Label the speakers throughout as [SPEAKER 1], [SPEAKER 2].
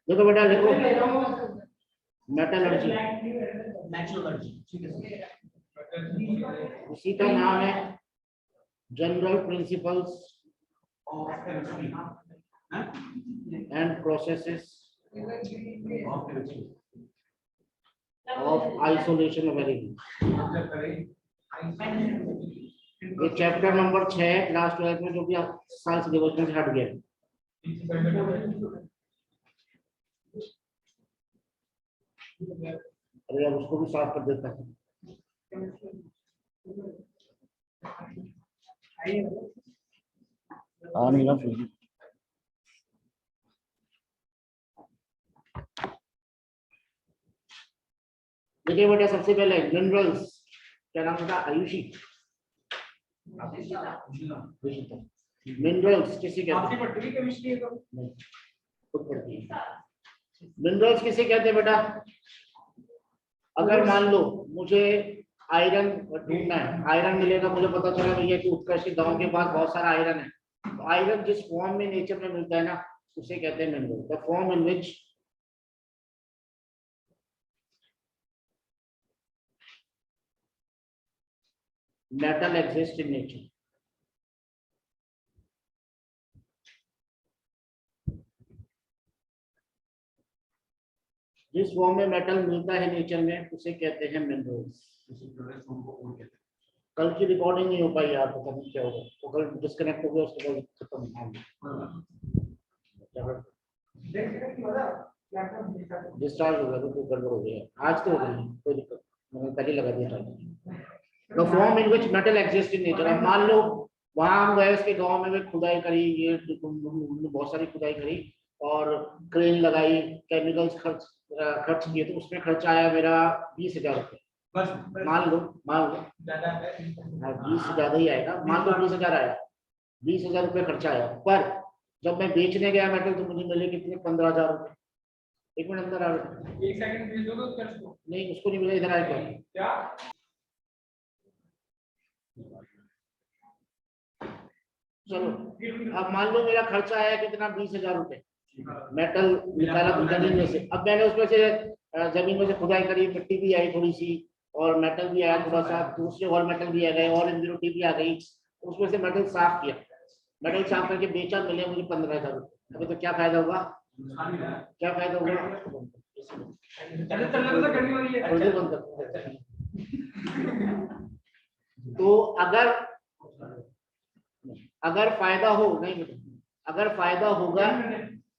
[SPEAKER 1] देखो बेटा लिखो मेटलर्जी, उसी का नाम है general principles and processes of isolation of elements. ये चैप्टर नंबर 6 क्लास 12 में जो भी साल सिलेबस में से हट गया। अरे यार उसको भी साफ कर देता है। नहीं ना फिर देखिए बेटा, सबसे पहले मिनरल्स, क्या नाम था आयुषी? मिनरल्स किसे कहते हैं? मिनरल्स किसे कहते हैं बेटा? अगर मान लो मुझे आयरन ढूंढना है, आयरन मिलेगा, मुझे पता चला भैया कि उत्कर्ष गांव के पास बहुत सारा आयरन है, तो आयरन जिस फॉर्म में नेचर में मिलता है ना, उसे कहते हैं mineral. The form in which metal exists in nature। जिस फॉर्म में मेटल मिलता है नेचर में उसे कहते हैं मिनरल्स। कल की रिकॉर्डिंग नहीं हो पाई यार, पता नहीं क्या होगा, तो कल डिस्कनेक्ट हो गया, उसके बाद खत्म डिस्चार्ज हो गया, तो गड़बड़ हो गया। आज तो हो गई, कोई दिक्कत, मैंने पहले लगा दिया था। The form in which metal exists in nature। अब मान लो वहां हम गए, उसके गांव में खुदाई करी, ये बहुत सारी खुदाई करी और क्रेन लगाई, केमिकल्स खर्च किए, तो उसमें खर्चा आया मेरा 20,000 रुपये। मान लो 20 से ज्यादा ही आएगा, मान लो 20,000 आया, 20,000 रुपये खर्चा आया। पर जब मैं बेचने गया मेटल तो मुझे मिले कितने? 15,000 रुपये। एक मिनट अंदर आ, एक सेकंड भेज दोगे नहीं, उसको नहीं मिला, इधर आएगा क्या? चलो अब मान लो मेरा खर्चा आया कितना? 20,000 रुपये। मेटल निकाला तो जमीन में से, अब मैंने उसमें से जमीन में से खुदाई करी, मिट्टी भी आई थोड़ी सी और मेटल भी आया थोड़ा सा, दूसरे और मेटल भी आ गए और इम्प्योरिटी भी आ गई, उसमें से मेटल साफ किया, मेटल साफ करके बेचा, मिले मुझे 15,000 रुपये। अभी तो क्या फायदा होगा? क्या फायदा होगा? तो अगर फायदा हो, नहीं अगर फायदा होगा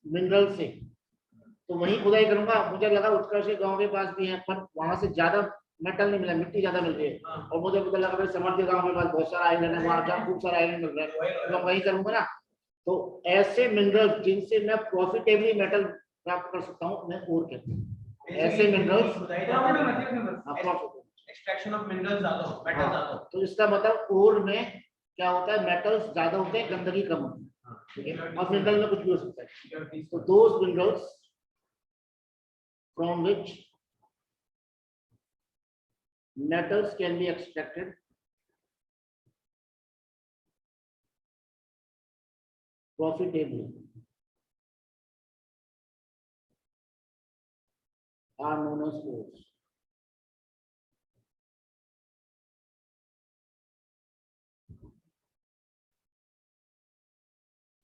[SPEAKER 1] मिनरल से तो वही खुदाई करूंगा। मुझे लगा उत्कर्ष के गांव के पास भी है, पर वहां से ज्यादा मेटल नहीं मिला, मिट्टी ज्यादा मिल रही है, और मुझे पता लगा भाई समर्थ के गांव के पास बहुत सारा आयरन है, वहां जहाँ खूब सारा आयरन मिल रहा है, तो वही करूंगा ना। तो ऐसे मिनरल जिनसे मैं प्रॉफिटेबली मेटल प्राप्त कर सकता हूँ, मैं और कहता हूँ ऐसे मिनरल्स, एक्सट्रैक्शन ऑफ मिनरल्स ज्यादा हो, मेटल ज्यादा हो, तो इसका मतलब ओर में क्या होता है? मेटल्स ज्यादा होते हैं, गंदगी कम होती है, ठीक है? और मिनरल में कुछ भी हो सकता है। तो those minerals from which metals can be extracted profitably are known as ores।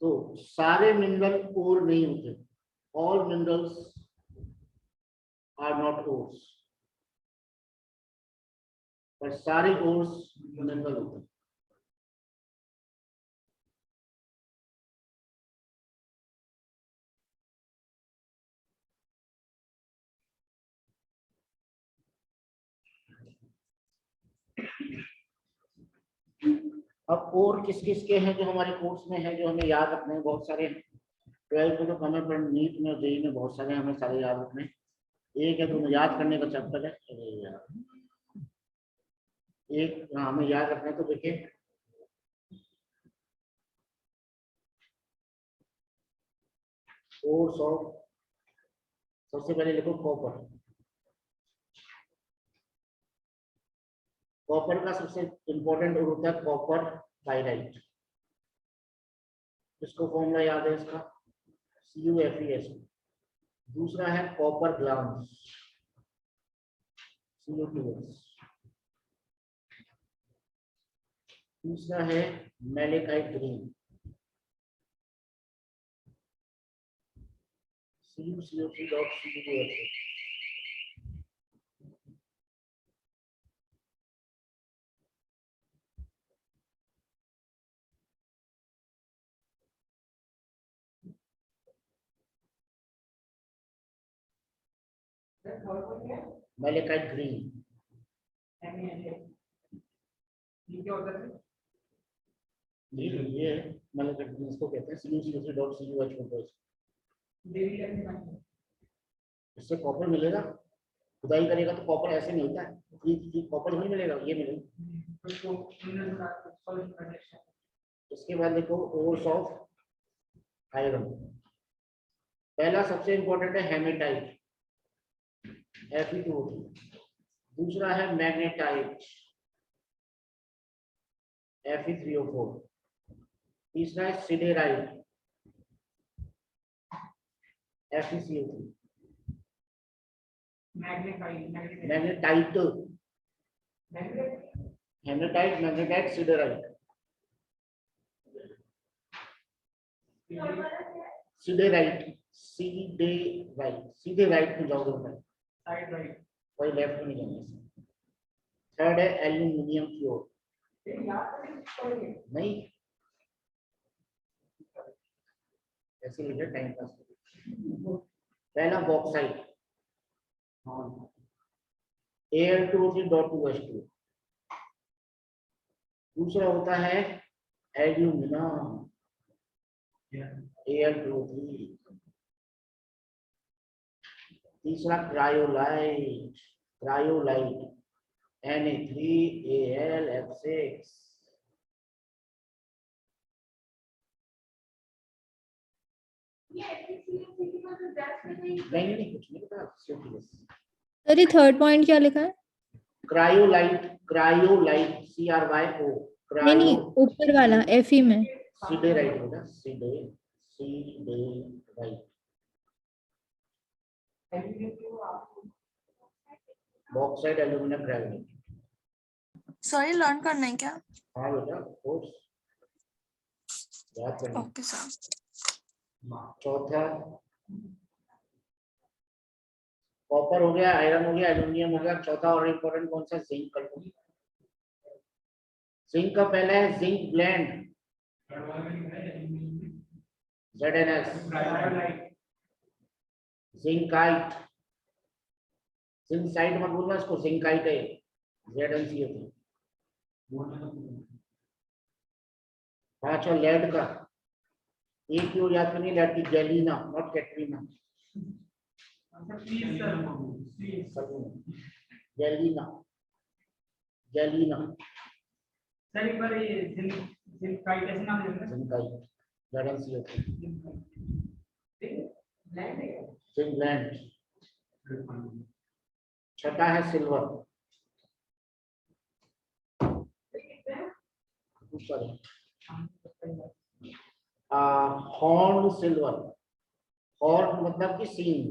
[SPEAKER 1] तो सारे मिनरल ओर नहीं होते, all minerals are not ores, पर सारे ओर्स मिनरल होते हैं। अब और किस किस के हैं जो हमारे कोर्स में है, जो हमें याद रखने हैं? बहुत सारे 12th में तो हमें, पर नीट में और जेईई में बहुत सारे हमें सारे याद रखने। एक है तो याद करने का चैप्टर है, एक हमें याद रखना है। तो देखिए कोर्स ऑफ, सबसे पहले लिखो कॉपर। कॉपर का सबसे इंपॉर्टेंट होता है कॉपर पाइराइट, इसको फॉर्मूला याद है इसका CuFeS। दूसरा है कॉपर ग्लास CO2S। तीसरा है malachite green CuCO3.CuSO। Malachite green ये मैलेकाइट ग्रीन इसको कहते हैं CuCO3.CuH। इससे कॉपर मिलेगा, खुदाई करेगा तो कॉपर ऐसे मिलता है, कॉपर नहीं मिलेगा, ये मिलेगा। इसके बाद देखो ओर्स ऑफ आयरन। पहला सबसे इंपॉर्टेंट है हेमेटाइट Fe2O3। दूसरा है मैग्नेटाइट Fe3O4। तीसरा है siderite FeCO3। Magnetite hematite magnetite siderite. Siderite सीधे राइट में जाओगे बेटा, साइड राइट, कोई लेफ्ट में नहीं जाना। थर्ड है एल्यूमिनियम फ्लोर, नहीं ऐसे लिखे टाइम पास। पहला बॉक्साइट Al2O3.2H2। दूसरा होता है एल्यूमिनियम Al2O3। तीसरा क्रायोलाइट Na3Al F6। नहीं कुछ नहीं पता।
[SPEAKER 2] सर ये थर्ड पॉइंट क्या लिखा है?
[SPEAKER 1] क्रायोलाइट CRYO
[SPEAKER 2] नहीं ऊपर वाला Fe में
[SPEAKER 1] सिडेराइट होगा, siderite. Bauxite aluminium granite.
[SPEAKER 3] Sorry learn करना है क्या?
[SPEAKER 1] हाँ बेटा कोर्स याद करना।
[SPEAKER 3] Okay sir.
[SPEAKER 1] चौथा कॉपर हो गया, आयरन हो गया, एल्यूमिनियम हो गया। चौथा और इम्पोर्टेंट कौन सा? जिंक कर दो। जिंक का पहला है जिंक ब्लेंड ZnS। जिंकाइट, जिंकसाइट मत बोलना इसको, जिंकाइट है ZnCO3। पांचवा लेड का, एक की याद करनी, लेड की galena not Katrina, galena
[SPEAKER 4] sir एक बार ये जिंकाइट कैसे नाम लेंगे?
[SPEAKER 1] Zincite ZnCO3। Zinc blende. छठा है सिल्वर, हॉर्न सिल्वर। हॉर्न मतलब कि सींग,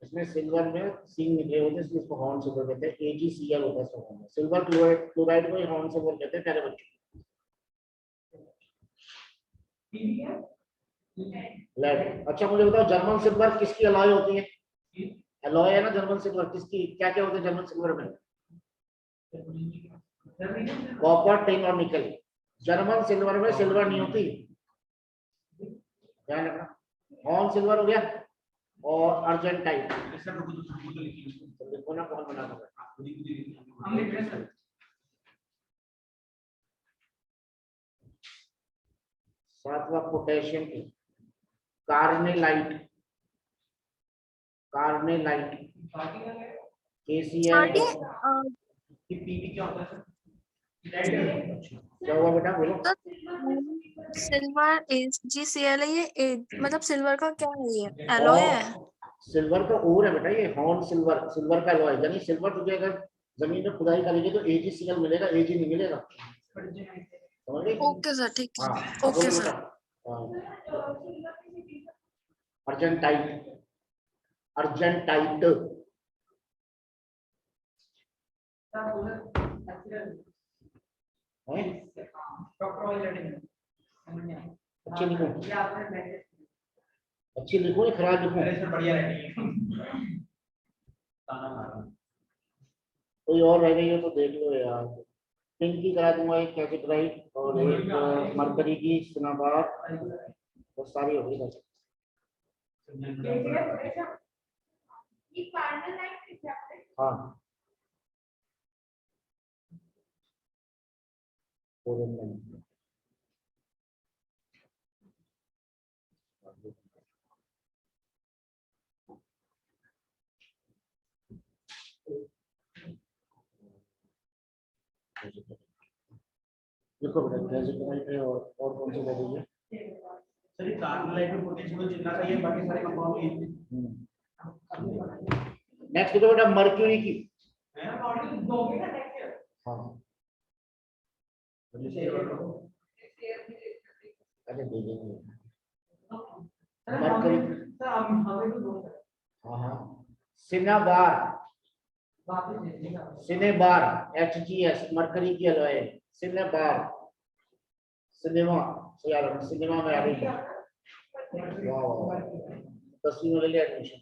[SPEAKER 1] इसमें सिल्वर में सींग निकले होते हैं, इसलिए इसको हॉर्न सिल्वर कहते हैं। AgCl होता है इसका। सिल्वर क्लोराइड को ही हॉर्न सिल्वर कहते हैं प्यारे बच्चों। लेड। अच्छा मुझे बताओ जर्मन सिल्वर किसकी अलॉय होती है? अलॉय है ना जर्मन सिल्वर, किसकी? क्या क्या होते हैं जर्मन सिल्वर में? कॉपर, टिन और निकल। जर्मन सिल्वर में सिल्वर नहीं होती, ध्यान रखना। हॉर्न सिल्वर हो गया और अर्जेंटाइट। देखो ना कौन बना होगा। सातवां पोटेशियम की कार्नेलाइट KCl। क्या हुआ बेटा बोलो?
[SPEAKER 3] सिल्वर AgCl है ये मतलब सिल्वर का क्या है? ये एलॉय है?
[SPEAKER 1] सिल्वर का ओर है बेटा ये, हॉर्न सिल्वर, सिल्वर का एलॉय। यानी सिल्वर तुझे अगर जमीन में खुदाई करेंगे तो AgCl मिलेगा, Ag नहीं मिलेगा, समझ गए?
[SPEAKER 3] ओके सर, ठीक है।
[SPEAKER 1] हाँ
[SPEAKER 3] ओके
[SPEAKER 1] बोलो
[SPEAKER 3] सर।
[SPEAKER 1] बेटा। अर्जेंटाइट, अर्जेंटाइट, अच्छी लिखो, अच्छी लिखो या खराब लिखो?
[SPEAKER 4] बढ़िया रहेगी।
[SPEAKER 1] कोई और रह गई हो तो देख लो यार। पिंक की करा दूंगा एक कैसेटराइट और एक मरकरी की सिनाबार, बहुत सारी हो गई बस। हाँ देखो बेटा कैसेटराइट है और कौन सी रह गई है?
[SPEAKER 4] सर ये कार्बन लाइट में पोटेशियम जितना चाहिए बाकी सारे कंपाउंड ये
[SPEAKER 1] नेक्स्ट देखो बेटा मर्क्यूरी की।
[SPEAKER 4] है ना ऑर्डर दो भी ना नेक्स्ट।
[SPEAKER 1] हाँ अरे दे देंगे मरकरी।
[SPEAKER 4] सर हम हमें तो दो सर।
[SPEAKER 1] हाँ हाँ सिनाबार, सिनेबार, HGS मरकरी की अलॉय है, सिनेबार, सिनेमा से याद रखना, सिनेमा में आ रही है। वाह वाह 10वीं में ले लिया एडमिशन।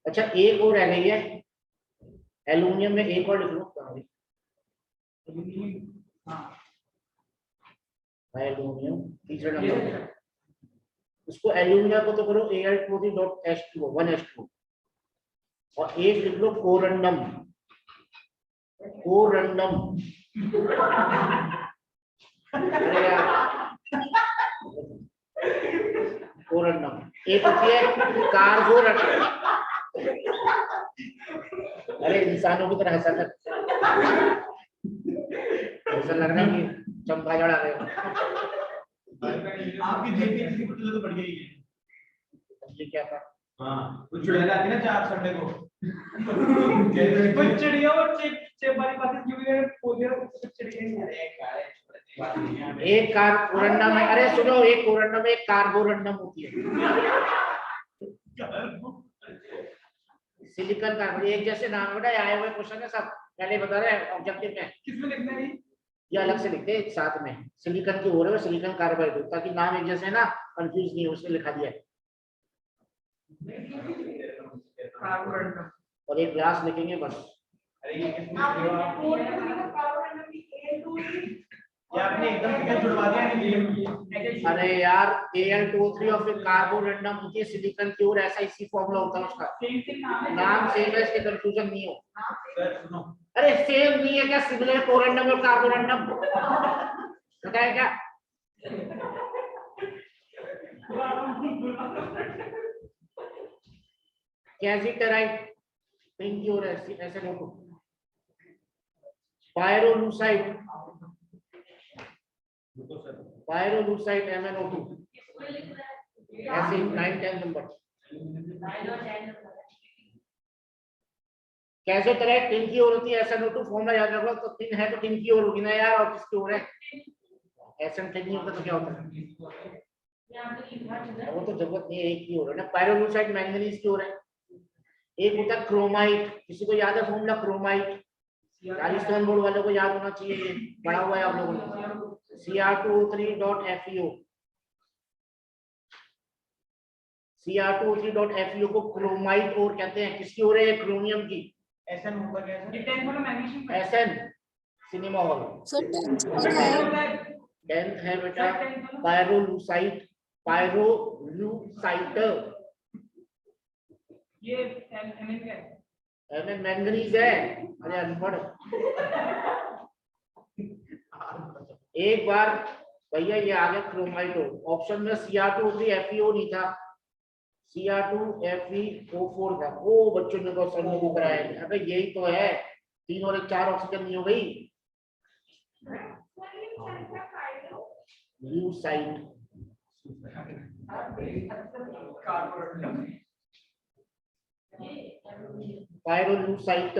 [SPEAKER 1] अच्छा एक और रह गई है एल्यूमिनियम में, एक और लिख लो कहाँ गई? एल्यूमिनियम तीसरे नंबर, उसको एल्यूमिनियम को तो करो Al2O3.H2O 1H2 और एक लिख लो कोरंडम, कोरंडम। अरे यार कोरंडम, एक होती है कार्बोरंडम। अरे इंसानों की तरह हंसा कर, ऐसा लग रहा है कि चमगादड़ आ गए।
[SPEAKER 4] आपकी जेब में किसी को तो बढ़ गई है।
[SPEAKER 1] ये क्या था?
[SPEAKER 4] हाँ कुछ चिड़िया आती है ना 4 संडे को। कुछ चिड़िया और चेप वाली बातें क्यों है पौधे कुछ चिड़िया नहीं आ रहे।
[SPEAKER 1] एक कार कोरंडम है, अरे सुनो एक कोरंडम एक कार्बोरंडम होती है। सिलिकॉन कार्बन एक जैसे नाम बेटा आए हुए क्वेश्चन है सब पहले बता रहे हैं ऑब्जेक्टिव में।
[SPEAKER 4] किसमें लिखना है
[SPEAKER 1] ये अलग से लिखते हैं साथ में, सिलिकॉन की हो रहा है सिलिकॉन कार्बाइड, ताकि नाम एक जैसे है ना कंफ्यूज नहीं हो, उसने लिखा दिया है। और एक ग्लास लिखेंगे बस।
[SPEAKER 4] अरे ये आपने एकदम फिगर जुड़वा दिया।
[SPEAKER 1] अरे यार Al2O3 और फिर कार्बोरंडम होती है सिलिकॉन की, और ऐसा इसी फॉर्मूला होता है उसका, नाम सेम है, इसके कंफ्यूजन नहीं हो।
[SPEAKER 4] सर सुनो
[SPEAKER 1] अरे सेम नहीं है क्या? सिमिलर कोरंडम और कार्बोरंडम पता है क्या? कैल्सिटेराइट पिंक और ऐसे देखो, पायरोलूसाइड, पायरोलूसाइड MnO2 ऐसे 9-10 नंबर। कैसे तरह टिन की ओर होती है SnO2 फॉर्मूला याद रखो, तो टिन है तो टिन की ओर होगी ना यार, और किसकी ओर है? SN टिन नहीं होता तो क्या होता है? वो तो जरूरत नहीं है, एक की ओर है ना। पायरोलूसाइड मैंगनीज की ओर है। एक होता है क्रोमाइट, किसी को याद है फॉर्मूला क्रोमाइट? राजस्थान बोर्ड वालों को याद होना चाहिए, ये पढ़ा हुआ है आप लोगों ने। Cr2O3.FeO, Cr2O3.FeO को क्रोमाइट और कहते हैं। किसकी ओर है? ये क्रोमियम की।
[SPEAKER 4] SN ऊपर क्या है? ये 10 वाला magnesium
[SPEAKER 1] SN cinema hall.
[SPEAKER 3] Sir 10th पर है।
[SPEAKER 1] 10th है बेटा पायरोलूसाइट, पायरोलूसाइट।
[SPEAKER 4] ये Mn क्या है?
[SPEAKER 1] Mn मैंगनीज है। अरे अनपढ़। एक बार भैया ये आ गया क्रोमाइट, ऑप्शन में Cr2O3FeO नहीं था, Cr2FeO4 था। ओ बच्चों ने तो सर को कराया, अबे यही तो है, 3 और 4 ऑक्सीजन नहीं हो गई। Lucite
[SPEAKER 4] Carborundum
[SPEAKER 1] पायरोलूसाइट।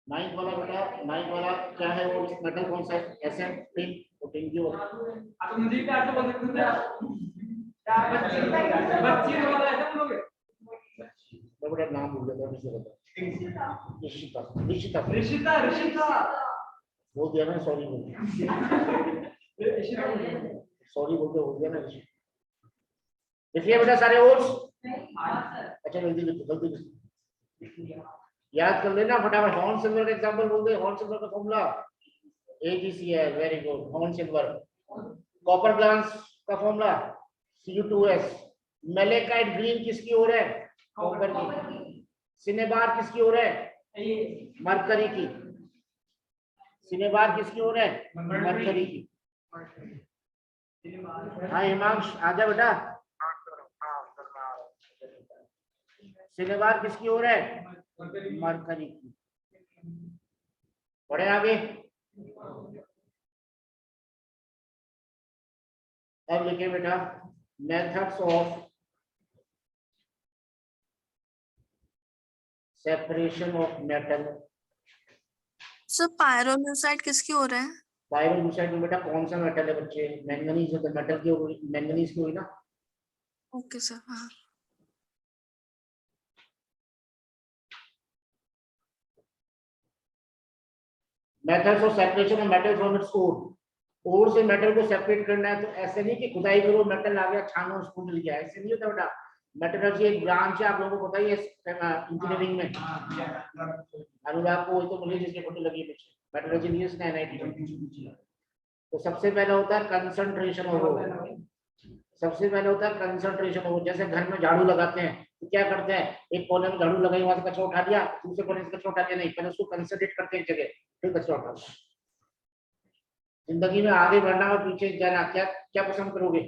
[SPEAKER 1] नाइन्थ वाला बेटा, नाइन्थ वाला क्या है वो मेटल कौन सा है? एसएम टिन पोटेंगियो।
[SPEAKER 4] आप मुझे प्यार से बोल सकते हैं क्या बच्ची वाला ऐसा बोलोगे?
[SPEAKER 1] मैं बड़ा नाम भूल गया था, मुझे बता। ऋषिता ऋषिता
[SPEAKER 4] ऋषिता ऋषिता
[SPEAKER 1] बोल दिया ना, सॉरी बोल दिया, सॉरी बोलते हो गया ना ऋषिता। देखिए बेटा सारे ओट्स, अच्छा जल्दी याद कर लेना फटाफट। हॉर्न सिल्वर का एग्जांपल बोल दे। हॉर्न सिल्वर का formula AgCl, very good, horn silver. Copper glass का फॉर्मूला Cu2S। मेलेकाइट ग्रीन किसकी ओर है? कॉपर की। सिनेबार किसकी ओर है? मरकरी की। सिनेबार किसकी ओर है? मरकरी की। हाँ हिमांश आजा बेटा। सिनेबार किसकी ओर है? मरकरी की। बढ़े आगे। अब लिखे बेटा methods of separation of metal.
[SPEAKER 3] Sir pyrolusite किसकी हो रहा है?
[SPEAKER 1] पायरोलूसाइड में बेटा कौन सा मेटल है बच्चे? मैंगनीज है, तो मेटल की मैंगनीज की हुई ना।
[SPEAKER 3] Okay sir. हाँ
[SPEAKER 1] methods of separation of metal from its ore. Ore से मेटल को सेपरेट करना है तो ऐसे नहीं कि खुदाई करो मेटल आ गया छानो उसको मिल गया, ऐसे नहीं होता बेटा। मेटलर्जी एक ब्रांच है, आप लोगों को पता ही है इंजीनियरिंग में। अनुराग को वही तो मुझे जिसके फोटो लगी है पीछे, मेटलर्जी नहीं है उसने NIT। तो सबसे पहला होता है कंसंट्रेशन ऑफ ओर। सबसे पहले होता है कंसंट्रेशन ऑफ ओर। जैसे घर में झाड़ू लगाते हैं तो क्या करते हैं, एक कोने में झाड़ू लगाई, वहां से कचरा उठा दिया, दूसरे कोने से कचरा उठा दिया, नहीं पहले उसको कंसंट्रेट करते हैं एक जगह, फिर कचरा उठा। जिंदगी में आगे बढ़ना और पीछे जाना, क्या क्या पसंद करोगे?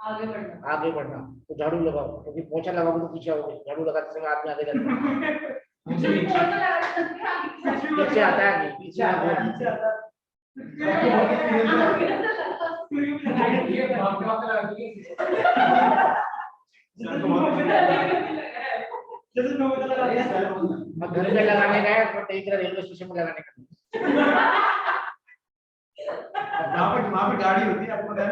[SPEAKER 1] आगे बढ़ना। आगे बढ़ना तो झाड़ू लगाओ, क्योंकि पोछा लगाओगे तो पीछे आओगे, झाड़ू लगाते समय आदमी आगे जाता है। पीछे आता है, पीछे आता है। घर में लगाने का है, बट एक रेलवे स्टेशन में लगाने का।
[SPEAKER 4] वहाँ पे गाड़ी होती है, आपको पता है?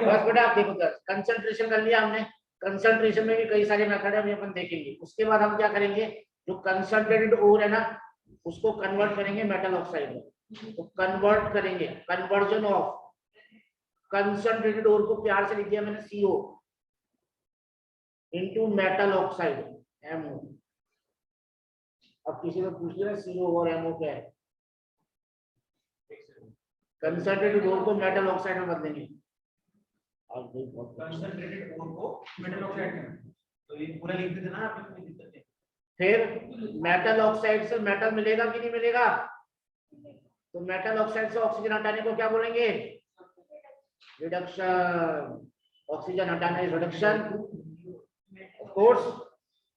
[SPEAKER 1] बस बेटा आप देखो, कंसंट्रेशन कर लिया हमने। कंसंट्रेशन में भी कई सारे मेथड है, अपन देखेंगे। उसके बाद हम क्या करेंगे, जो कंसंट्रेटेड ओर है ना उसको कन्वर्ट करेंगे मेटल ऑक्साइड में। तो कन्वर्ट करेंगे, कन्वर्जन ऑफ कंसंट्रेटेड ओर को प्यार से लिख दिया मैंने CO into metal oxide MO। अब किसी को पूछ लिया CO और MO क्या है, कंसंट्रेटेड ओर को मेटल ऑक्साइड में बदलेंगे।
[SPEAKER 4] कंसंट्रेटेड ओर को मेटल ऑक्साइड में, तो ये पूरा लिख देते ना आप, कोई दिक्कत नहीं।
[SPEAKER 1] फिर मेटल ऑक्साइड से मेटल मिलेगा कि नहीं मिलेगा? तो मेटल ऑक्साइड से ऑक्सीजन हटाने को क्या बोलेंगे? रिडक्शन। ऑक्सीजन हटाना इज रिडक्शन ऑफ कोर्स।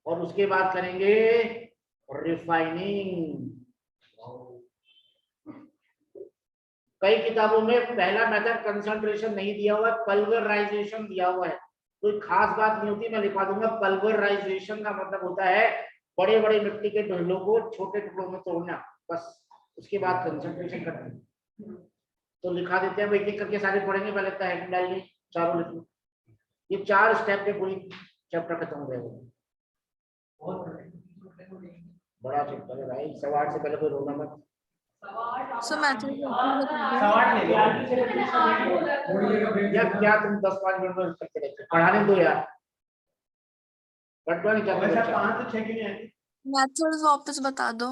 [SPEAKER 1] और उसके बाद करेंगे रिफाइनिंग। कई किताबों में पहला मेथड कंसंट्रेशन नहीं दिया हुआ है, पल्वराइजेशन दिया हुआ है। कोई खास बात नहीं होती, मैं लिखा दूंगा। पल्वराइजेशन का मतलब होता है बड़े बड़े मिट्टी के ढेलों को छोटे टुकड़ों में तोड़ना, बस। उसके बाद कंसंट्रेशन करते हैं। तो लिखा देते हैं, एक एक करके सारे पढ़ेंगे, पहले तो हेडिंग डालिए, चारों लिख लो। ये 4 स्टेप पे पूरी चैप्टर खत्म हो जाएगा। बड़ा चैप्टर है भाई, 8:15 से पहले कोई रोना मत।
[SPEAKER 3] सर मैथड
[SPEAKER 1] या क्या तुम 10-5 मिनट में करते रहते हो? पढ़ाने दो यार, पढ़वा नहीं क्या?
[SPEAKER 4] वैसे 5 से 6 के लिए
[SPEAKER 3] मेथड्स वापस बता दो।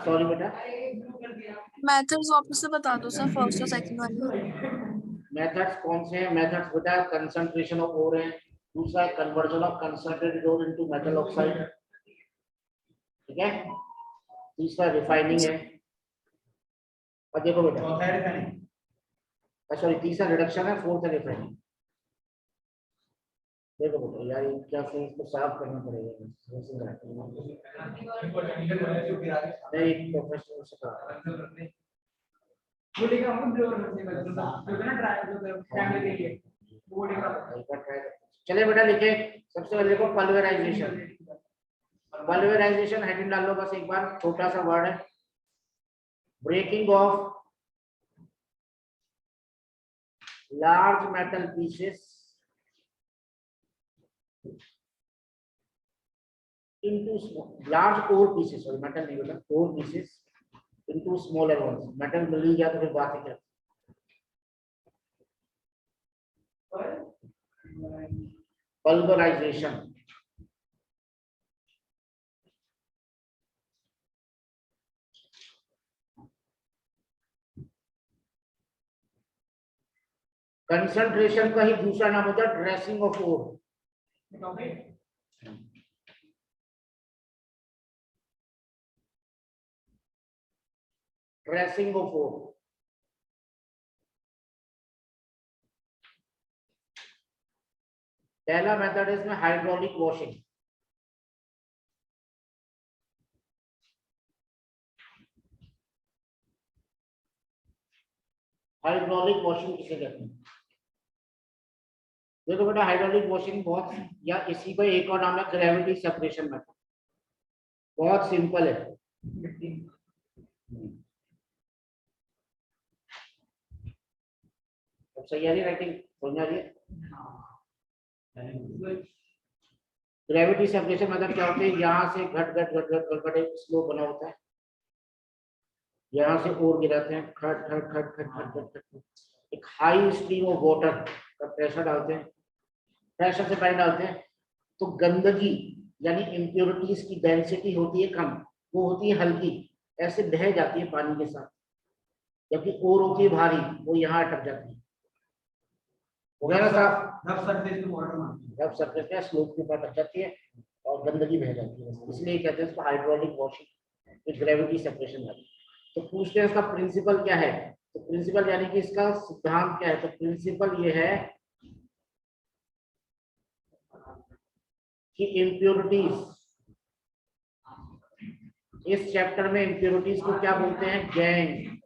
[SPEAKER 1] सॉरी बेटा,
[SPEAKER 3] मेथड्स वापस से बता दो सर, फर्स्ट और सेकंड वाले।
[SPEAKER 1] मेथड्स कौन से हैं? मेथड्स बेटा कंसंट्रेशन ऑफ ओर है, दूसरा है conversion of concentrated ore into metal oxide, ठीक है, तीसरा रिफाइनिंग है। और देखो बेटा,
[SPEAKER 4] चौथा है रिफाइनिंग,
[SPEAKER 1] सॉरी तीसरा रिडक्शन है, फोर्थ है रिफाइनिंग। देखो बेटा यार, ये क्या फिर इसको साफ करना पड़ेगा, नहीं प्रोफेशनल से कहा।
[SPEAKER 4] बोलेगा हम जो ना ड्राइव जो फैमिली के लिए
[SPEAKER 1] चलिए बेटा लिखे, सबसे पहले देखो पल्वेराइजेशन। पल्वेराइजेशन हेडिंग डाल लो बस एक बार, छोटा सा वर्ड है। Breaking of large metal pieces into large ore pieces, sorry metal नहीं बोला, ore pieces into smaller ones। metal मिल ही गया तो फिर बात है क्या? pulverization। कंसंट्रेशन का ही दूसरा नाम होता है dressing of ore. Dressing of ore. पहला मेथड है इसमें हाइड्रोलिक वॉशिंग। हाइड्रोलिक वॉशिंग किसे कहते हैं? देखो बेटा हाइड्रोलिक वॉशिंग बहुत, या इसी का एक और नाम है ग्रेविटी सेपरेशन मेथड। बहुत सिंपल है। अब सही आ रही है राइटिंग, समझ आ रही है? ग्रेविटी सेपरेशन मेथड क्या होता है? यहाँ से घट घट घट घट घट घट एक स्लो बना होता है, यहाँ से और गिराते हैं, खट खट खट खट खट खट खट, एक हाई स्ट्रीम ऑफ वाटर का प्रेशर डालते हैं, प्रेशर से पानी डालते हैं, तो गंदगी यानी इम्प्योरिटीज की डेंसिटी होती है कम, वो होती है हल्की, ऐसे बह जाती है पानी के साथ। जबकि और होती है भारी, वो यहाँ अटक जाती है। वगैरह साफ रफ सरफेस पे स्लोप के ऊपर अटक जाती है और गंदगी बह जाती है, इसलिए कहते हैं इसको hydraulic washing with gravity separation method. तो पूछते हैं इसका प्रिंसिपल क्या है? तो प्रिंसिपल यानी कि इसका सिद्धांत क्या है? तो प्रिंसिपल ये है कि इम्प्योरिटीज, इस चैप्टर में इम्प्योरिटीज को क्या बोलते हैं? गैंग।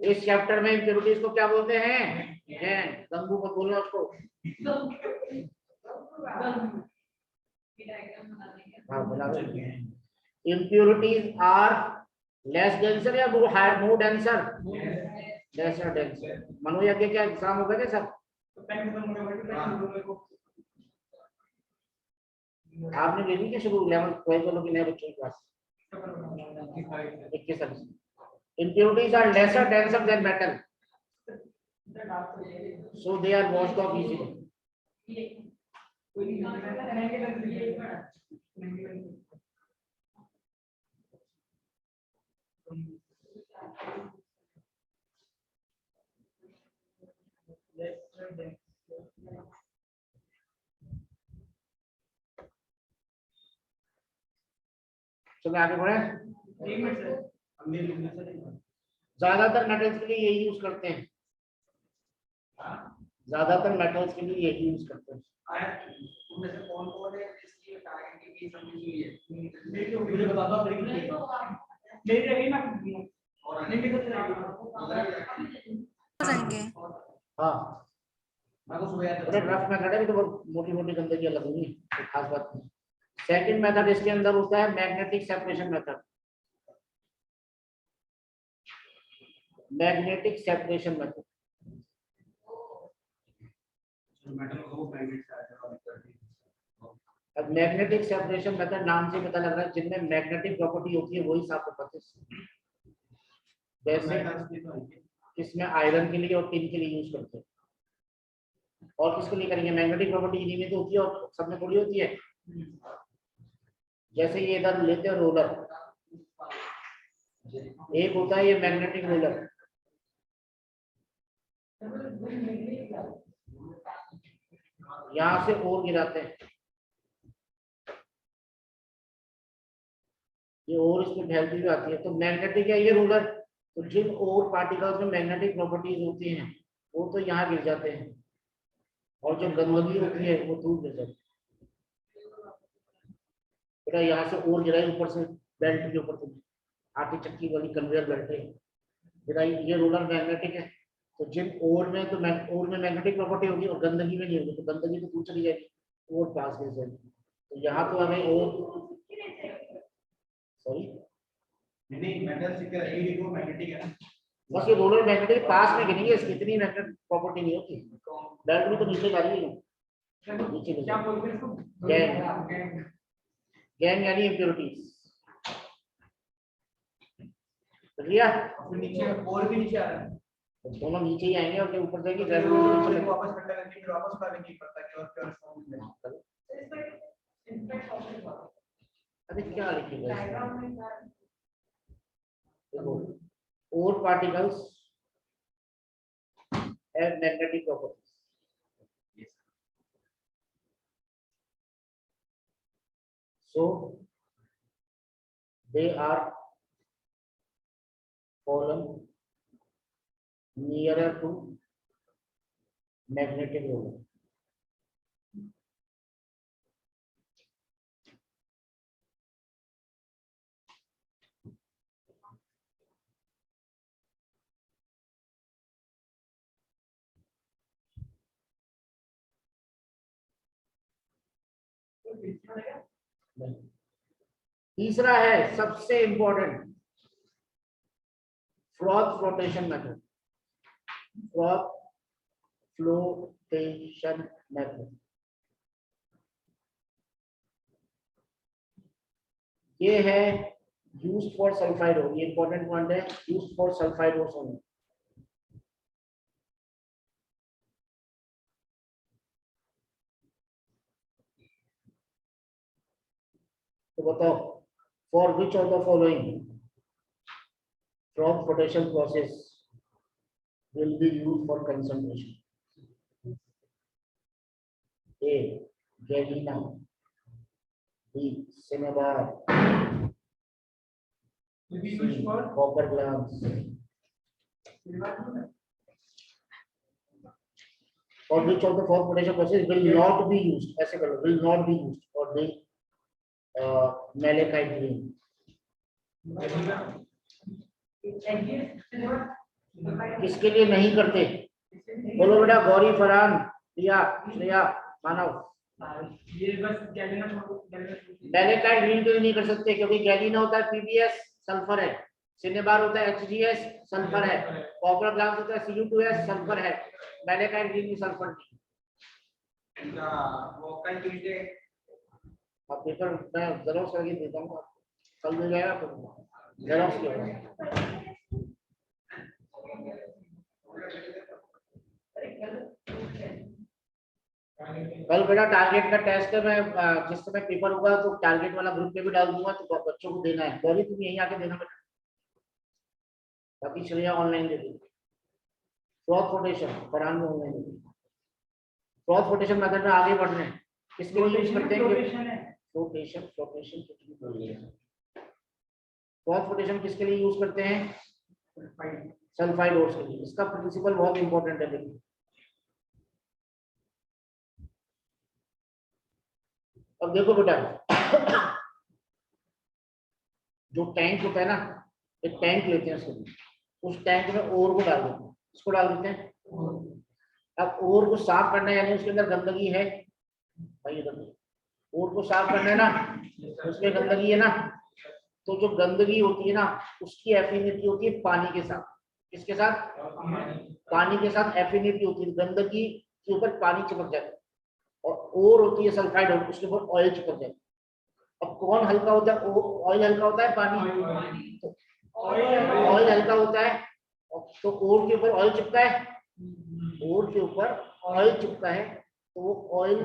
[SPEAKER 1] इस चैप्टर में इम्प्योरिटीज को क्या बोलते हैं? गैंग। गंगू को बोलना उसको। हाँ बना दो। इम्प्योरिटीज आर लेस डेंसर या मोर डेंसर? Lesser denser. मनोयज्ञ क्या एग्जाम होगा क्या सब? आपने ले ली क्या शुरू 11 12 वालों की नए बच्चों की class? 21। Impurities are lesser denser than metal, so they are washed off easily. चलो आगे बढ़े। ज्यादातर मेटल्स के लिए यही यूज करते हैं, ज्यादातर मेटल्स के लिए यही यूज करते हैं। हाँ रफ मेथड है, तो मोटी मोटी गंदगी लगेगी, तो खास बात नहीं। सेकंड मेथड इसके अंदर होता है magnetic separation method. Magnetic separation method. अब मैग्नेटिक सेपरेशन मेथड नाम से पता लग रहा है जिनमें मैग्नेटिक प्रॉपर्टी होती है वही साफ होता है। जैसे इसमें आयरन के लिए और टिन के लिए यूज करते हैं, और किसके लिए करेंगे? मैग्नेटिक प्रॉपर्टी इन्हीं में तो होती है और सब में थोड़ी होती है। जैसे ये इधर लेते हैं रोलर, एक होता है ये मैग्नेटिक रोलर, यहां से और गिराते हैं, ये और इसमें ढलती भी आती है, तो मैग्नेटिक है ये रोलर। तो जिन और पार्टिकल्स में मैग्नेटिक प्रॉपर्टीज होती हैं वो तो यहाँ गिर जाते हैं, और जो गंदगी होती है वो दूर गिर जाती है। बेटा यहाँ से और गिराई ऊपर से बेल्ट के ऊपर से, आटी चक्की वाली कन्वेयर बेल्ट है बेटा, ये रोलर मैग्नेटिक है, तो जिन ओर में तो ओर में मैग्नेटिक प्रॉपर्टी होगी और गंदगी में नहीं होगी, तो गंदगी तो दूर चली जाएगी, ओर पास में से। तो यहाँ तो हमें ओर, सॉरी
[SPEAKER 4] नहीं मेटल सिक्योर एडी को मैग्नेटिक है ना,
[SPEAKER 1] बस ये दोनों मैग्नेटिक पास में गिनेंगे, इसकी इतनी मैग्नेटिक प्रॉपर्टी नहीं होती। डायरेक्ट भी तो नीचे जा रही है, नीचे
[SPEAKER 4] क्या बोलते हैं इसको?
[SPEAKER 1] गैंग, गैंग यानी इम्प्योरिटीज। लिया
[SPEAKER 4] फिर नीचे और भी नीचे आ रहा है,
[SPEAKER 1] तो दोनों नीचे ही आएंगे और जो ऊपर जाएंगे
[SPEAKER 4] फिर
[SPEAKER 1] ग्रेविटी
[SPEAKER 4] वापस ठंडा करके फिर वापस उतारने की पड़ता है और फिर फॉर्म में
[SPEAKER 1] अभी क्या लिखेगा देखो, और particles have magnetic properties, so they are fallen nearer to magnetic roller. तीसरा है सबसे important, froth flotation method, froth flotation method. ये है यूज्ड फॉर सल्फाइड ओर, ये इंपॉर्टेंट पॉइंट है, used for sulphide ore only. तो बताओ, for which of the following froth flotation process will be used for concentration? A. Galena, B. Cinnabar,
[SPEAKER 4] will be
[SPEAKER 1] C.
[SPEAKER 4] used for
[SPEAKER 1] copper glance, for which of the four potential processes will not be used, ऐसे करो, will not be used for the malachite green? किसके लिए नहीं करते? बोलो बेटा, गौरी, फरहान, प्रिया, श्रेया, मानव।
[SPEAKER 4] ये बस गैलिना
[SPEAKER 1] मैलेकाइट ग्रीन के लिए नहीं कर सकते, क्योंकि गैलिना होता है पीबीएस, सल्फर है, सिनेबार होता है एचजीएस, सल्फर है, कॉपर ग्लास होता है सीयू2एस, सल्फर है। मैलेकाइट ग्रीन में सल्फर नहीं।
[SPEAKER 4] इनका वो कल ट्यूसडे
[SPEAKER 1] अब पेपर मैं जेरोक्स करके देता हूँ, कल मिल जाएगा तो जेरोक्स के कल बेटा टारगेट का टेस्ट है, मैं जिस समय पेपर होगा तो टारगेट वाला ग्रुप पे भी डाल दूंगा, तो बच्चों को देना है। गौरी तुम यहीं आके देना बेटा, बाकी श्रेया ऑनलाइन दे देगी। फ्रॉथ फ्लोटेशन फरहान में ऑनलाइन दे देगी। फ्रॉथ फ्लोटेशन मेथड में आगे बढ़ने किसके लिए यूज करते हैं? फ्लोटेशन फ्लोटेशन कुछ भी बोल रहे हैं। फ्रॉथ फ्लोटेशन किसके लिए यूज करते हैं? सल्फाइड ओर्स के लिए। इसका प्रिंसिपल बहुत इंपॉर्टेंट है, देखिए अब देखो बेटा, जो टैंक होता है ना, एक टैंक लेते हैं उसके लिए, उस टैंक में ओर को डाल देते हैं, इसको डाल देते हैं। अब ओर को साफ करना है, यानी उसके अंदर गंदगी है भाई, ओर को साफ करना है ना, उसमें गंदगी है ना, तो जो गंदगी होती है ना, उसकी एफिनिटी होती है पानी के साथ। किसके साथ? पानी के साथ एफिनिटी होती है, गंदगी के ऊपर पानी चिपक जाता है। और होती है सल्फाइड, उसके ऊपर ऑयल चिपक जाता है। अब कौन हल्का होता है? ऑयल हल्का होता है, पानी ऑयल हल्का होता है, तो ओर के ऊपर ऑयल चिपका है, ओर के ऊपर ऑयल चिपका है, तो वो ऑयल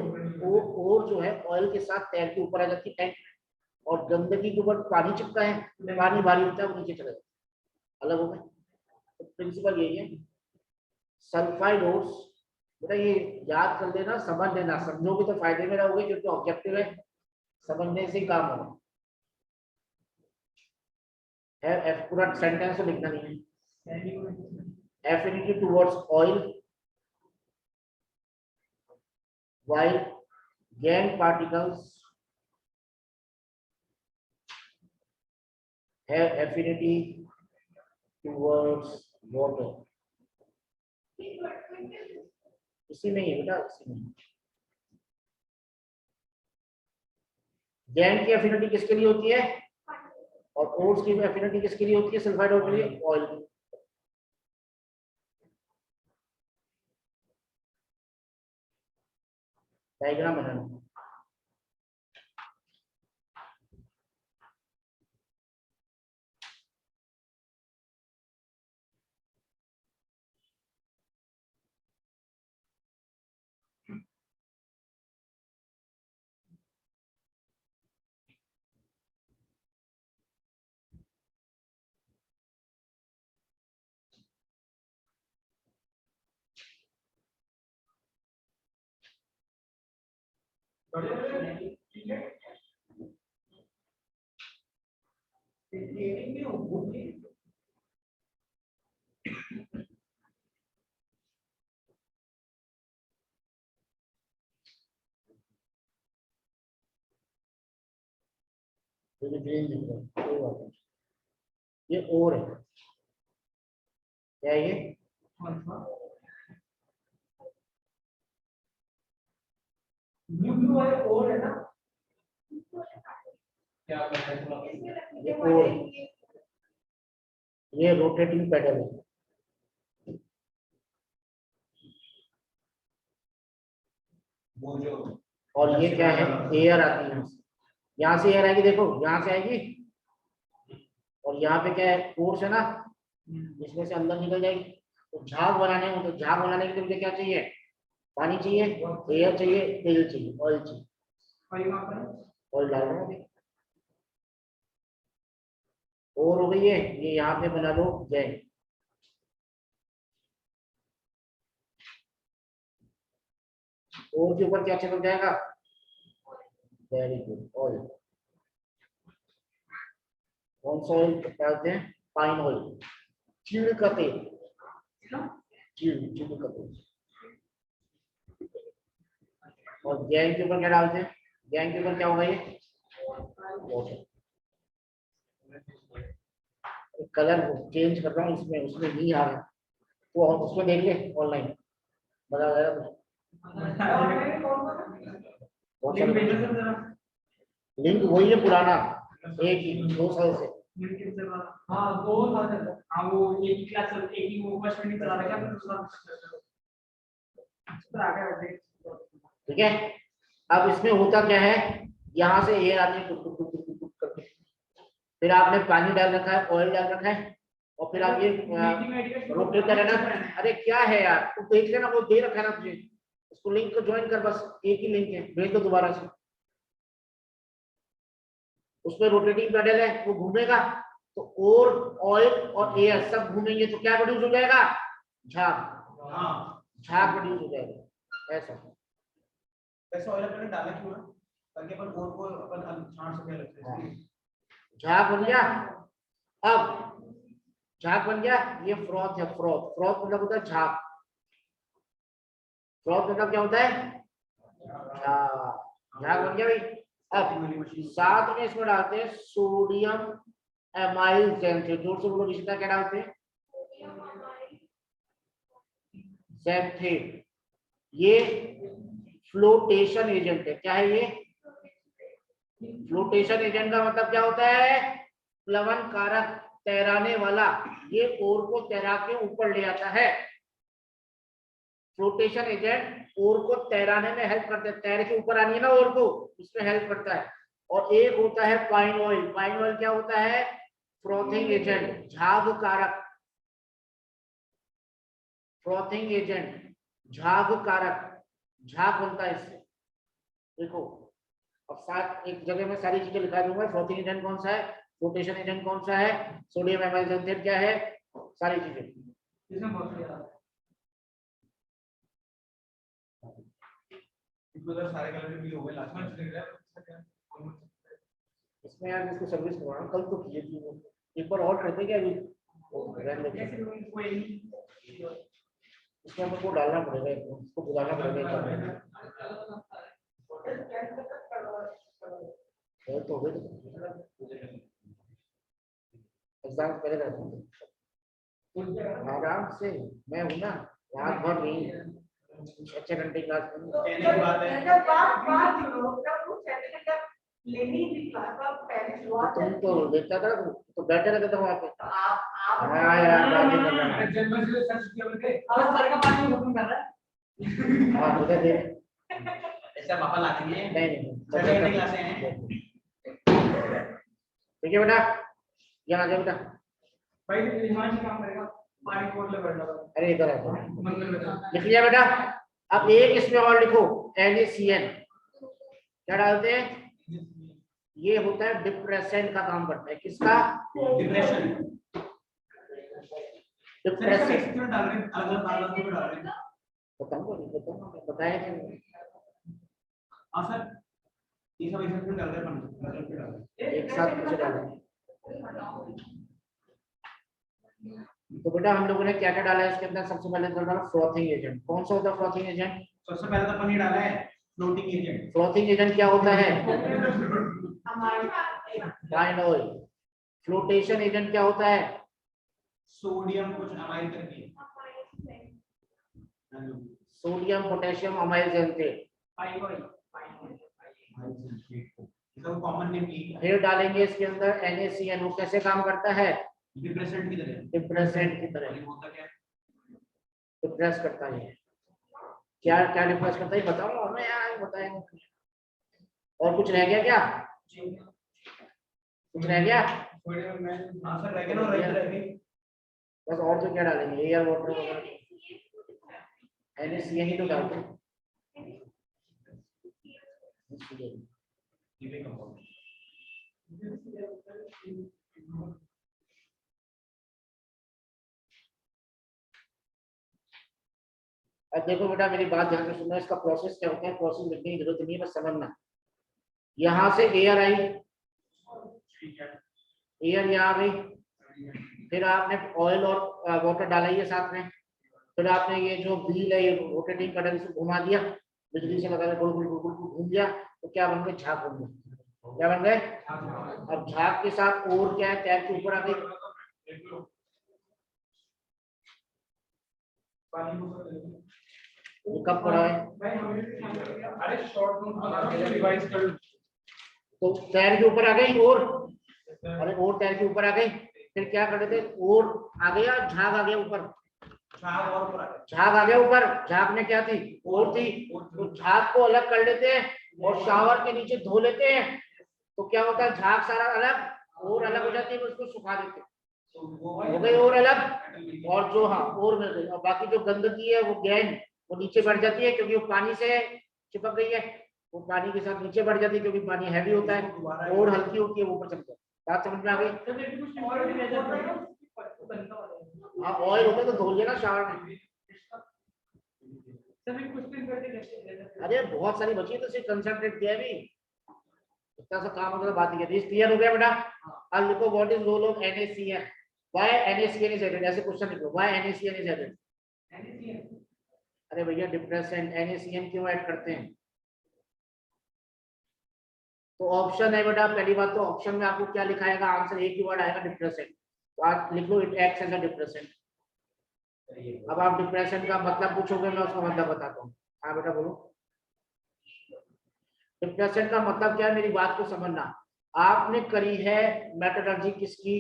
[SPEAKER 1] ओर जो है ऑयल के साथ तैर के ऊपर आ जाती है टैंक, और गंदगी के ऊपर पानी चिपका है, पानी भारी होता है, वो नीचे चला जाता है, अलग हो गए। तो प्रिंसिपल यही है, सल्फाइड ओर्स बेटा ये याद कर लेना, समझ लेना, समझोगे तो फायदे में रहोगे, क्योंकि ऑब्जेक्टिव है, समझने से ही काम होगा। पूरा सेंटेंस तो लिखना नहीं है। Affinity towards oil while gangue particles have affinity towards water. इसी में ही है बेटा, इसी में। गैंग की एफिनिटी किसके लिए होती है और ओट्स की एफिनिटी किसके लिए होती है सल्फाइड ऑयल के लिए? ऑयल की। डायग्राम बनाना। ये ग्रीन दिख रहा है, कोई बात नहीं। ये और है, क्या है ये?
[SPEAKER 4] ब्लू वाले और है ना, क्या कर रहे हैं?
[SPEAKER 1] ये और है, ये रोटेटिंग पेडल है।
[SPEAKER 4] वो जो
[SPEAKER 1] और ये क्या है? एयर आती है, यहाँ से एयर आएगी, देखो यहाँ से आएगी और यहाँ पे क्या है? फोर्स है ना, इसमें से अंदर निकल जाएगी। तो झाग बनाने में, तो झाग बनाने के लिए मुझे क्या चाहिए? पानी चाहिए, एयर चाहिए, तेल चाहिए, ऑयल चाहिए। ऑयल डाल रहा हूँ और हो गई है। ये यहाँ पे बना लो गैंग। और के ऊपर क्या चिपक जाएगा? Very good, oil. कौन सा ऑयल डालते हैं? पाइन ऑयल, चीड़ का तेल। चीड़ का तेल। और गैंग के ऊपर क्या डालते हैं? गैंग के ऊपर क्या होगा? ये वाटर। कलर चेंज कर रहा हूँ इसमें, उसमें नहीं आ रहा तो उसमें देख ले ऑनलाइन बता रहा। लिंक वही है पुराना, एक ही 2 साल से।
[SPEAKER 4] हाँ 2 साल से। हाँ वो एक ही क्लास एक ही वो फर्स्ट में चला रहा है, दूसरा
[SPEAKER 1] ठीक है। अब इसमें होता क्या है? यहाँ से एयर आती है टुक टुक टुक टुक टुक करके, फिर आपने पानी डाल रखा है, ऑयल डाल रखा है, और फिर आप ये रोटेट कर रहे ना। अरे क्या है यार, तू देख लेना, वो दे रखा है ना तुझे, उसको लिंक को ज्वाइन कर, बस एक ही लिंक है, भेज दो दोबारा से। उसमें रोटेटिंग पेडल है, वो घूमेगा तो और ऑयल और एयर सब घूमेंगे तो क्या प्रोड्यूस हो जाएगा? झाग। झाग प्रोड्यूस हो जाएगा ऐसा।
[SPEAKER 4] ऐसा ऑयल अपन ने डाला क्यों ना, ताकि अपन और को अपन छांट सके अलग से।
[SPEAKER 1] झाग बन गया। अब झाग बन गया, ये फ्रॉथ है। फ्रॉथ, फ्रॉथ मतलब होता है झाग। फ्रॉथ मतलब क्या होता है? झाग। झाग बन गया भाई। अब साथ में इसमें डालते हैं सोडियम एमाइल जैंथेट। जोर से बोलो रिश्ता, क्या डालते हैं? जैंथेट। ये फ्लोटेशन एजेंट है। क्या है ये? फ्लोटेशन एजेंट का मतलब क्या होता है? प्लवन कारक, तैराने वाला। ये ओर को तैरा के ऊपर ले आता है। फ्लोटेशन एजेंट ओर को तैराने में हेल्प करता है, तैर के ऊपर आनी है ना ओर को, उसमें हेल्प करता है। और एक होता है पाइन ऑयल। पाइन ऑयल क्या होता है? फ्रॉथिंग एजेंट, झाग कारक। फ्रॉथिंग एजेंट, झाग कारक, झाग बनता है इससे। देखो अब साथ एक जगह में सारी चीजें लिखा दूंगा। फ्रॉथिंग एजेंट कौन सा है, फ्लोटेशन एजेंट कौन सा है, सोडियम एमाइल जैंथेट क्या है, सारी चीजें।
[SPEAKER 4] इसमें बहुत इधर सारे कलर भी हो गए लास्ट में दिख रहा है।
[SPEAKER 1] इसमें यार इसको सर्विस करवाना, कल तो किए थी वो, एक बार और करते क्या अभी? इसमें हमको डालना पड़ेगा, इसको बुलाना पड़ेगा। तो हो एग्जाम पहले रहता हूँ आराम से, मैं हूँ ना रात भर नहीं, 6 घंटे क्लास में।
[SPEAKER 4] कहने की बात है
[SPEAKER 1] तुम तो देखता था, तो बैठे रहते थे वहाँ पे। हाँ यार, बातें कर रहा है।
[SPEAKER 4] जन्म से सर्च किया बोलते अब सर का पानी खत्म कर रहा है।
[SPEAKER 1] हाँ मुझे दे।
[SPEAKER 4] ऐसा पापा ला देंगे।
[SPEAKER 1] नहीं
[SPEAKER 4] छठे घंटे क्लासे हैं।
[SPEAKER 1] ठीक है बेटा, यहाँ आ जाओ बेटा।
[SPEAKER 4] भाई हिमांशु काम करेगा, पानी खोल ले बैठा।
[SPEAKER 1] अरे इधर आ जाओ।
[SPEAKER 4] मंदिर में जा।
[SPEAKER 1] लिख लिया बेटा। अब एक इसमें और लिखो, NaCN। क्या डालते हैं? ये होता है डिप्रेशन का काम करता है। किसका?
[SPEAKER 4] डिप्रेशन।
[SPEAKER 1] डिप्रेशन
[SPEAKER 4] क्यों डाल रहे हैं? अलग-अलग क्यों डाल रहे हैं?
[SPEAKER 1] बताऊंगा बताया कि
[SPEAKER 4] हाँ सर, ये सब ऐसे क्यों डाल रहे हैं? मतलब क्यों डाल रहे हैं?
[SPEAKER 1] एक साथ कुछ डालेंगे। तो बेटा हम लोगों ने क्या क्या डाला है इसके अंदर? सबसे पहले तो डाला फ्रॉथिंग एजेंट। कौन सा होता है फ्रॉथिंग एजेंट?
[SPEAKER 4] सबसे पहले तो पनीर डाला है, फ्लोटिंग एजेंट।
[SPEAKER 1] फ्रॉथिंग एजेंट क्या होता है? Fine oil. फ्लोटेशन एजेंट क्या होता है?
[SPEAKER 4] सोडियम कुछ अमाइल करके।
[SPEAKER 1] सोडियम पोटेशियम अमाइल जलते।
[SPEAKER 4] इसका कॉमन नेम यही है।
[SPEAKER 1] फिर डालेंगे इसके अंदर NaCN। वो कैसे काम करता है?
[SPEAKER 4] डिप्रेसेंट की तरह।
[SPEAKER 1] डिप्रेसेंट की तरह।
[SPEAKER 4] होता क्या है?
[SPEAKER 1] डिप्रेस करता है। क्या क्या डिप्रेस करता है बताओ हमें यार, बताएंगे। और कुछ रह गया क्या? कुछ रह गया?
[SPEAKER 4] आंसर रह गया ना, रह गई।
[SPEAKER 1] बस और तो क्या डालेंगे? एयर वाटर वगैरह। NaCN ही तो डालते हैं। अब देखो बेटा मेरी बात ध्यान से सुनना। इसका प्रोसेस क्या होता है? प्रोसेस लिखने की जरूरत नहीं है, बस समझना। यहाँ से एयर आई, एयर यहाँ आ गई। फिर आपने ऑयल और वाटर डाला ही है साथ में। फिर आपने ये जो व्हील है, ये रोटेटिंग कटर, इसको घुमा दिया, बिजली से लगा गोल गोल गोल गोल घूम गया, तो क्या बन गए? झाग बन गए। क्या बन गए? अब झाग के साथ और क्या है? टैब के ऊपर आ गई। ये कब पड़ा है?
[SPEAKER 4] अरे शॉर्ट नोट बना के रिवाइज कर।
[SPEAKER 1] तो टायर के ऊपर आ गई और, अरे और टायर के ऊपर आ गई। फिर क्या कर रहे थे? और आ गया, झाग आ गया ऊपर।
[SPEAKER 4] झाग और ऊपर आ गया।
[SPEAKER 1] झाग आ गया ऊपर। झाग में क्या थी? और थी। तो झाग को अलग कर लेते हैं और शावर के नीचे धो लेते हैं, तो क्या होता है? झाग सारा अलग और अलग हो जाती है, उसको सुखा देते हैं, हो गई और अलग। और जो हाँ और मिल गई। और बाकी जो गंदगी है वो गैन वो नीचे बढ़ जाती है, क्योंकि वो पानी से चिपक गई है। वो पानी के साथ नीचे बढ़ जाती है, क्योंकि पानी हैवी होता है और हल्की होती है, वो ऊपर चलता है। बात समझ में आ गई? हाँ ऑयल होता है तो धो लिया ना शावर में। अरे बहुत सारी बची है, तो सिर्फ कंसंट्रेट किया है अभी। इतना सा काम होगा तो बात ही है। क्लियर हो गया बेटा? अब लिखो what is role of NaCN। Why NaCN is added. ऐसे क्वेश्चन लिखो, व्हाई NaCN इज एडेड। अरे भैया डिप्रेसेंट, NaCN क्यों ऐड करते हैं? तो ऑप्शन है बेटा। पहली बात तो ऑप्शन में आपको क्या लिखाएगा? आंसर एक ही वर्ड आएगा, डिप्रेसेंट। तो आप लिख लो it acts as a depressant. अब आप डिप्रेशन का मतलब पूछोगे, मैं उसका मतलब बताता हूँ। हाँ बेटा बोलो। डिप्रेशन का मतलब क्या है? मेरी बात को समझना। आपने करी है मेटलर्जी किसकी?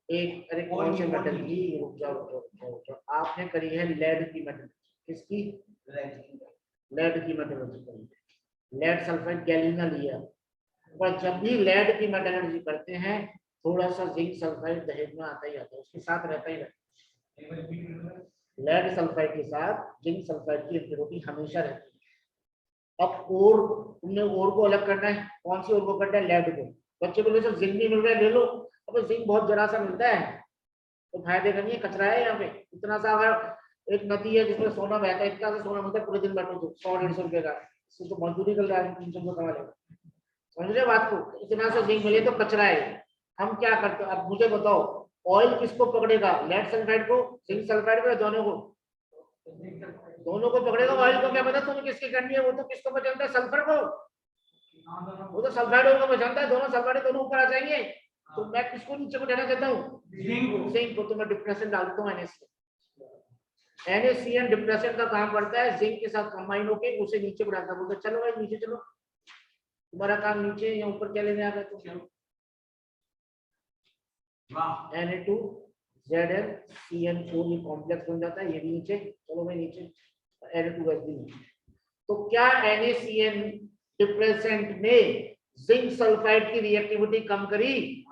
[SPEAKER 1] एक, अरे कौन सी मेटल की? रुक जाओ। आपने करी है लेड की मेटलर्जी। किसकी? लेड की मेटलर्जी करी है। लेड सल्फाइड गैलिना लिया। पर जब भी लेड की मेटलर्जी करते हैं, थोड़ा सा जिंक सल्फाइड दहेज में आता ही आता है, उसके साथ रहता ही रहता है। लेड सल्फाइड के साथ जिंक सल्फाइड की इम्प्योरिटी हमेशा रहती है। अब और तुमने और को अलग करना है। कौन सी और को करना है? लेड को। बच्चे बोले सर जिंक भी मिल रहा है, ले लो। अब जिंक बहुत जरा सा मिलता है, तो फायदे का नहीं है, कचरा है यहाँ पे। इतना सा अगर एक नदी है जिसमें सोना बहता है, इतना सा सोना मिलता है, पूरे दिन बैठो तो 100-150 रुपए का, इससे तो मजदूरी कर रहा है, 300 रुपये कमा लेगा। समझ रहे बात को? इतना सा जिंक मिले तो कचरा है। हम क्या करते हैं? अब मुझे बताओ, ऑयल किसको पकड़ेगा? लेड सल्फाइड को, जिंक सल्फाइड को, या दोनों को? दोनों को पकड़ेगा। ऑयल को क्या पता तुम्हें किसकी करनी है? वो तो किसको पहचानता है? सल्फर को। वो तो सल्फाइड को पहचानता है। दोनों सल्फाइड दोनों ऊपर आ जाएंगे। तो मैं किसको नीचे को देना चाहता हूँ? जिंक को। तो मैं डिप्रेशन डालता हूँ NaCN। NaCN डिप्रेशन का काम करता है, जिंक के साथ कंबाइन होके उसे नीचे बढ़ाता है। बोलते चलो भाई नीचे चलो, तुम्हारा काम नीचे या ऊपर क्या लेने आ गए तुम? Na2ZnCN4 ये कॉम्प्लेक्स बन जाता है, ये भी नीचे, चलो भाई नीचे, Na2H भी नीचे। तो क्या NaCN डिप्रेसेंट ने जिंक सल्फाइड की रिएक्टिविटी कम करी,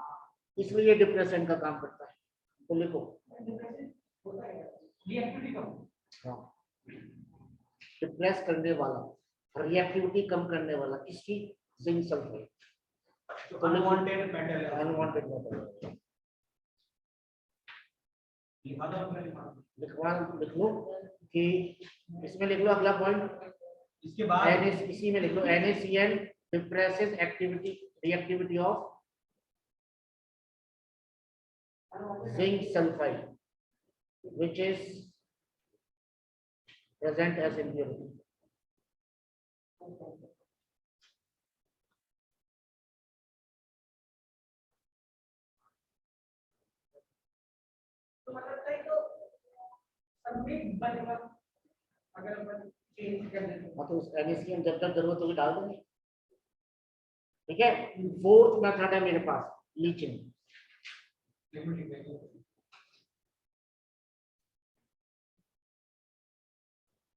[SPEAKER 1] इसलिए डिप्रेसेंट का काम करता है। तो लिखो
[SPEAKER 4] रिएक्टिविटी कम,
[SPEAKER 1] हाँ, डिप्रेस करने वाला, रिएक्टिविटी कम करने वाला किसकी? Zinc sulphide.
[SPEAKER 4] तो अनवांटेड मेटल है,
[SPEAKER 1] अनवांटेड मेटल लिख लो कि इसमें लिख लो अगला पॉइंट,
[SPEAKER 4] इसके बाद
[SPEAKER 1] इसी में लिख लो NaCN depresses activity reactivity of zinc sulfide which is present as impurity.
[SPEAKER 4] तो मतलब है तो सबमिट बनेगा अगर अपन चेंज कर दें
[SPEAKER 1] हाँ तो NaCN जब तक जरूरत होगी डाल देंगे, ठीक है। फोर्थ मेथड है मेरे पास, लीचिंग।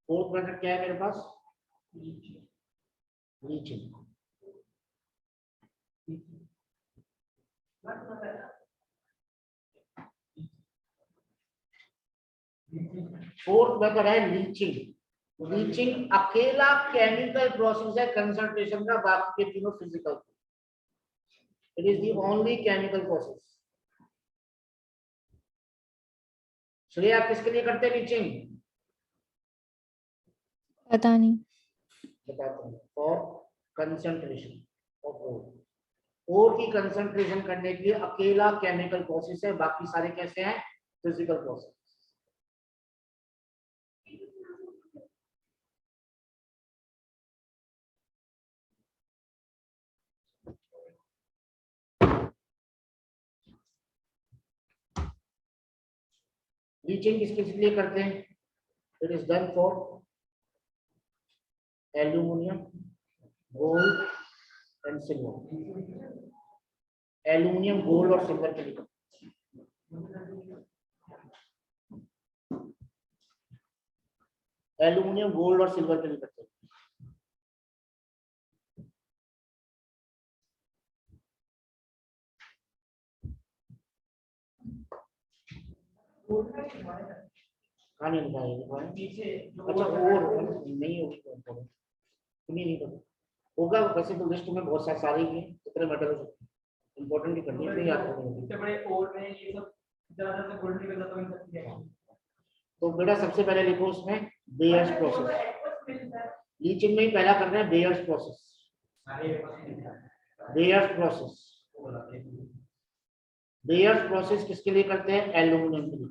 [SPEAKER 1] फोर्थ मेथड क्या है मेरे पास? लीचिंग। फोर्थ मेथड है लीचिंग। लीचिंग अकेला केमिकल प्रोसेस है कंसंट्रेशन का, बाकी के तीनों physical. It is the only chemical process. चलिए आप किसके लिए करते हैं लीचिंग?
[SPEAKER 2] पता नहीं।
[SPEAKER 1] बताता हूँ। For concentration of ore. Ore की कंसंट्रेशन करने के लिए अकेला केमिकल प्रोसेस है, बाकी सारे कैसे हैं? Physical process. लीचिंग किसके लिए करते हैं? It is done for aluminium, gold and silver. Aluminium, gold और सिल्वर के लिए। एल्यूमिनियम, गोल्ड और सिल्वर के लिए करते हैं। खाने
[SPEAKER 4] पीछे
[SPEAKER 1] अच्छा और नहीं होगी तो नहीं पता होगा। वैसे तो लिस्ट में बहुत सारे ही हैं, कितने मेटल हो सकते हैं, इंपॉर्टेंट ही करनी है याद करनी होगी।
[SPEAKER 4] इतने बड़े और में ये सब ज्यादा से गोल्ड निकल जाता है इन सब चीजें।
[SPEAKER 1] तो बेटा सबसे पहले लिखो उसमें बेयर्स प्रोसेस। लीचिंग में ही पहला करना है bears process. Bears process, bears process किसके लिए करते हैं? एल्यूमिनियम के लिए।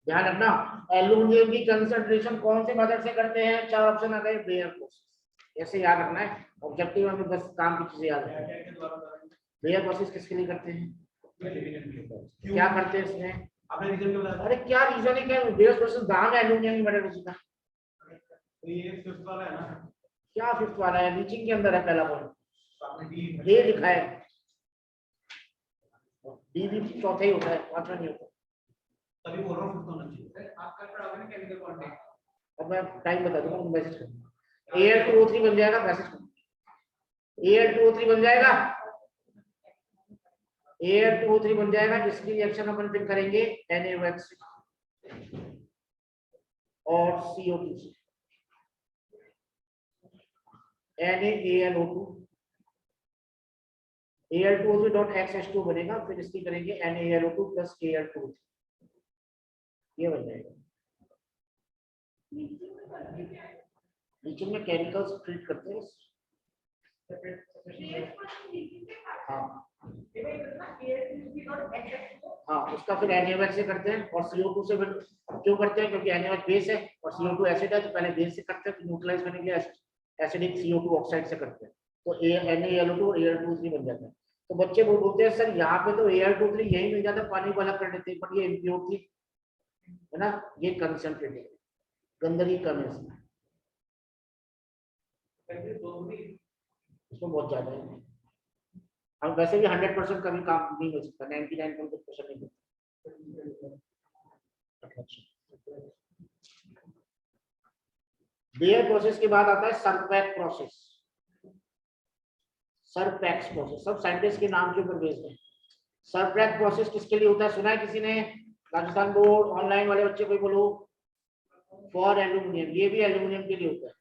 [SPEAKER 1] ध्यान रखना, एल्यूमिनियम की कंसंट्रेशन कौन से मेथड से करते हैं? 4 ऑप्शन आ गए। बेयर प्रोसेस, ऐसे याद रखना है। ऑब्जेक्टिव में बस काम की चीजें याद रखना है। बेयर प्रोसेस किसके लिए करते हैं? क्या करते हैं इसमें?
[SPEAKER 4] आपने रीजन क्या बताया?
[SPEAKER 1] अरे क्या रीजन है? क्या बेयर प्रोसेस दाम है एल्यूमिनियम की मेटल उसी का।
[SPEAKER 4] ये फिफ्थ वाला है ना?
[SPEAKER 1] क्या फिफ्थ वाला है? लीचिंग के अंदर है पहला पॉइंट,
[SPEAKER 4] आपने डी
[SPEAKER 1] ये लिखा है। डी भी चौथा ही होता है, पांचवा नहीं होता।
[SPEAKER 4] तभी बोल रहा हूँ फिफ्थ होना चाहिए। आप कल पढ़ाओगे ना केमिकल बॉन्डिंग?
[SPEAKER 1] अब मैं टाइम बता दूंगा, मैसेज कर दूंगा। Al2O3 बन जाएगा, मैसेज कर दूंगा। Al2O3 बन जाएगा, Al2O3 बन जाएगा। इसकी रिएक्शन अपन फिर करेंगे NaOH और CO2 से। NaAlO2 Al2O3.XH2 बनेगा, फिर इसकी करेंगे NaAlO2 प्लस Al2O3, ये बन जाएगा। लीचिंग में केमिकल्स ट्रीट करते हैं। हाँ उसका फिर NaOH से करते हैं और CO2 से फिर क्यों करते हैं? क्योंकि NaOH बेस है और CO2 एसिड है, तो पहले बेस से करते हैं, न्यूट्रलाइज करने के लिए एसिडिक CO2 ऑक्साइड से करते हैं, तो NaAlO2 और Al2O3 बन जाता है। तो बच्चे वो बोलते हैं सर यहाँ पे तो Al2O3 यही मिल जाता है, पानी को अलग कर देते हैं, बट ये इम्प्योर थी। है ना, ये कंसंट्रेटेड, गंदगी कम है इसमें, इसमें बहुत ज्यादा है। हम वैसे भी 100% कभी काम नहीं हो सकता, 99% नहीं होता। बेयर प्रोसेस के बाद आता है सरपैक प्रोसेस, सरपैक्स प्रोसेस, सब साइंटिस्ट के नाम के ऊपर बेस्ड है। सरपैक प्रोसेस किसके लिए होता है, सुना है किसी ने? राजस्थान बोर्ड ऑनलाइन वाले बच्चे कोई बोलो। फॉर एल्यूमिनियम, ये भी एल्यूमिनियम के लिए होता है।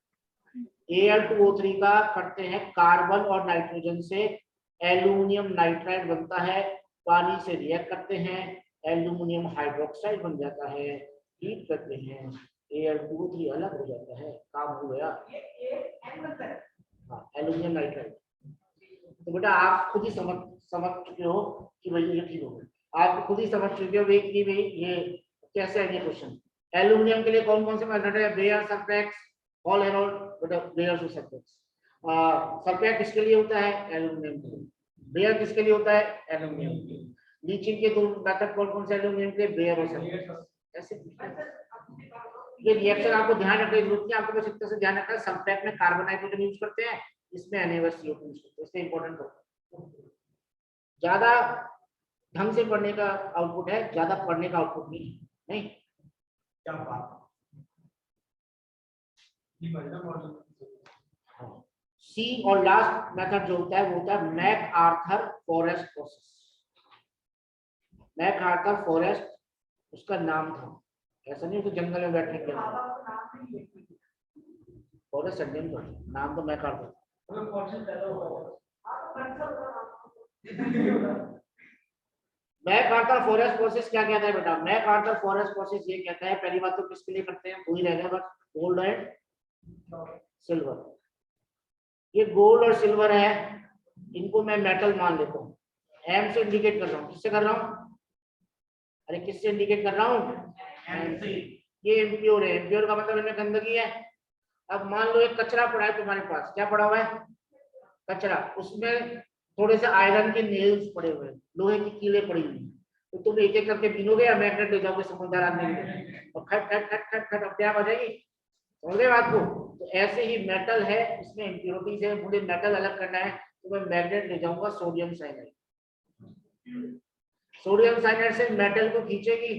[SPEAKER 1] Al2O3 का करते हैं कार्बन और नाइट्रोजन से एल्यूमिनियम नाइट्राइड बनता है, पानी से रिएक्ट करते हैं, एल्यूमिनियम हाइड्रोक्साइड बन जाता है, हीट करते हैं, Al2O3 अलग हो जाता है, काम हो गया। हाँ, एल्यूमिनियम नाइट्राइड। तो बेटा आप खुद ही समझ चुके हो कि भाई ये ठीक होगा, आप खुद ही समझ चुके हो कि भाई ये कैसे है ये क्वेश्चन। एल्यूमिनियम के लिए कौन कौन से मेथड है? बेयर, सरपैक्स, ऑल एंड ऑल, बेटा बेयर और सरपैक्स। सरपैक किसके लिए होता है? एल्यूमिनियम के लिए। बेयर किसके लिए होता है? एल्यूमिनियम के लिए। लीचिंग के दो मेथड कौन कौन से एल्यूमिनियम के? बेयर और सरपैक्स। ऐसे ये रिएक्शन आपको ध्यान रखने की जरूरत नहीं, आपको बस इतना से ध्यान रखना है सरपैक में कार्बन नाइट्रोजन यूज करते हैं, इसमें NaOH यूज करते हैं, इससे इंपॉर्टेंट होता है। ज्यादा ढंग से पढ़ने का आउटपुट है, ज्यादा पढ़ने का आउटपुट नहीं।
[SPEAKER 4] क्या बात।
[SPEAKER 1] सी और लास्ट मेथड जो होता है वो होता है MacArthur Forrest process. MacArthur Forrest उसका नाम था, ऐसा नहीं कि जंगल में बैठने के लिए। फॉरेस्ट सर्जन का नाम तो MacArthur. MacArthur Forrest process क्या कहता है बेटा? मैक आर्थर फॉरेस्ट प्रोसेस ये कहता है, पहली बात तो किसके लिए करते हैं, वही रह गया बस, गोल्ड एंड सिल्वर। ये गोल्ड और सिल्वर है, इनको मैं मेटल मान लेता हूँ, एम से इंडिकेट कर रहा हूँ। किससे कर रहा हूँ? अरे किससे इंडिकेट कर रहा हूँ? एम से। ये इम्प्योर है, इम्प्योर का मतलब इनमें गंदगी है। अब मान लो एक कचरा पड़ा है तुम्हारे पास, क्या पड़ा हुआ है? कचरा, उसमें थोड़े से आयरन के नेल्स पड़े हुए हैं, लोहे की कीलें पड़ी हुई हैं, तो तुम एक एक करके बीनोगे या मैग्नेट ले जाओगे समझदार आदमी को, और खट खट खट खट खट अपने आप आ जाएगी। समझ गए बात को? तो ऐसे ही मेटल है, इसमें इम्प्योरिटीज है, मुझे मेटल अलग करना है तो मैं मैग्नेट ले जाऊंगा सोडियम साइनाइड। सोडियम साइनाइड से मेटल को खींचेगी,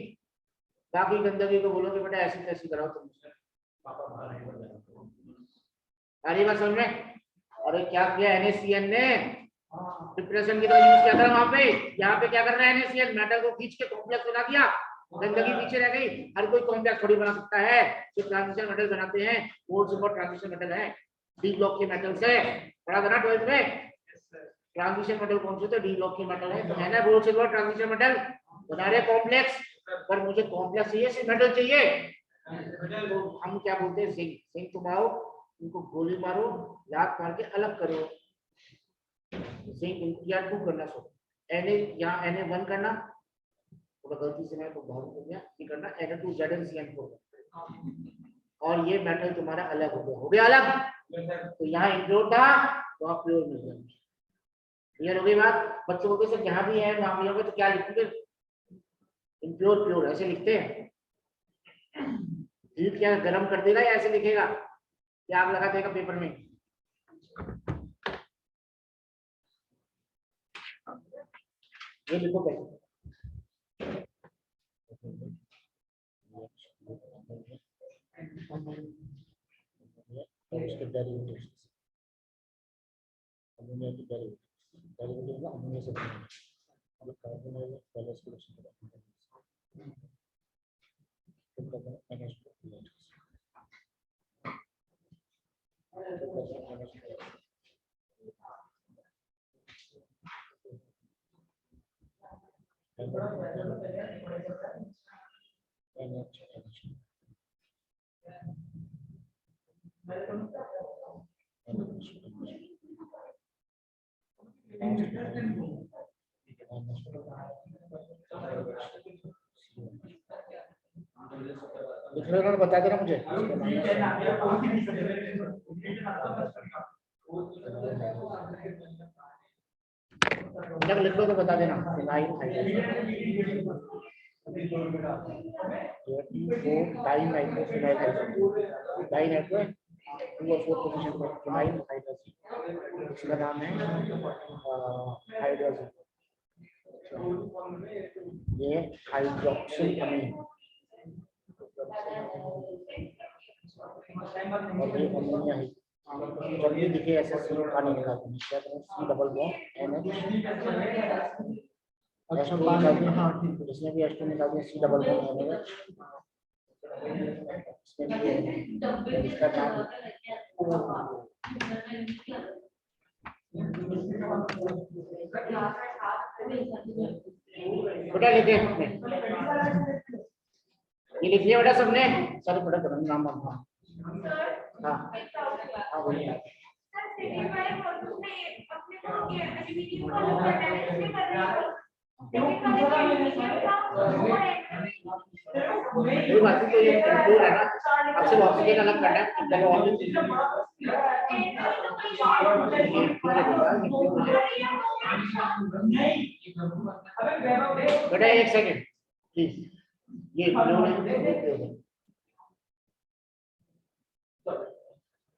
[SPEAKER 1] बाकी गंदगी को बोलोगे बेटा ऐसी तैसी कराओ तुम। अरे बात समझ में? अरे क्या किया NaCl ने? डिप्रेशन की तरह यूज किया था वहां पे। यहाँ पे क्या कर रहा है NaCl? मेटल को खींच के कॉम्प्लेक्स बना दिया, गंदगी पीछे रह गई। हर कोई कॉम्प्लेक्स थोड़ी बना सकता है, जो ट्रांजिशन मेटल बनाते हैं गोल्ड सिल्वर ट्रांजिशन मेटल है, डी ब्लॉक के मेटल से पढ़ा था ना 12th में। ट्रांजिशन मेटल कौन से थे? डी ब्लॉक के मेटल है, तो है ना गोल्ड सिल्वर ट्रांजिशन मेटल बना रहे कॉम्प्लेक्स। पर मुझे कॉम्प्लेक्स चाहिए, सिर्फ मेटल चाहिए, तो हम क्या बोलते हैं? जिंक। जिंक तुम आओ, उनको गोली मारो, लात मार के अलग करो। जिंक या 2 करना, सो Na यहाँ Na1 करना, थोड़ा गलती से मैं तो बहुत हो गया, ये करना Na2ZnCN4, और ये मेटल तुम्हारा अलग हो गया अलग। तो यहाँ इम्प्योर था तो आप प्योर मिल गया। क्लियर हो गई बात? बच्चों को सर जहाँ भी है वहां भी होगा तो क्या लिखेंगे? इम्प्योर प्योर ऐसे लिखते हैं। हीट क्या गर्म कर देगा या ऐसे लिखेगा? क्या आग लगा देगा पेपर में? ये लिखो पहले। और उसके डेरिवेटिव्स, अमोनिया के डेरिवेटिव ना अमोनिया से बनेगा, अब कार्बन है पहले इसको रिएक्शन करते हैं, फिर करते हैं NH2 दूसरे बता देना मुझे। जब लिख लो तो बता देना। इसका नाम है हाइड्रोजन, ये हाइड्रोक्सिल अमीन और ये अमोनिया है। जब भी दिखे ऐसा पानी निकालते हैं, क्या करें, सी डबल बॉन्ड NH, इसमें भी H2 निकाल दिया, सी डबल बॉन्ड NH, इसका नाम बेटा लिखे हमने, ये लिख लिया बेटा सबने, सारे बेटा करो नाम हाँ हाँ हाँ बोलिए। कोई बात नहीं, तो ये कंट्रोल है ना, आपसे ऑक्सीजन अलग करना है, बेटा एक सेकंड प्लीज, ये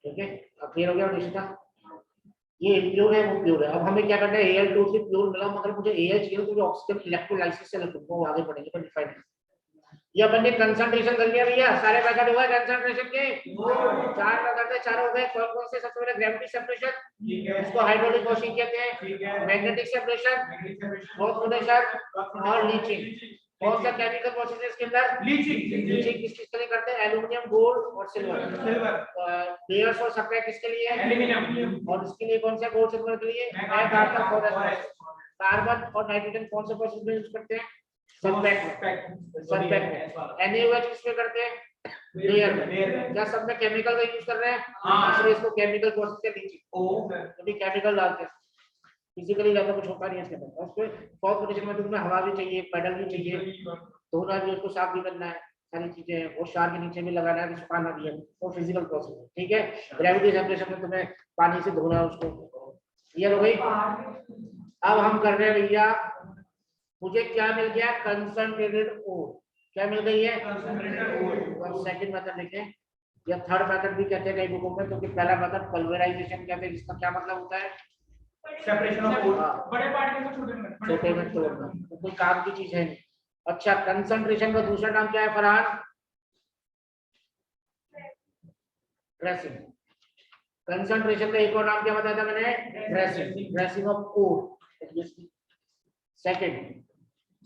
[SPEAKER 1] ठीक है, अब क्लियर हो गया रिश्ता, ये इम्प्योर है वो प्योर है। अब हमें क्या करना है, Al2 से प्योर मिला, मगर मुझे Al चाहिए तो मुझे ऑक्सीजन इलेक्ट्रोलाइसिस से लिखूंगा, वो आगे पढ़ेंगे पर डिफाइन। ये अपन ने कंसंट्रेशन कर लिया भैया, सारे मेथड हुआ कंसंट्रेशन के, चार मेथड थे, चारों हो गए। कौन कौन से? सबसे पहले ग्रेविटी सेपरेशन, इसको हाइड्रोलिक वॉशिंग कहते हैं, मैग्नेटिक सेपरेशन, फोटोनेशन और लीचिंग। कौन सा केमिकल प्रोसेस है इसके अंदर? लीचिंग किस चीज के लिए करते हैं? एल्युमिनियम, गोल्ड और सिल्वर। लेयर्स और सब्सट्रैक्ट किसके लिए? एल्युमिनियम। और इसके लिए कौन सा? गोल्ड सिल्वर के लिए कार्बन और नाइट्रोजन कौन सा प्रोसेस में यूज करते हैं? सब्सट्रैक्ट में। NaOH किसमें करते हैं? लेयर में। क्या सब में केमिकल का यूज कर रहे हैं? इसलिए इसको केमिकल प्रोसेस के लीचिंग, क्योंकि केमिकल डालते हैं, फिजिकली ज्यादा कुछ होता नहीं है इसके अंदर। और उसके फॉग पोजीशन में तुम्हें हवा भी चाहिए, पेडल भी चाहिए, धोना भी, उसको साफ भी करना है, सारी चीजें हैं। वो शार के नीचे भी लगाना है, सुखाना भी है, वो फिजिकल प्रोसेस है, ठीक है। ग्रेविटी सेपरेशन में तुम्हें पानी से धोना है उसको, क्लियर हो गई। अब हम कर रहे हैं भैया, मुझे क्या मिल गया? Concentrated ore. क्या मिल गई है? Concentrated ore. अब सेकंड मेथड देखें, या थर्ड मेथड भी कहते हैं कई बुकों में, क्योंकि पहला मेथड पल्वेराइजेशन कहते हैं, जिसका क्या मतलब होता है? सेपरेशन ऑफ ओर, बड़े पार्टिकल को छोटे में तोड़ना, तो कोई काम की चीज है नहीं। अच्छा, कंसंट्रेशन का दूसरा नाम क्या है फरहान? प्रेसिंग। कंसंट्रेशन का एक और नाम क्या बताया था मैंने? Pressing, pressing of ore. Second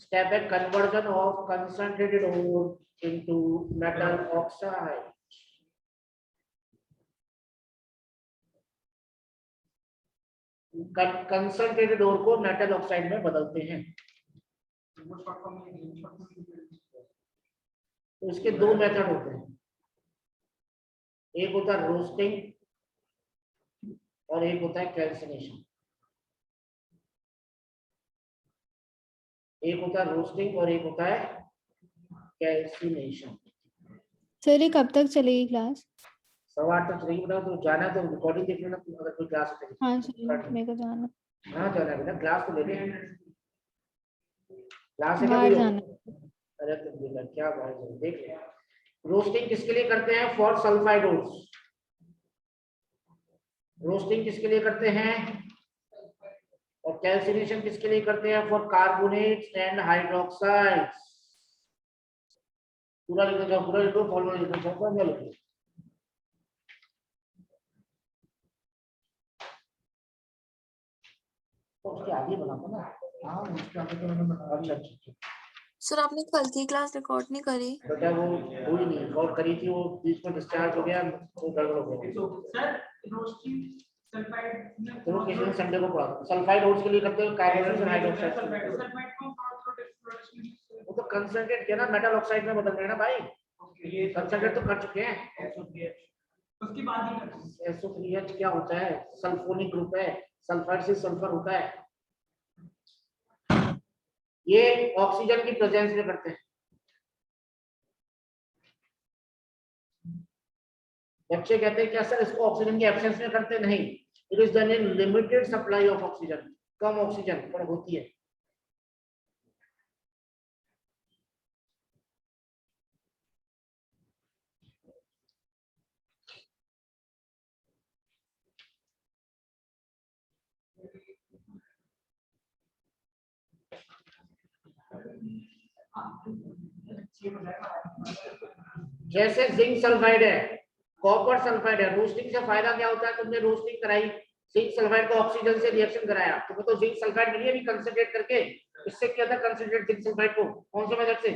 [SPEAKER 1] step है conversion of concentrated ore into metal oxide. Concentrated ore को मेटल ऑक्साइड में बदलते हैं। तो इसके दो मेथड होते हैं, एक होता है रोस्टिंग और एक होता है कैल्सिनेशन। एक होता है रोस्टिंग और एक होता है कैल्सिनेशन।
[SPEAKER 2] सर ये कब तक चलेगी क्लास?
[SPEAKER 1] 8:15 तक चलेगी बेटा। तो जाना तो रिकॉर्डिंग देख लेना, अगर कोई क्लास है।
[SPEAKER 2] हाँ सर, मेरे को जाना।
[SPEAKER 1] हाँ जाना है बेटा, क्लास तो ले ले। क्लास है
[SPEAKER 2] बाहर
[SPEAKER 1] क्या?
[SPEAKER 2] जाना।
[SPEAKER 1] अरे तुम क्या बाहर देख ले। रोस्टिंग किसके लिए करते हैं? For sulphide ores. रोस्टिंग किसके लिए करते हैं? और कैल्सिनेशन किसके लिए करते हैं? For carbonates and hydroxides. पूरा लिख दो, पूरा लिख दो, फॉलो लिख दो, सब लिख दो। तो उसके आगे बनाता ना। हाँ उसके आगे तो मैंने बना। अच्छा
[SPEAKER 3] सर आपने कल की क्लास रिकॉर्ड नहीं करी?
[SPEAKER 1] बेटा वो हुई नहीं, रिकॉर्ड करी थी, वो बीच में डिस्चार्ज हो गया, वो गड़बड़ हो गया।
[SPEAKER 4] सर रोस्टिंग सल्फाइड
[SPEAKER 1] तो किसी दिन संडे को पढ़ा। सल्फाइड ओर्स के लिए करते हैं कार्बोनेट्स और हाइड्रोक्साइड।
[SPEAKER 4] सल्फाइड को
[SPEAKER 1] वो तो कंसंट्रेट किया ना, मेटल ऑक्साइड में बदल रहे हैं ना भाई। ये कंसंट्रेट तो कर चुके हैं।
[SPEAKER 4] उसकी बात ही करते हैं।
[SPEAKER 1] SO3H क्या होता है? सल्फोनिक ग्रुप है, सल्फाइड से सल्फर होता है। ये ऑक्सीजन की प्रेजेंस में करते हैं। बच्चे कहते हैं क्या सर इसको ऑक्सीजन की एब्सेंस में करते? नहीं, it is done in limited supply of oxygen, come oxygen पर होती है। जैसे जिंक सल्फाइड है, कॉपर सल्फाइड है, रोस्टिंग से फायदा क्या होता है? तुमने रोस्टिंग कराई, जिंक सल्फाइड को ऑक्सीजन से रिएक्शन कराया, तुम्हें तो जिंक सल्फाइड मिली है भी कंसंट्रेट करके। इससे क्या था कंसंट्रेट जिंक सल्फाइड को? कौन से मेथड से?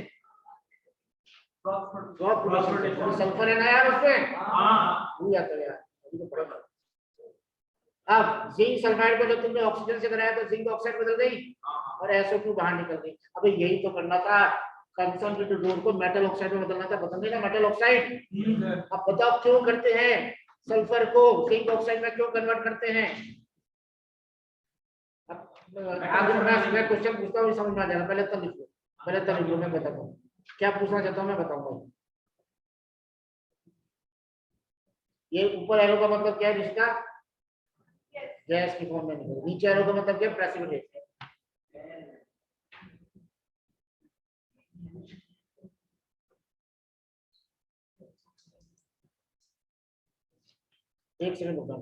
[SPEAKER 1] सल्फर है ना यार उसमें, भूल जाते हो यार, अभी तो पढ़ा था। अब जिंक सल्फाइड को जब तुमने ऑक्सीजन से कराया तो जिंक ऑक्साइड बदल गई और SO2 बाहर निकल गई। अबे यही तो करना था, कंसंट्रेटेड रोड को मेटल ऑक्साइड में बदलना था, बदल देना मेटल ऑक्साइड। अब बताओ क्यों करते हैं? सल्फर को जिंक ऑक्साइड में क्यों कन्वर्ट करते हैं? आगे मैं क्वेश्चन पूछता हूँ, समझ में आ जाएगा। पहले तब लिखो, पहले तब लिखो, मैं बताता हूँ क्या पूछना चाहता हूँ, मैं बताऊंगा। ये ऊपर एरो का मतलब क्या है? रिश्ता गैस की फॉर्म में निकले। नीचे एरो का मतलब क्या है? प्रेसिपिटेट। एक सेकंड रुको।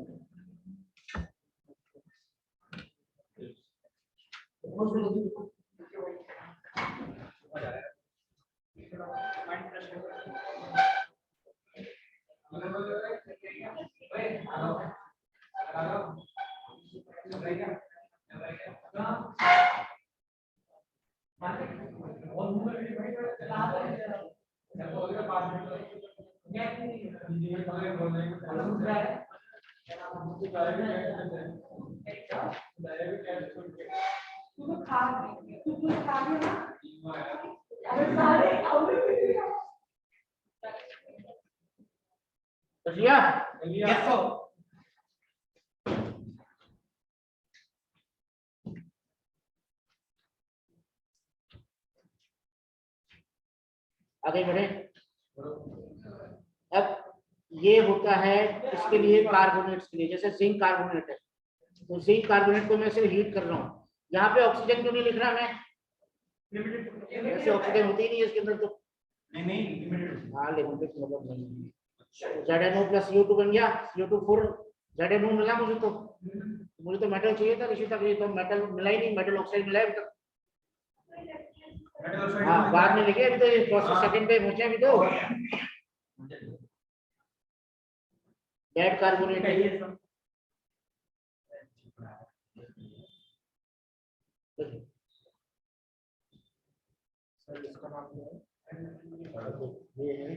[SPEAKER 1] आगे बढ़े। अब ये होता है इसके लिए कार्बोनेट्स के लिए, जैसे जिंक कार्बोनेट है, तो जिंक कार्बोनेट को मैं सिर्फ हीट कर रहा हूँ। यहाँ पे ऑक्सीजन क्यों नहीं लिख रहा मैं? ऐसे ऑक्सीजन होती ही नहीं है इसके अंदर तो। नहीं हाँ लिमिटेड मतलब नहीं। ZNO प्लस CO2 बन गया, CO2 4 ZNO मिला मुझे तो मेटल चाहिए था ऋषि तक, ये तो मेटल मिला ही नहीं, मेटल ऑक्साइड मिला है अभी तक। हाँ बाद में लिखे, अभी तो ये प्रोसेस सेकंड पे पहुंचे अभी तो। डेड कार्बोनेट है ये। इसका नाम ये है,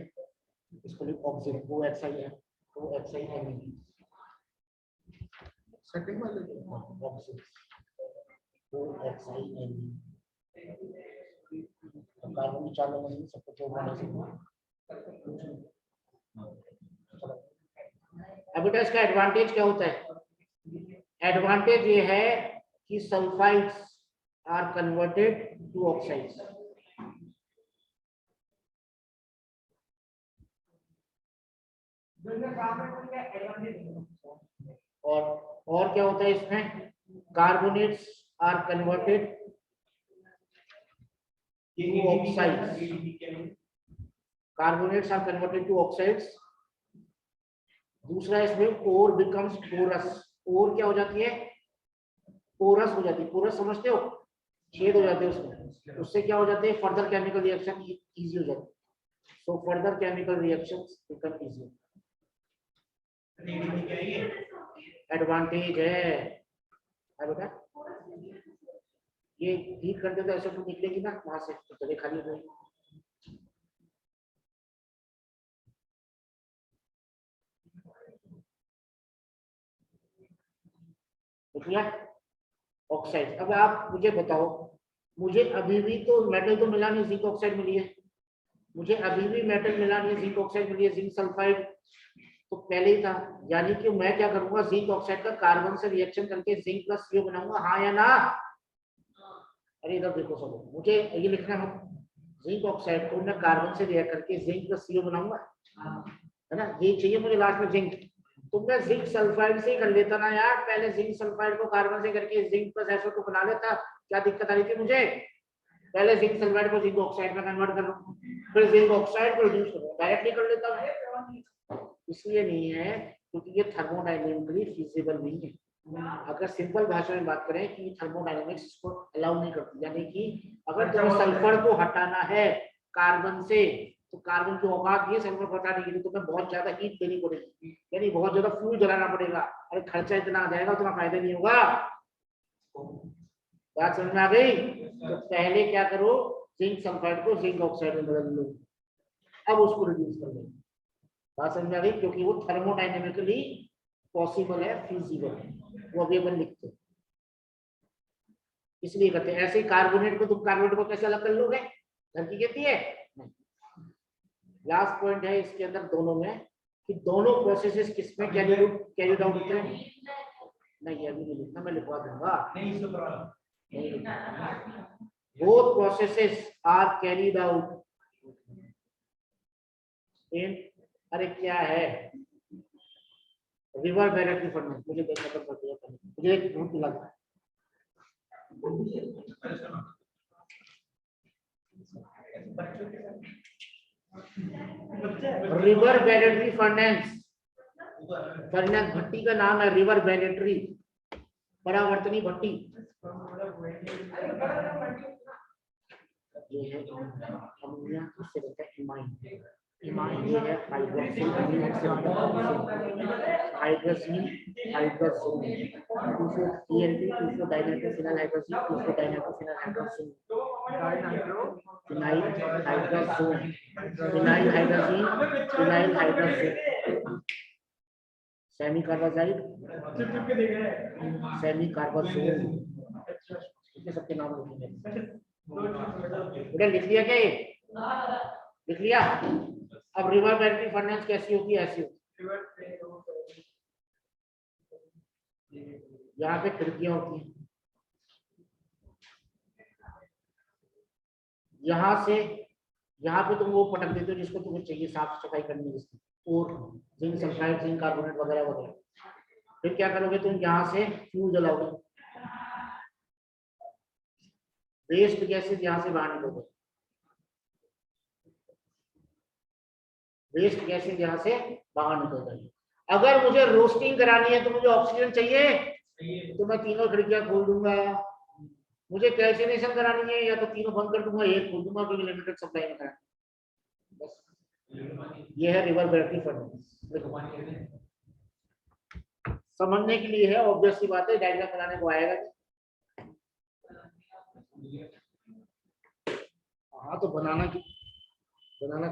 [SPEAKER 1] इसको भी ऑक्सीजन OXI है, OXI है सेकंड वाले ऑक्सीजन OXI है। कार्बन की 4 नंबर सबको जोड़ना है। अब बेटा इसका एडवांटेज क्या होता है? एडवांटेज ये है कि sulphides are converted to oxides. और क्या होता है इसमें? Carbonates are converted to oxides. Carbonates are converted to oxides. दूसरा इसमें ओर बिकम्स पोरस। ओर क्या हो जाती है? पोरस हो जाती है। पोरस समझते हो? छेद हो जाते हैं उसमें, उससे क्या हो जाते हैं? फर्दर केमिकल रिएक्शन इजी हो जाती है। So further chemical reactions become easy. Advantage है बेटा। ये हीट करते तो ऐसे तो निकलेगी ना वहां से, तो जगह खाली हो जाएगी। ऑक्साइड। अब आप मुझे बताओ, मुझे अभी भी तो मेटल तो मिला नहीं, जिंक ऑक्साइड मिली है। मुझे अभी भी मेटल मिला नहीं, जिंक ऑक्साइड मिली है। जिंक सल्फाइड तो पहले ही था, यानी कि मैं क्या करूंगा? जिंक ऑक्साइड का कार्बन से रिएक्शन करके जिंक प्लस CO बनाऊंगा, हाँ या ना? अरे इधर देखो सब, मुझे ये लिखना है, जिंक ऑक्साइड को मैं कार्बन से रिएक्ट करके जिंक प्लस CO बनाऊंगा, है ना? ये चाहिए मुझे लास्ट में जिंक। तो मैं जिंक सल्फाइड से ही कर लेता ना यार, पहले जिंक सल्फाइड को कार्बन से करके जिंक प्लस SO2 बना लेता। क्या दिक्कत आ रही थी मुझे? पहले जिंक सल्फाइड को जिंक ऑक्साइड में कन्वर्ट कर लूं, फिर जिंक ऑक्साइड को रिड्यूस करूं, डायरेक्टली कर लेता हूं। इसलिए नहीं है क्योंकि ये थर्मोडायनेमिकली फिजिबल नहीं है। अगर सिंपल भाषा में बात करें कि थर्मोडायनेमिक्स को अलाउ नहीं करती, यानी कि अगर तुम्हें सल्फर को हटाना है कार्बन से, तो कार्बन की औकात ये सल्फर बताने के लिए तुम्हें बहुत ज्यादा हीट देनी पड़ेगी, यानी बहुत ज्यादा फ्यूल जलाना पड़ेगा। अरे खर्चा इतना आ जाएगा, उतना फायदा नहीं होगा। बात समझ में आ गई? तो पहले क्या करो, जिंक सल्फाइड को जिंक ऑक्साइड में बदल लो, अब उसको रिड्यूस कर लो। बात समझ में आ गई? क्योंकि वो थर्मोडायनेमिकली पॉसिबल है, फिजिबल है, वो अभी अपन लिखते हैं, इसलिए करते हैं। ऐसे ही कार्बोनेट को, तुम कार्बोनेट को कैसे अलग कर लोगे? धरती कहती है। लास्ट पॉइंट है इसके अंदर दोनों में कि दोनों प्रोसेसेस किसमें कैरिड आउट होते हैं। नहीं अभी नहीं लिखना, मैं लिखवा दूंगा।
[SPEAKER 4] नहीं इसको करवा लो।
[SPEAKER 1] Both processes are carried out in, अरे क्या है, रिवर बैरेटरी फर्नेस। मुझे देखना पड़ दिया, मुझे एक भूख लगा। रिवर बैरेटरी फर्नेस, फर्नेस भट्टी का नाम है रिवर बैरेटरी, परावर्तनी भट्टी। ये है अमोनिया, इससे बनता है इमाइन। इमाइन ये है हाइड्रोक्सिल अमीन से बनता है हाइड्रोसिल हाइड्रोसोन, 2-CNT 2-डाइनाइट्रो फिनाइल हाइड्रोसिल 2-डाइनाइट्रो phenyl hydrazine phenyl hydrazone phenyl hydrazine phenyl hydrazone semicarbazide semicarbazone, ये सबके नाम लिखेंगे। बेटा लिख लिया क्या? ये लिख लिया। अब रिवर बैरेटरी फर्नेस कैसी होती है? ऐसी होती है, यहाँ पे खिड़कियां होती हैं, यहाँ से यहाँ पे तुम वो पटक देते हो जिसको तुम्हें चाहिए साफ सफाई करनी है, और जिंक सल्फाइड जिंक कार्बोनेट वगैरह वगैरह। फिर क्या करोगे तुम? यहाँ से फ्यूल जलाओगे, वेस्ट गैसेस यहाँ से बाहर निकलोगे, वेस्ट गैसेस यहाँ से बाहर निकल जाएगी। अगर मुझे रोस्टिंग करानी है तो मुझे ऑक्सीजन चाहिए, तो मैं तीनों खिड़कियां खोल दूंगा। मुझे कैल्सिनेशन करानी है या तो तीनों बंद कर दूंगा, एक खोल दूंगा, क्योंकि लिमिटेड सप्लाई में कराना। बस ये है रिवर बैरेटरी फर्नेस। समझने के लिए है, ऑब्वियस सी बात है, डायग्राम बनाने को आएगा। हाँ तो बनाना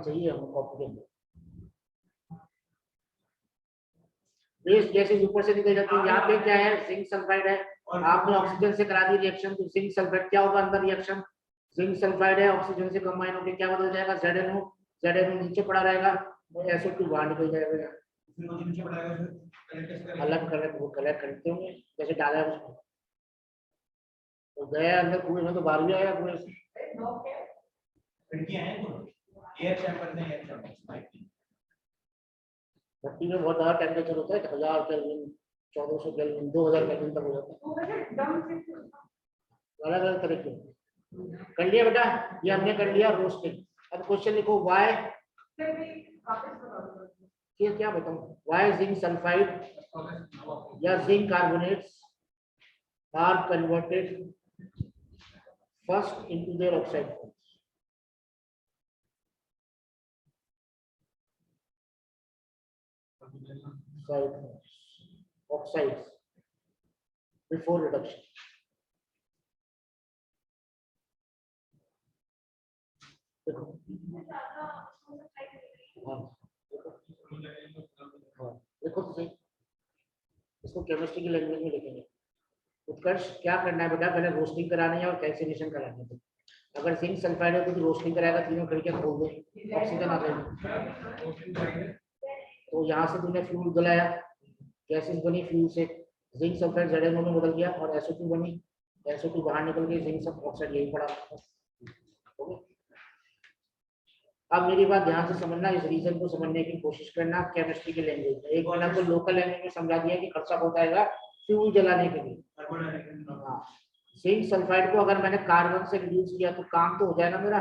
[SPEAKER 1] चाहिए हम कॉपी के अंदर। वेस्ट गैसेस ऊपर से निकल जाती है। यहाँ पे क्या है? जिंक सल्फाइड है, आपने ऑक्सीजन से करा दी रिएक्शन, तो जिंक सल्फाइड क्या होगा अंदर रिएक्शन? जिंक सल्फाइड है, ऑक्सीजन से कंबाइन होकर क्या बदल जाएगा? ZnO। ZnO नीचे पड़ा रहेगा, SO2 बाहर निकल जाएगा। अलग कलेक्ट, वो कलेक्ट करते होंगे जैसे डाला है उसको, तो गया अंदर कुएं में, तो बाहर भी आया कुएं से।
[SPEAKER 4] एयर चैम्बर में एयर चैम्बर
[SPEAKER 1] भट्टी में बहुत ज्यादा टेम्परेचर होता है, 1000 केल्विन 1400 केल्विन 2000 केल्विन तक हो जाता है, अलग अलग तरह के। कर लिया बेटा? ये हमने कर लिया रोस्टिंग। अब क्वेश्चन लिखो, वाई, ये क्या बताऊं, वाई जिंक सल्फाइड या zinc carbonates are converted first into their oxide forms. Oxides before reduction. देखो देखो तो सही, इसको केमिस्ट्री की लैंग्वेज में लिखेंगे। उत्कर्ष क्या करना है बेटा? पहले रोस्टिंग करानी है और कैल्सिनेशन करानी है। अगर जिंक सल्फाइड है तो रोस्टिंग कराएगा, तीनों खिड़कियां खोल दे, ऑक्सीजन आ जाएगी। तो यहाँ से तुमने फ्यूल जलाया, गैसेस बनी, फ्यूल से जिंक सल्फाइड ZnO में बदल गया और SO2 बनी, SO2 बाहर निकल गई, जिंक ऑक्साइड यही पड़ा। अब मेरी बात ध्यान से समझना, इस रीजन को समझने की कोशिश करना केमिस्ट्री की लैंग्वेज में। एक मैंने आपको लोकल लैंग्वेज में समझा दिया कि खर्चा होता है फ्यूल जलाने के लिए। हाँ, जिंक सल्फाइड को अगर मैंने कार्बन से रिड्यूस किया तो काम तो हो जाएगा मेरा।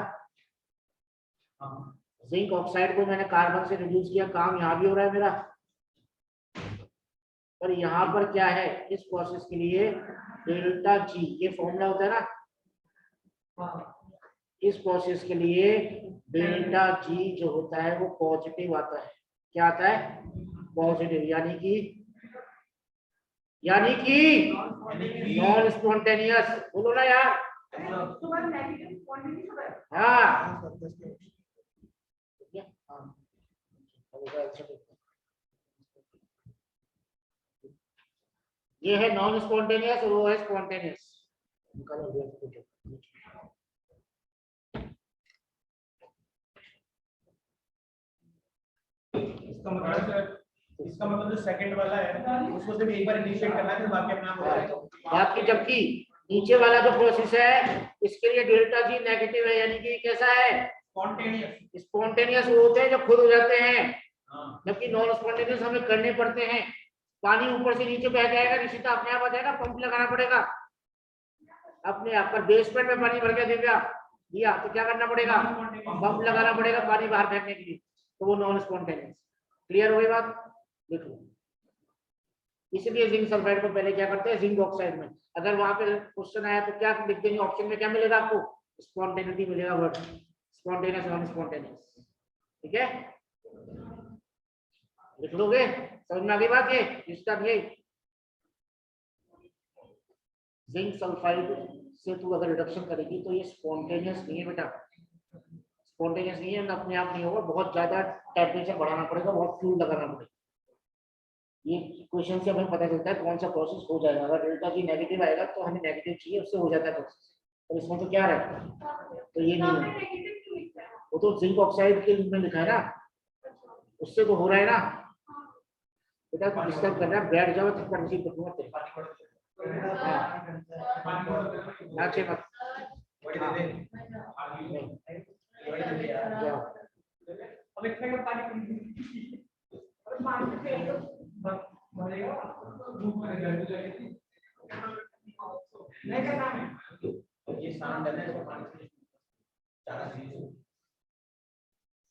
[SPEAKER 1] जिंक ऑक्साइड को मैंने कार्बन से रिड्यूस किया, काम यहाँ भी हो रहा है मेरा। पर यहाँ पर क्या है, इस प्रोसेस के लिए डेल्टा G, ये फॉर्मूला होता है ना, इस प्रोसेस के लिए डेल्टा जी जो होता है वो पॉजिटिव आता है। क्या आता है? पॉजिटिव, यानी कि नॉन स्पॉन्टेनियस। बोलो ना यार। हाँ ये है नॉन स्पॉन्टेनियस और वो है स्पॉन्टेनियस।
[SPEAKER 4] इसका मतलब जो सेकंड वाला है उसको सिर्फ एक बार इनिशिएट करना है, फिर बाकी अपने आप हो जाएगा।
[SPEAKER 1] बाकी जबकि नीचे वाला जो प्रोसेस है इसके लिए डेल्टा जी नेगेटिव है, यानी कि कैसा है?
[SPEAKER 4] स्पॉन्टेनियस।
[SPEAKER 1] स्पॉन्टेनियस वो होते हैं जो खुद हो जाते हैं, जबकि नॉन स्पॉन्टेनियस हमें करने पड़ते हैं। पानी ऊपर से नीचे बह जाएगा, निश्चित अपने आप आ जाएगा, पंप लगाना पड़ेगा अपने आप। पर बेसमेंट में पानी भर के दिया तो क्या करना पड़ेगा? पंप लगाना पड़ेगा पानी बाहर फेंकने के लिए, तो वो नॉन स्पॉन्टेनियस। क्लियर हो गई बात? देखो इसलिए जिंक सल्फाइड को पहले क्या करते हैं, जिंक ऑक्साइड में। अगर वहां पे क्वेश्चन आया तो क्या लिख देंगे ऑप्शन में? क्या मिलेगा आपको? स्पॉन्टेनिटी मिलेगा, वर्ड स्पॉन्टेनियस नॉन स्पॉन्टेनियस। ठीक है, लिख लोगे? समझ में आ गई बात? ये इसका ये जिंक सल्फाइड से तू अगर रिडक्शन करेगी तो ये स्पॉन्टेनियस नहीं है बेटा, स्पॉन्टेनियस नहीं है, अपने आप नहीं होगा, बहुत ज्यादा टेम्परेचर बढ़ाना पड़ेगा, बहुत फ्यूल लगाना पड़ेगा। ये क्वेश्चन से हमें पता चलता है कौन सा प्रोसेस हो जाएगा। अगर डेल्टा जी नेगेटिव आएगा तो हमें नेगेटिव चाहिए, उससे हो जाता है प्रोसेस, और इसमें तो क्या रहता है, तो ये नहीं है। वो तो जिंक ऑक्साइड के में लिखा है ना, उससे तो हो रहा है ना बेटा। डिस्टर्ब कर रहा है, बैठ जाओ तो रिसीव करूंगा तेरे। अच्छे मत
[SPEAKER 4] अब इतने का पानी ये शांत है ना, पानी ज्यादा सीरियस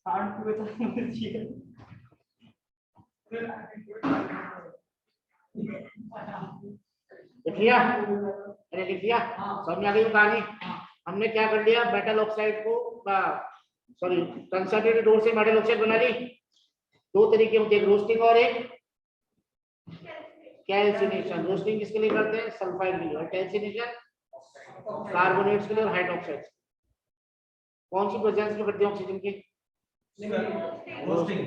[SPEAKER 4] शांत हुए तो चाहिए।
[SPEAKER 1] लिख लिया? अरे लिख लिया? समझ में आ गई कहानी? हमने क्या कर लिया, मेटल ऑक्साइड को सॉरी कंसंट्रेटेड ऊर्जा से मेटल ऑक्साइड बना ली। दो तरीके होते हैं, एक रोस्टिंग और एक कैल्सिनेशन। रोस्टिंग किसके लिए करते हैं? सल्फाइड के लिए। और कैल्सिनेशन कार्बोनेट्स के लिए और हाइड्रोक्साइड। कौन सी प्रेजेंस में करते हैं ऑक्सीजन की?
[SPEAKER 4] रोस्टिंग।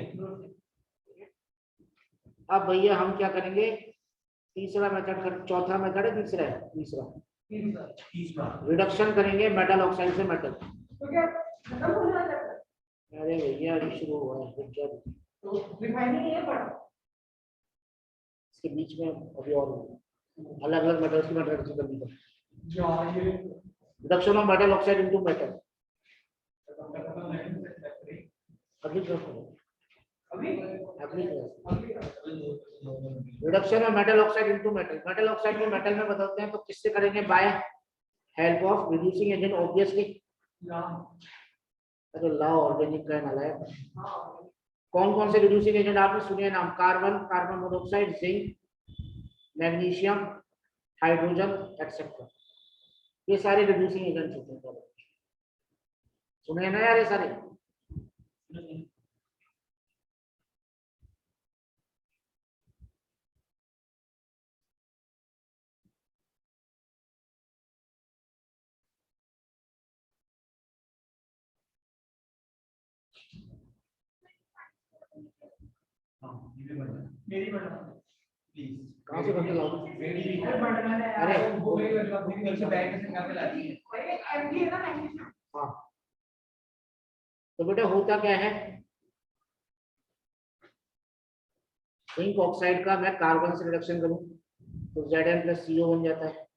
[SPEAKER 1] अब भैया हम क्या करेंगे, तीसरा मेथड कर, चौथा मेथड है, तीसरा है, तीसरा रिडक्शन करेंगे मेटल ऑक्साइड से मेटल। अरे भैया अभी शुरू हुआ है, इसके बीच में अभी और अलग अलग मेटल्स की रिडक्शन करनी पड़ेगी। Reduction of metal oxide into metal. Reduction of metal oxide into metal. Metal oxide को मेटल में बदलते हैं तो किससे करेंगे? By help of reducing agent, obviously. अरे लाओ ऑर्गेनिक का नालायक। कौन कौन से रिड्यूसिंग एजेंट आपने सुने नाम? Carbon, carbon monoxide, zinc, magnesium, hydrogen etcetera. ये सारे रिड्यूसिंग एजेंट्स होते हैं। सुने ना यार ये सारे?
[SPEAKER 4] मेरी बटन प्लीज।
[SPEAKER 1] कहां से बटन लाओ?
[SPEAKER 4] मेरी बटन है। अरे वो नीचे बैग में से ला दी है। एमडी है ना मैग्नीशियम।
[SPEAKER 1] हाँ तो बेटा होता क्या है, जिंक ऑक्साइड का मैं कार्बन से रिडक्शन करूं तो Zn प्लस CO बन जाता है।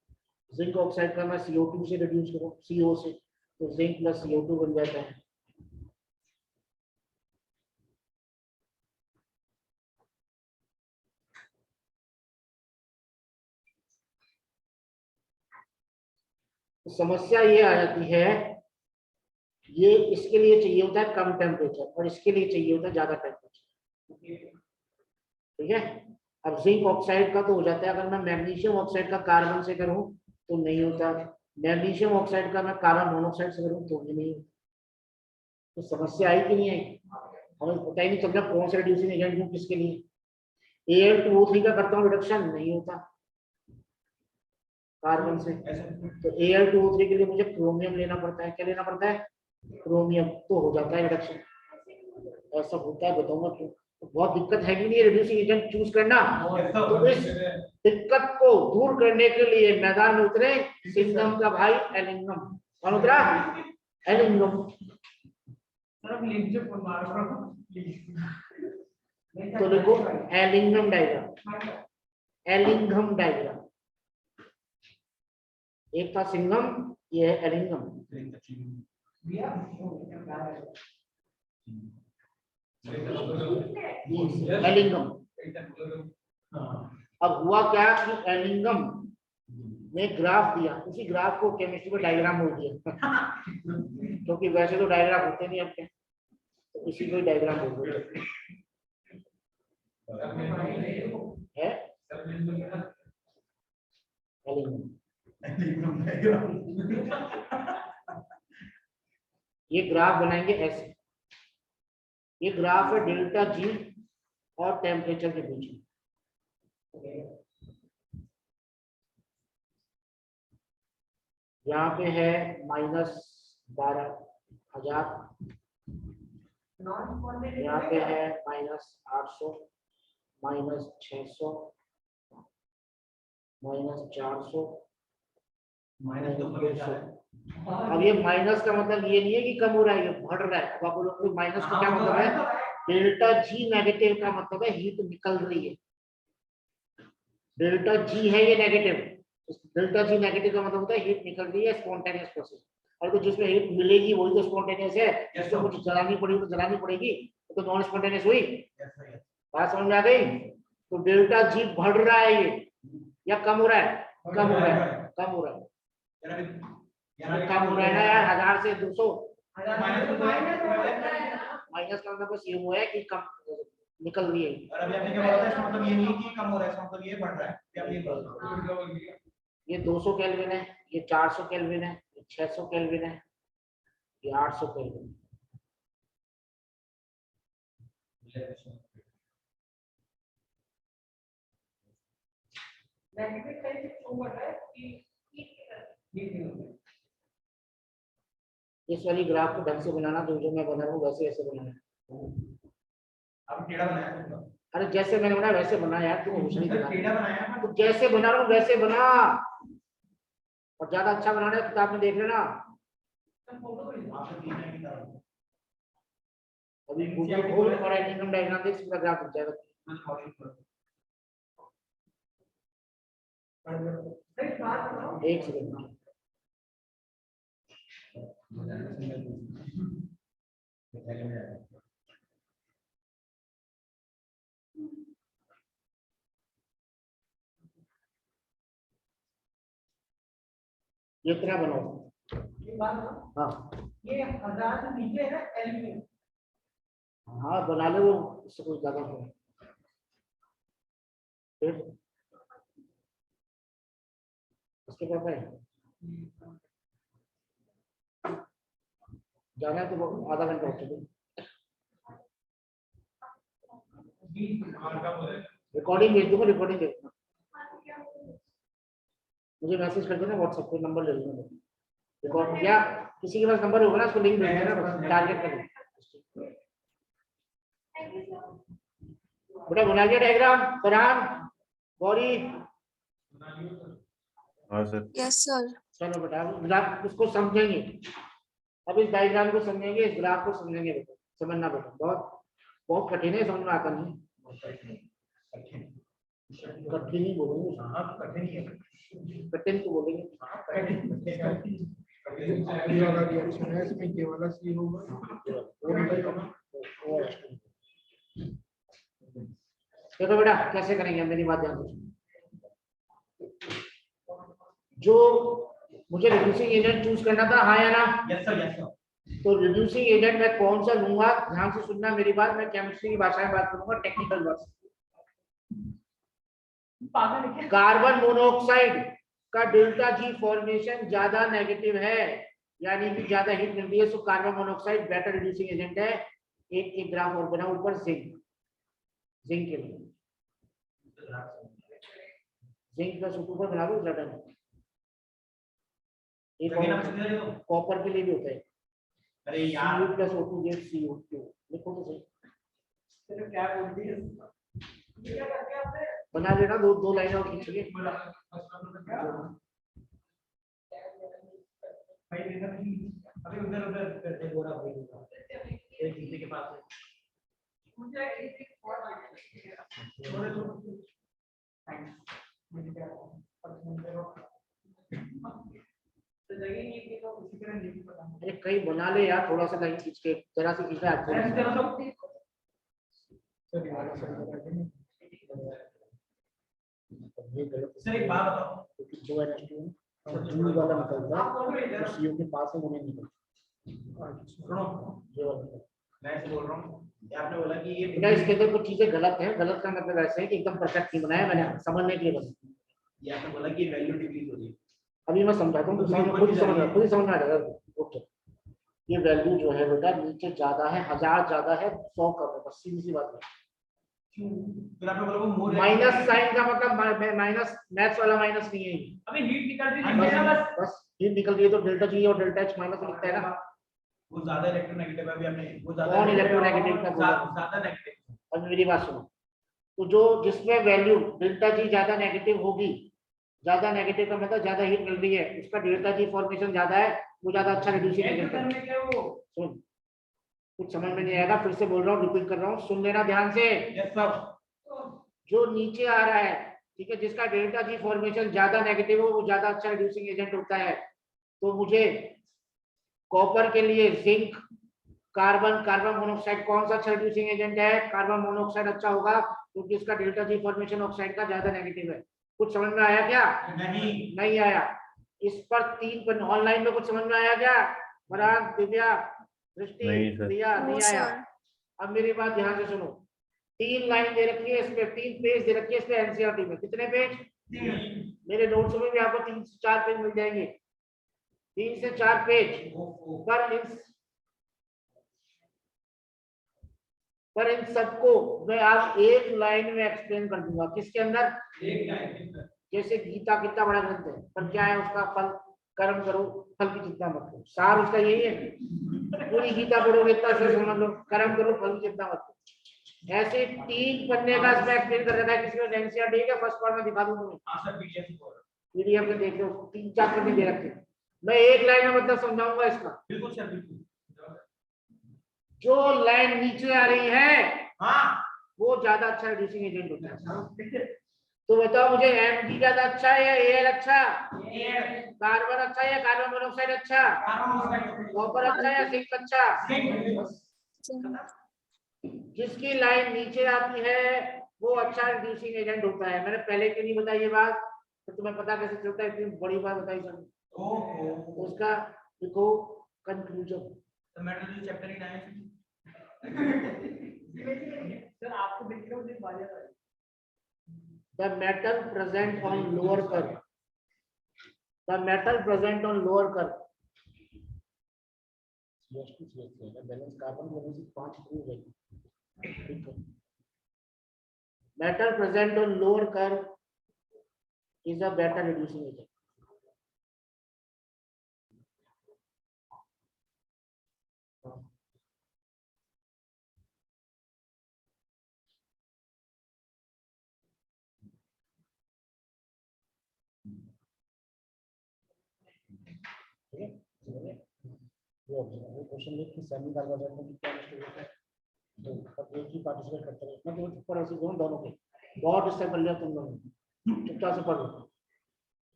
[SPEAKER 1] जिंक ऑक्साइड का मैं CO2 से रिड्यूस करूं, CO से, तो जिंक प्लस CO2 बन जाता है। तो समस्या ये आ जाती है, ये इसके लिए चाहिए होता है कम टेम्परेचर और इसके लिए चाहिए होता है ज्यादा टेम्परेचर। ठीक है, अब जिंक ऑक्साइड का तो हो जाता है, अगर मैं मैग्नीशियम ऑक्साइड का कार्बन से करूं तो नहीं होता, मैग्नीशियम ऑक्साइड का मैं कार्बन मोनोऑक्साइड से करूँ तो भी नहीं, तो समस्या आई कि नहीं आई? हमें पता ही नहीं चल रहा कौन सा रिड्यूसिंग एजेंट हूँ किसके लिए। Al2O3 का करता हूँ रिडक्शन, नहीं होता कार्बन से, तो Al2O3 के लिए मुझे क्रोमियम लेना पड़ता है। क्या लेना पड़ता है? क्रोमियम, तो हो जाता है रिडक्शन। ऐसा होता है, बताऊंगा क्यों। तो बहुत दिक्कत है कि नहीं रिड्यूसिंग एजेंट चूज करना। तो इस दिक्कत को दूर करने के लिए मैदान में उतरे सिंघम का भाई एलिंगम। कौन उतरा? एलिंगम। तो देखो एलिंगम डायग्राम, एलिंगम डायग्राम, एक था सिंघम, ये है एलिंगम। एलिंगम। अब हुआ क्या कि एलिंगम ने ग्राफ दिया, उसी ग्राफ को केमिस्ट्री में डायग्राम बोल दिया क्योंकि वैसे तो डायग्राम होते नहीं अपने, तो इसी को डायग्राम बोल दिया है एलिंगम। ये ग्राफ बनाएंगे ऐसे, ये ग्राफ है डेल्टा जी और टेम्परेचर के बीच में। यहाँ पे है -12,000, यहाँ पे है -800, -600, -400, -200। अब ये माइनस का मतलब ये नहीं है कि कम हो रहा है, ये बढ़ रहा है। अब आप बोलोगे माइनस का क्या मतलब है? डेल्टा जी नेगेटिव का मतलब है हीट निकल रही है। डेल्टा जी है ये नेगेटिव, डेल्टा जी नेगेटिव का मतलब होता है हीट निकल रही है, स्पॉन्टेनियस प्रोसेस। और तो जिसमें हीट मिलेगी वही तो स्पॉन्टेनियस है, जिसको कुछ जलानी पड़ेगी तो जलानी पड़ेगी, तो नॉन स्पॉन्टेनियस हुई। बात समझ में आ गई? तो डेल्टा जी बढ़ रहा है ये, या कम हो रहा है? कम हो रहा है, कम हो रहा है, कम हो रहा है ना यार। 1000 से 200 माइनस का मतलब बस ये हुआ है कि कम निकल रही है।
[SPEAKER 4] और अभी आपने क्या बोला था, इसका मतलब ये नहीं कि कम हो रहा है, इसका मतलब ये बढ़ रहा है। क्या ये बोला?
[SPEAKER 1] ये 200 केल्विन है, ये 400 केल्विन है, ये 600 केल्विन है, ये 800 केल्विन। इस वाली ग्राफ को ढंग से बनाना, जो मैं बना रहा हूँ वैसे ऐसे बनाना।
[SPEAKER 4] आप टेढ़ा बनाया?
[SPEAKER 1] अरे जैसे मैंने बनाया वैसे बना यार, तुम कुछ नहीं बना।
[SPEAKER 4] टेढ़ा बनाया
[SPEAKER 1] तो जैसे बना रहा हूँ वैसे बना, और ज्यादा अच्छा बनाना है किताब में देख लेना। अभी गूगल खोल और एलिंगम डायग्राम देख, सीधा ग्राफ बन जाएगा। एक सेकंड, ये इतना बनाओ। हाँ
[SPEAKER 4] ये 1000 से नीचे है ना एल्यूमिनियम।
[SPEAKER 1] हाँ बना ले, वो इससे कुछ ज्यादा हो। फिर उसके बाद है जाना है तो आधा घंटा हो चुका। रिकॉर्डिंग भेज दूंगा, रिकॉर्डिंग देखना, मुझे मैसेज कर देना व्हाट्सएप पे, नंबर ले लूंगा। रिकॉर्ड किया, किसी के पास नंबर होगा ना उसको लिंक भेज देना, बस टारगेट कर देना। बेटा बना दिया डायग्राम? फरहान, गौरी?
[SPEAKER 5] हाँ सर।
[SPEAKER 3] Yes sir.
[SPEAKER 1] चलो बेटा ग्राफ उसको समझेंगे, अब इस डायग्राम को समझेंगे, इस ग्राफ को समझेंगे बेटा, समझना बेटा। बहुत बहुत कठिन है, समझ में आता नहीं। कठिन ही बोलेंगे। हाँ कठिन ही है, कठिन तो बोलेंगे। देखो बेटा कैसे करेंगे, मेरी बात ध्यान दो। जो मुझे रिड्यूसिंग एजेंट चूज करना था, हाँ या ना?
[SPEAKER 4] Yes sir, yes sir.
[SPEAKER 1] तो रिड्यूसिंग एजेंट मैं कौन सा लूंगा, ध्यान से सुनना मेरी बात। मैं केमिस्ट्री की भाषा में बात करूंगा, टेक्निकल वर्ड। कार्बन मोनोऑक्साइड, का डेल्टा जी फॉर्मेशन ज्यादा नेगेटिव है, यानी कि ज्यादा हीट मिल रही है, so carbon monoxide better reducing agent है। एक ग्राफ और बना ऊपर जिंक के लिए, जिंक प्लस O2 पर बना दो ज्यादा। एक और कॉपर के लिए भी होता है,
[SPEAKER 4] अरे यार
[SPEAKER 1] Cu plus O2 gives CO2, लिखो तो सही,
[SPEAKER 4] तेरे क्या बोलती है क्या करके आपने
[SPEAKER 1] बना लेना, दो लाइन और खींच के।
[SPEAKER 4] भाई देखा नहीं अभी उधर करते गोरा भाई एक किसी के पास है मुझे एक और थैंक्स मुझे क्या तो जगह नहीं कि तो उसी तरह नहीं पता।
[SPEAKER 1] अरे कहीं बना ले यार, थोड़ा सा लाइन खींच के, जरा सी खींचा है।
[SPEAKER 4] सर एक बात बताओ,
[SPEAKER 1] जो है जूल वाला निकलता है, तो सीओ के पास है वो नहीं निकलता।
[SPEAKER 4] सुनो
[SPEAKER 1] ये वाला
[SPEAKER 4] मैं ऐसे बोल रहा हूँ ये आपने बोला कि ये
[SPEAKER 1] बेटा, इसके अंदर कुछ चीजें गलत हैं। गलत का मतलब ऐसे है कि एकदम परफेक्ट नहीं बनाया मैंने, समझने के लिए बना।
[SPEAKER 4] ये आपने बोला कि वैल्यू डिक्रीज हो रही है।
[SPEAKER 1] अभी मैं समझाता हूँ, खुद ही समझ में आ जाएगा। ओके, ये वैल्यू जो है बेटा नीचे ज्यादा है, 1000 ज्यादा है 100 कम है, बस सीधी सी बात है।
[SPEAKER 4] फिर आपने बोला वो मोर
[SPEAKER 1] माइनस साइन का मतलब माइनस, मैथ्स वाला माइनस नहीं है।
[SPEAKER 4] अबे हीट निकल रही है
[SPEAKER 1] बस हीट निकल रही है तो डेल्टा जी और डेल्टा एच माइनस लिखता है ना।
[SPEAKER 4] वो ज्यादा इलेक्ट्रोनेगेटिव है। अभी आपने वो ज्यादा
[SPEAKER 1] कौन इलेक्ट्रोनेगेटिव का बोला?
[SPEAKER 4] ज्यादा नेगेटिव।
[SPEAKER 1] अब मेरी बात सुनो, तो जो जिसमें वैल्यू डेल्टा जी ज्यादा नेगेटिव होगी, ज्यादा नेगेटिव का मतलब ज्यादा हीट मिल रही है, उसका डेल्टा जी फॉर्मेशन ज्यादा है, वो ज्यादा अच्छा रिड्यूसिंग एजेंट है। सुन, कुछ समझ में नहीं आएगा, फिर से बोल रहा हूँ, रिपीट कर रहा हूँ, सुन लेना ध्यान से। जो नीचे आ रहा है, ठीक है, जिसका डेल्टा जी फॉर्मेशन ज्यादा नेगेटिव हो, वो ज्यादा अच्छा रिड्यूसिंग एजेंट होता है। तो मुझे कॉपर के लिए जिंक, कार्बन मोनोऑक्साइड कौन सा अच्छा रिड्यूसिंग एजेंट है? कार्बन मोनोऑक्साइड अच्छा होगा, क्योंकि इसका डेल्टा जी फॉर्मेशन ऑक्साइड का ज्यादा नेगेटिव है। कुछ समझ में आया क्या? नहीं आया। इस पर 3 ऑनलाइन में कुछ समझ में आया क्या? मरान, दिव्या, दृष्टि, प्रिया, नहीं आया। अब मेरी बात ध्यान से सुनो, 3 लाइन दे रखी है इसमें, 3 पेज दे रखी है इसमें एनसीईआरटी में। कितने पेज? मेरे नोट्स में भी आपको 3 से 4 पेज मिल जाएंगे, 3 से 4 पेज। पर इन सबको मैं आज एक लाइन में एक्सप्लेन कर दूंगा। किसके अंदर?
[SPEAKER 4] एक लाइन।
[SPEAKER 1] जैसे गीता कितना बड़ा ग्रंथ है, पर क्या है उसका फल? कर्म करो, फल की चिंता मत करो। सार उसका यही है, पूरी गीता पढ़ोगे इतना से समझ लो, कर्म करो, फल की चिंता मत करो। ऐसे 3 पन्ने का इसमें एक्सप्लेन कर रखा है। किसी में एनसीईआरटी है क्या? फर्स्ट पार्ट में दिखा दूं तुम्हें, पीडीएफ में देख लो, 3-4 पन्ने दे रखे। मैं एक लाइन में मतलब समझाऊंगा इसका।
[SPEAKER 4] बिल्कुल सर, बिल्कुल।
[SPEAKER 1] जो लाइन नीचे आ रही है,
[SPEAKER 4] हाँ,
[SPEAKER 1] वो ज्यादा अच्छा रिड्यूसिंग एजेंट होता है। तो बताओ मुझे, एमजी ज्यादा अच्छा है या एल अच्छा? कार्बन अच्छा है या कार्बन मोनोऑक्साइड अच्छा? कॉपर अच्छा है या जिंक अच्छा? जिसकी लाइन नीचे आती है वो अच्छा रिड्यूसिंग एजेंट होता है। मैंने पहले क्यों नहीं बताई ये बात? तो तुम्हें पता कैसे चलता है? इतनी बड़ी बात बताई सर। उसका देखो कंक्लूजन,
[SPEAKER 4] मेटल चैप्टर ही ना सर, आपको देख के मुझे बात आ रही है।
[SPEAKER 1] The metal present on lower curve, the metal present on lower curve, balance carbon balance 5 prove है। Metal present on lower curve is a better reducing agent. Question लिख के सेमी कार्बोनेट में कितना स्टोरेज है, तो अब एक ही पार्टिसिपेट करते रहे। मैं तो ऊपर ऐसे दोनों के बहुत डिस्टर्ब कर लिया तुम लोगों ने, चुपचाप से पढ़ लो।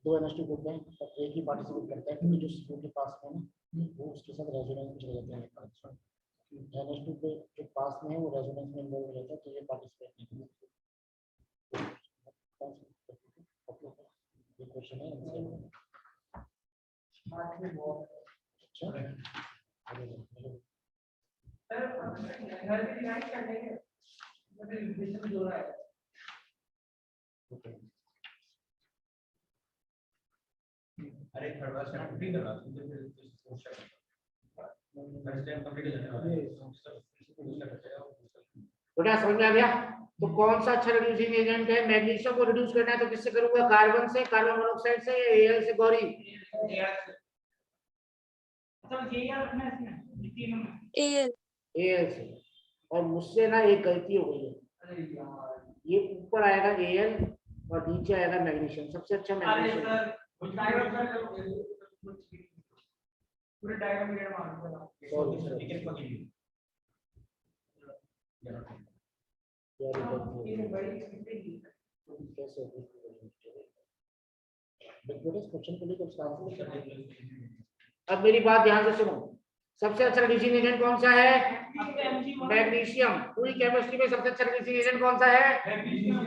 [SPEAKER 1] 2 NH2 होते हैं, तब एक ही पार्टिसिपेट करता है, क्योंकि जो सीओ के पास में ना वो उसके साथ रेजोनेंस में चले जाते हैं। NH2 पे जो पास में है वो रेजोनेंस में इन्वॉल्व हो जाता है, तो ये पार्टिसिपेट नहीं करता। ये क्वेश्चन है
[SPEAKER 4] घर पे डिजाइन कर लेंगे, मतलब रिविजन में जो रहा है। अरे थर्ड वाला स्टेप कंप्लीट करना तुझे फिर fourth step first step complete हो जाने वाला है
[SPEAKER 1] बेटा समझ में आ गया? तो कौन सा अच्छा रिड्यूसिंग एजेंट है? मैग्नीशियम को रिड्यूस करना है तो किससे करूंगा? कार्बन से, कार्बन मोनोऑक्साइड से या Al से? गौरी
[SPEAKER 4] मतलब ये याद रखना है इसमें ये तीनों में
[SPEAKER 3] Al
[SPEAKER 1] Al से। और मुझसे ना एक गलती हो गई है,
[SPEAKER 4] अरे यार
[SPEAKER 1] ये ऊपर आएगा Al और नीचे आएगा मैग्नीशियम। सबसे अच्छा
[SPEAKER 4] अरे
[SPEAKER 1] मैग्नीशियम।
[SPEAKER 4] सर कुछ डायग्राम कर पूरे डायग्राम में मार दो
[SPEAKER 1] Sorry, sorry.
[SPEAKER 4] लेकिन पकड़
[SPEAKER 1] कैसे क्वेश्चन को लेकर? अब मेरी बात ध्यान से सुनो। सबसे अच्छा रिड्यूसिंग एजेंट कौन सा है? मैग्नीशियम। पूरी केमिस्ट्री में सबसे अच्छा रिड्यूसिंग एजेंट कौन सा है?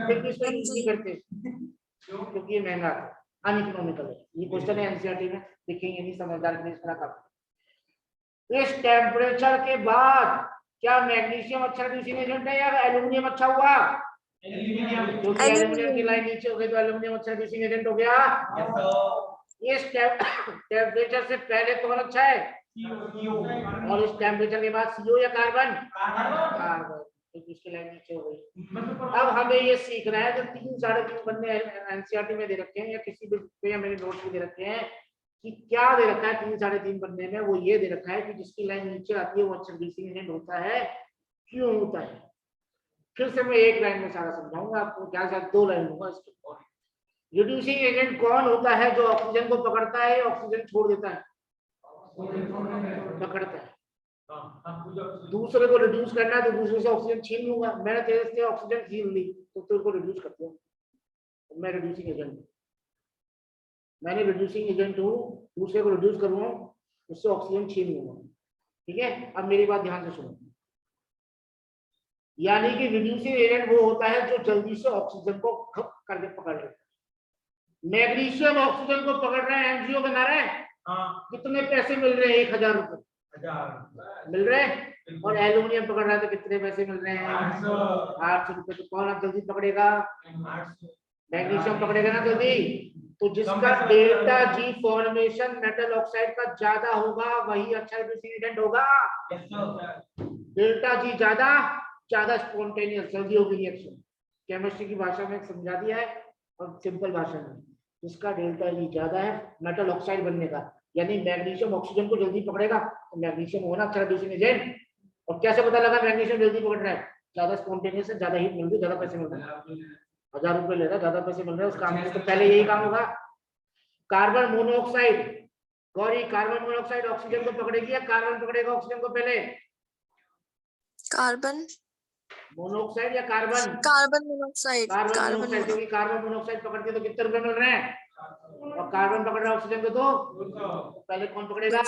[SPEAKER 1] लेकिन इसको यूज नहीं करते क्योंकि ये महंगा है, अनइकोनॉमिकल है। ये क्वेश्चन है एनसीईआरटी में, लिखेंगे नहीं समझदार के लिए इसका काम। इस टेम्परेचर के बाद क्या मैग्नीशियम अच्छा रिड्यूसिंग एजेंट है या एल्यूमिनियम अच्छा हुआ? क्योंकि एल्यूमिनियम की लाइन नीचे हो गई तो एल्यूमिनियम अच्छा रिड्यूसिंग एजेंट हो गया। इस टेम्परेचर से पहले कौन अच्छा है? और इस टेम्परेचर के बाद सीओ या कार्बन? कार्बन। क्योंकि इसकी लाइन नीचे हो गई। अब हमें ये सीखना है, जो 3 साढ़े 3 बनने एनसीईआरटी में दे रखे हैं या किसी भी या मेरे नोट्स में दे रखे हैं कि क्या दे रखा है 3 साढ़े 3 बनने में, वो ये दे रखा है कि जिसकी लाइन नीचे आती है वो अच्छा रिड्यूसिंग एजेंट होता है। क्यों होता है? फिर से मैं एक लाइन में सारा समझाऊंगा आपको, क्या शायद 2 लाइन दूंगा इसके। रिड्यूसिंग एजेंट कौन होता है? जो ऑक्सीजन को पकड़ता है, ऑक्सीजन छोड़ देता है? पकड़ता है। दूसरे को रिड्यूस करना है तो दूसरे से ऑक्सीजन छीन लूंगा। मैंने तेरे से ऑक्सीजन छीन ली तो तेरे को रिड्यूस करते हो, मैं रिड्यूसिंग एजेंट हूं। मैंने रिड्यूसिंग एजेंट हूं, दूसरे को रिड्यूस करूंगा, उससे ऑक्सीजन छीन लूंगा। ठीक है, अब मेरी बात ध्यान से सुनो। यानी कि रिड्यूसिंग एजेंट वो होता है जो जल्दी से ऑक्सीजन को करके पकड़ लेता है। मैग्नीशियम ऑक्सीजन को पकड़ रहे हैं, एनजीओ बना रहे हैं। कितने पैसे मिल रहे हैं? 1000 रुपए मिल रहे हैं। और एल्यूमिनियम पकड़ रहा है तो कितने पैसे मिल रहे हैं? 800 रुपए। तो कौन अब जल्दी पकड़ेगा? मैग्नीशियम पकड़ेगा ना जल्दी। तो जिसका delta G formation metal oxide का ज्यादा होगा वही अच्छा रिड्यूसिंग एजेंट होगा। डेल्टा जी ज्यादा स्पॉन्टेनियस, जल्दी होगी रिएक्शन। केमिस्ट्री की भाषा में समझा दिया है और सिंपल भाषा में। जिसका डेल्टा जी ज्यादा है मेटल ऑक्साइड बनने का, यानी मैग्नीशियम ऑक्सीजन को जल्दी पकड़ेगा तो मैग्नीशियम होना अच्छा रिड्यूसिंग एजेंट। और कैसे पता लगा मैग्नीशियम जल्दी पकड़ रहा है? ज्यादा स्पॉन्टेनियस है, ज्यादा हीट मिल रही है, ज्यादा पैसे मिल रहे हैं। 1000 रुपए ले रहा है, ज्यादा पैसे मिल रहे हैं, उसका तो पहले यही काम होगा। Carbon monoxide, Gauri carbon monoxide oxygen को पकड़ेगी या कार्बन पकड़ेगा ऑक्सीजन को पहले?
[SPEAKER 3] कार्बन
[SPEAKER 1] मोनोऑक्साइड या carbon?
[SPEAKER 3] Carbon monoxide
[SPEAKER 1] carbon monoxide. क्योंकि कार्बन मोनोऑक्साइड पकड़ती है तो कितने रुपए मिल रहे हैं? और कार्बन पकड़ रहा है ऑक्सीजन को तो पहले कौन पकड़ेगा?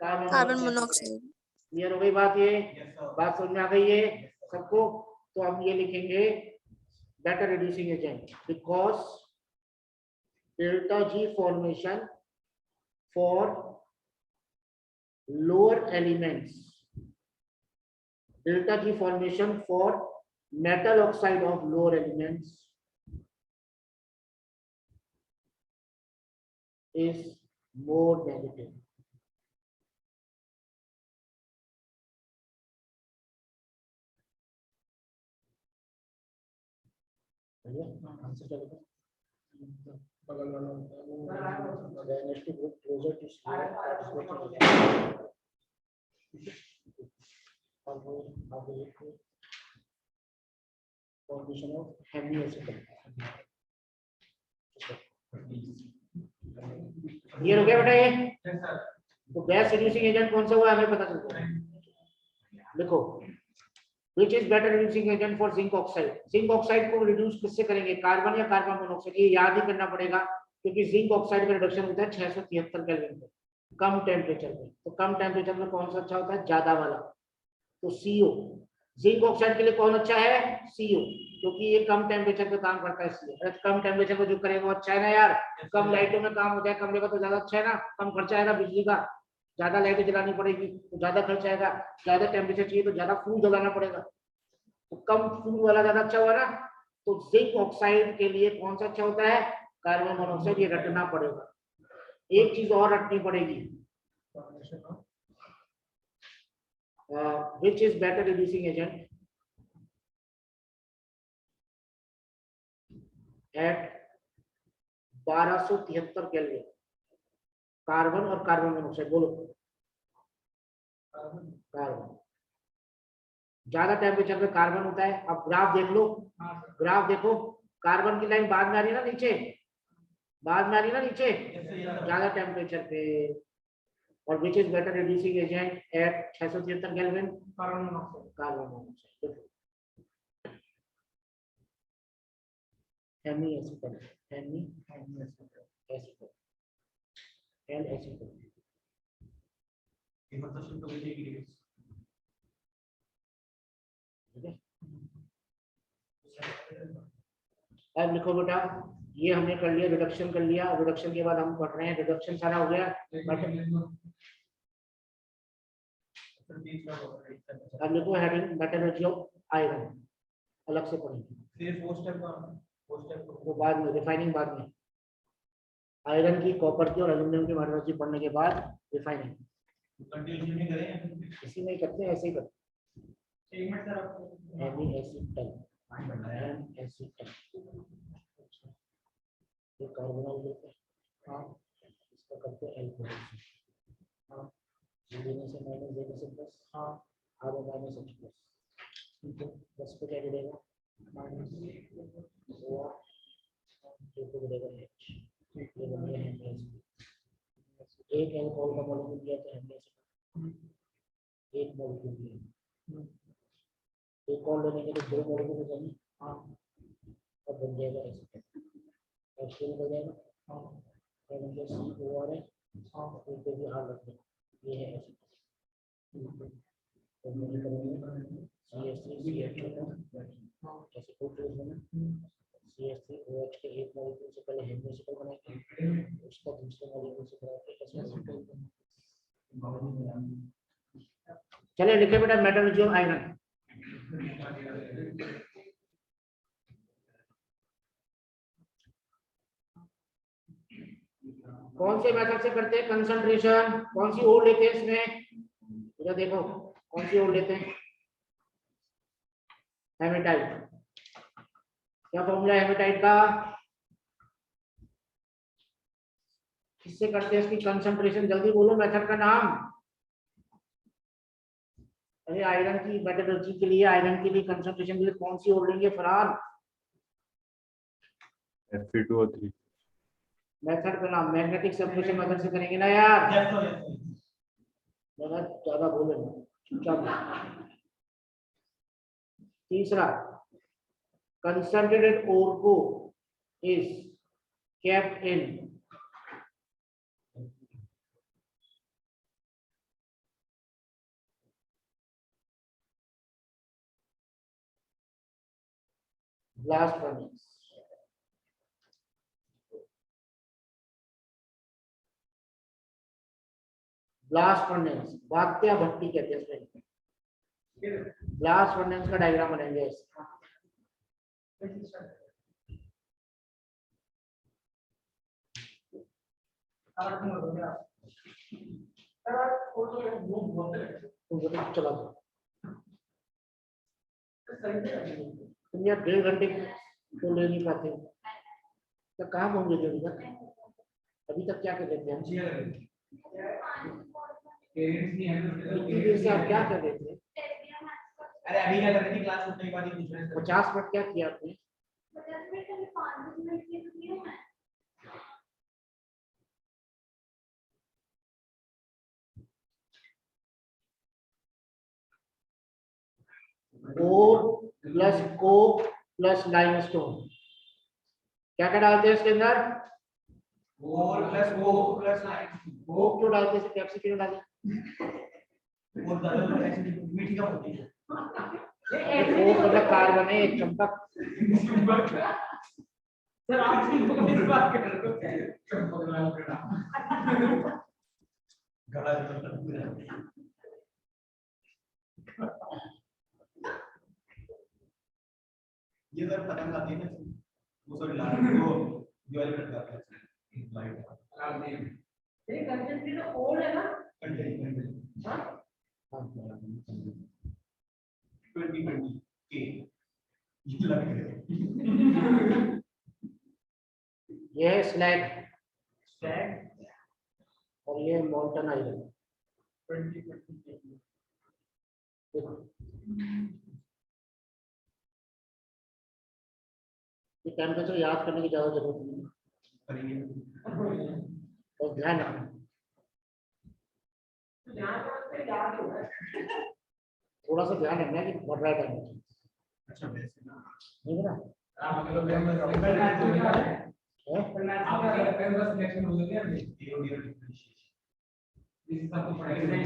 [SPEAKER 3] Carbon monoxide.
[SPEAKER 1] क्लियर हो गई बात? ये बात समझ में आ गई है सबको? तो हम ये लिखेंगे better reducing agent because delta G formation for lower elements, delta G formation for metal oxide of lower elements is more negative. Answer क्या होगा? बगल वाला then to go closer to sphere that is what formation of hemiacetal। ये हो गया बेटा ये? तो गैस रिड्यूसिंग एजेंट कौन सा हुआ हमें पता चलता है। देखो which is better reducing agent for zinc oxide। Zinc oxide को रिड्यूस किससे करेंगे? कार्बन या कार्बन मोनोऑक्साइड? ये याद ही करना पड़ेगा क्योंकि जिंक ऑक्साइड का रिडक्शन होता है 673 केल्विन पे, कम टेम्परेचर पे। तो कम टेम्परेचर में कौन सा अच्छा होता है? ज्यादा वाला। तो सीओ। जिंक ऑक्साइड के लिए कौन अच्छा है? सीओ, क्योंकि ये कम टेम्परेचर पे काम करता है। सीओ अरे कम टेम्परेचर पे जो करेगा वो अच्छा है ना यार। कम लाइटों में काम हो जाए कमरे का तो ज्यादा अच्छा है ना। कम खर्चा आएगा बिजली का, ज्यादा लाइटें जलानी पड़ेगी तो ज्यादा खर्च आएगा। ज्यादा टेम्परेचर चाहिए तो ज्यादा फ्यूल जलाना पड़ेगा, तो कम फ्यूल वाला ज्यादा अच्छा हुआ ना। तो जिंक ऑक्साइड के लिए कौन सा अच्छा होता है? कार्बन मोनोऑक्साइड, ये रटना पड़ेगा। एक चीज और रटनी पड़ेगी, which is better reducing agent at 1273 kelvin, carbon और कार्बन मोनोऑक्साइड, बोलो कार्बन। ज्यादा टेम्परेचर पे कार्बन होता है। अब ग्राफ देख लो, ग्राफ देखो, कार्बन की लाइन बाद में आ रही है ना नीचे, बाद में आ रही है ना नीचे, ज्यादा टेम्परेचर पे। और which is better reducing agent at 673 kelvin, carbon monoxide, carbon monoxide. एसिटल, एसिटल,
[SPEAKER 4] ये मतलब शुद्ध होगी कि
[SPEAKER 1] अब लिखो बेटा, ये हमने कर लिया, रिडक्शन कर लिया। रिडक्शन के बाद हम पढ़ रहे हैं, रिडक्शन सारा हो गया। अब लिखो हेडिंग मेटलर्जी ऑफ आयरन, अलग से पढ़ेंगे
[SPEAKER 4] फिर फोर स्टेप
[SPEAKER 1] वो बाद में, रिफाइनिंग बाद में। आयरन की, कॉपर की और एल्यूमिनियम की मेटलर्जी पढ़ने के बाद रिफाइनिंग
[SPEAKER 4] कंटिन्यूशन में करें,
[SPEAKER 1] इसी में ही करते हैं, ऐसे ही करते
[SPEAKER 4] एक मिनट सर आपको
[SPEAKER 1] हैं। एसिटल, एसिटल, ये कार्बोनाइल लेते हैं, हाँ इसका करते हैं अल्कोहल, हाँ देने से माइनस, देने से प्लस, हाँ आर माइनस एच प्लस, ठीक है। प्लस पे क्या गिरेगा, माइनस ओ, जो को गिरेगा एच, ये बन गया एच। एक अल्कोहल का मॉलिक्यूल दिया तो एच, एक मॉलिक्यूल दिया, एक और लेने के लिए दो मॉलिक्यूल चाहिए, हाँ अब बन जाएगा एसिटल, एसिटल हो जाएगा, हाँ और मुझे सी ओ आर है, हाँ फिर पे भी आर रख देना, ये है एसिटल। तो मैंने करेंगे CH3CH2, हाँ कैसे कोड यूज करना, CH3OH के एक मॉलिक्यूल से पहले हेमिसिकल बनाएंगे, उसका दूसरे मॉलिक्यूल से बनाएंगे कैसे। चलिए लिखे बेटा मेटलर्जी ऑफ आयरन। कौन से मेथड से करते हैं कंसंट्रेशन, कौन सी ओर लेते हैं इसमें, इधर देखो कौन सी ओर लेते हैं, हेमेटाइट। क्या फॉर्मूला है हेमेटाइट का, किससे करते हैं इसकी कंसंट्रेशन, जल्दी बोलो मेथड का नाम। अरे आयरन की मेटलर्जी के लिए, आयरन के लिए कंसंट्रेशन के लिए कौन सी ओर लेंगे फरहान,
[SPEAKER 5] Fe2O3।
[SPEAKER 1] मेथड का नाम मैग्नेटिक सब्स्टिट्यूशन मेथड से करेंगे ना यार, ज्यादा बोले ना, चुपचाप। तीसरा, concentrated ore को is kept in blast furnace, blast furnace, वात्या भट्टी कहते हैं इसमें। ब्लास्ट फर्नेस का डायग्राम बनाएंगे इसका। चला दो तुम यार, 1.5 घंटे तो ले नहीं पाते, तो कहाँ होंगे अभी तक, अभी तक क्या कर रहे थे हम, इतनी देर से आप क्या कर रहे थे।
[SPEAKER 4] अरे अभी क्या कर रही थी, क्लास उठने के बाद ही पूछ रहे थे।
[SPEAKER 1] 50 मिनट क्या किया आपने, ओर प्लस कोक प्लस लाइमस्टोन, क्या क्या डालते हैं इसके अंदर,
[SPEAKER 4] और प्लस वो प्लस
[SPEAKER 1] कोक क्यों डालते हैं, पेप्सी क्यों डालते हैं,
[SPEAKER 4] और ज्यादा ऐसे मीठी का होती है।
[SPEAKER 1] कोक मतलब कार्बन है, एक चंपक।
[SPEAKER 4] सर आप इस बात कर रहे हो, गला ये सर पतंग आती है ना, वो सर लाल वो दीवार पे लगा के लाइट
[SPEAKER 5] ये कंटेंट की तो ओल्ड है ना
[SPEAKER 4] कंटेंट
[SPEAKER 5] हाँ
[SPEAKER 4] 2020 के ये लग रहा है
[SPEAKER 1] ये है स्लैग
[SPEAKER 5] स्टैग
[SPEAKER 1] और ये मोल्टन आयरन।
[SPEAKER 5] 2020
[SPEAKER 1] देखो ये टेम्परेचर याद करने की ज्यादा जरूरत नहीं है, और ध्यान रखना
[SPEAKER 5] तो ध्यान से याद होगा
[SPEAKER 1] थोड़ा सा ध्यान रखना कि बढ़ रहा है टेम्परेचर,
[SPEAKER 4] अच्छा वैसे ना
[SPEAKER 1] ठीक है ना?
[SPEAKER 4] आप मतलब मैं
[SPEAKER 1] है?
[SPEAKER 4] आप कैमरा सिलेक्शन हो गया है एओडी डिफरेंशिएशन इस सब को पढ़ाई मेन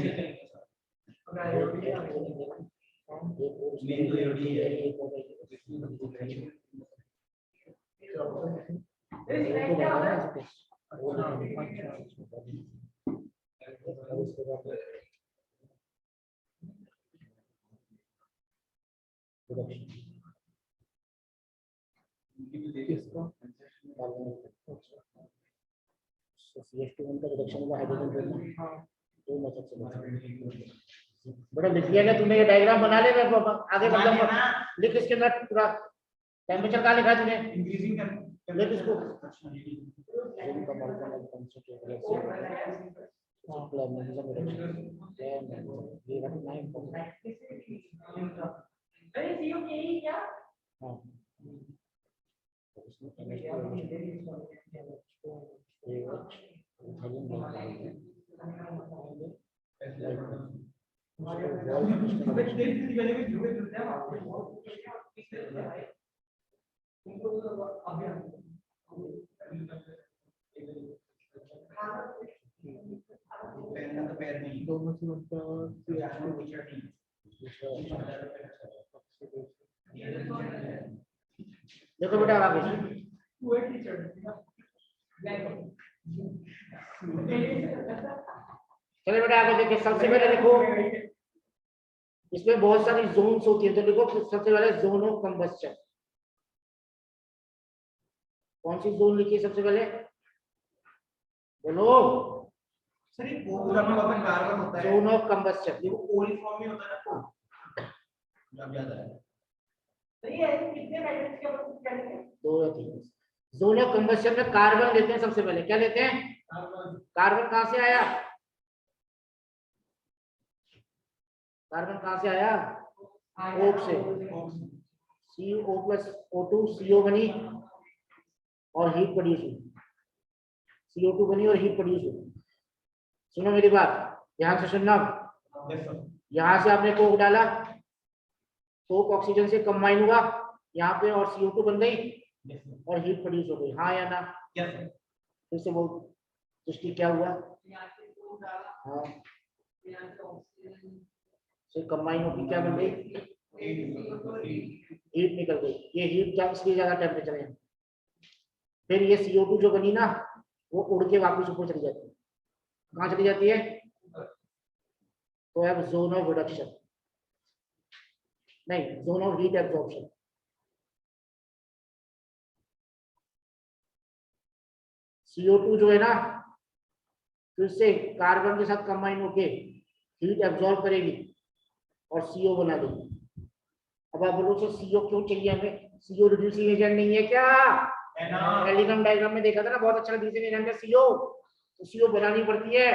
[SPEAKER 4] तो एओडी है
[SPEAKER 1] बड़ा लिख लिया क्या तूने? ये डायग्राम बना ले, मैं आगे बढ़ूंगा। लिख इसके अंदर पूरा टेम्परेचर का लिखा है तूने,
[SPEAKER 4] इंक्रीजिंग
[SPEAKER 1] लिख इसको।
[SPEAKER 5] अरे सीओ के ही क्या
[SPEAKER 4] अबे तेरी वाले में जुड़े जुड़ते हैं आपके पैर नहीं दोनों से
[SPEAKER 1] देखो बेटा आगे चलो बेटा आगे देखिए। सबसे पहले देखो इसमें बहुत सारी जोन्स होती है, तो देखो सबसे पहले जोन ऑफ कंबस्शन। कौन सी जोन लिखी है सबसे पहले? बोलो।
[SPEAKER 4] सर ये पूरा में अपन कार्बन होता है
[SPEAKER 1] जोन ऑफ कंबस्शन
[SPEAKER 4] ये वो ओली फॉर्म में होता है ना जब याद आया
[SPEAKER 5] सही है कितने मैट्रिक्स के अपन करेंगे
[SPEAKER 1] 2 या 3। जोन ऑफ कंबस्शन में कार्बन लेते हैं सबसे पहले। क्या लेते हैं? कार्बन कहां से आया? कार्बन कहां से आया? ओक से। CO प्लस O2 CO बनी और हीट प्रोड्यूस हुई। CO2 बनी और हीट प्रोड्यूस हुई। सुनो मेरी बात, ध्यान से सुनना। यहां से आपने कोक डाला, कोक ऑक्सीजन से कंबाइन हुआ यहाँ पे और CO2 बन गई और हीट प्रोड्यूस हो गई। हाँ या ना? फिर से वो सृष्टि क्या हुआ? हाँ से कंबाइन होकर क्या बन गई? हीट निकल गई। ये हीट इसलिए ज्यादा टेम्परेचर है। फिर ये CO2 जो बनी ना वो उड़ के वापस ऊपर चली जाती है। कहाँ चली जाती है? तो अब जोन ऑफ रिडक्शन नहीं, zone of heat absorption. CO2 जो है ना फिर से कार्बन के साथ कंबाइन होके हीट एब्जॉर्ब करेगी और CO बना देगी। अब आप बोलो तो CO क्यों चाहिए हमें? CO रिड्यूसिंग एजेंट नहीं है क्या? एलिगम डायग्राम में देखा था ना, बहुत अच्छा रिड्यूसिंग एजेंट है CO, तो CO बनानी पड़ती है।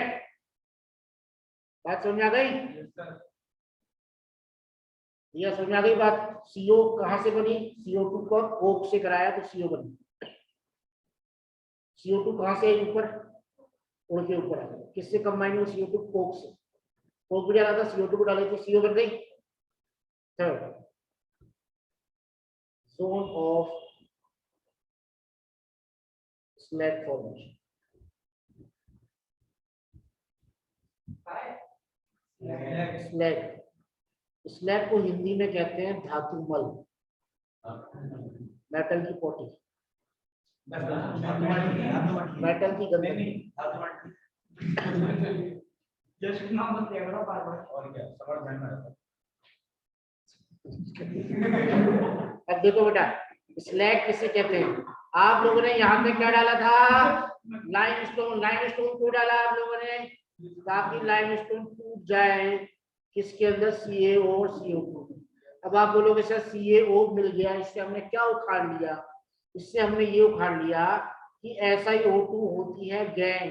[SPEAKER 1] बात समझ आ गई? यह समझ आ गई बात? CO कहां से बनी? CO2 को ओक से कराया तो CO बनी। CO2 कहां से ऊपर? उड़ के ऊपर आया। किससे कंबाइन हुई? CO2 कोक से। कोक भी डाला था, CO2 को डाले तो CO बन गई। Third zone of slag formation. Slag, slag को हिंदी में कहते हैं धातु मल, मेटल की पोटी, मेटल की गंदगी।
[SPEAKER 5] जस्ट नाम बस लेगा ना बार बार
[SPEAKER 4] और क्या समझ में आता है।
[SPEAKER 1] अब देखो बेटा स्लैग किसे कहते हैं? आप लोगों ने यहाँ पे क्या डाला था, लाइमस्टोन। लाइमस्टोन क्यों डाला आप लोगों ने, ताकि लाइमस्टोन टूट जाए किसके अंदर, CaO और CO2। अब आप बोलोगे सर CaO मिल गया, इससे हमने क्या उखाड़ लिया, इससे हमने ये उखाड़ लिया कि SiO2 होती है गैंग।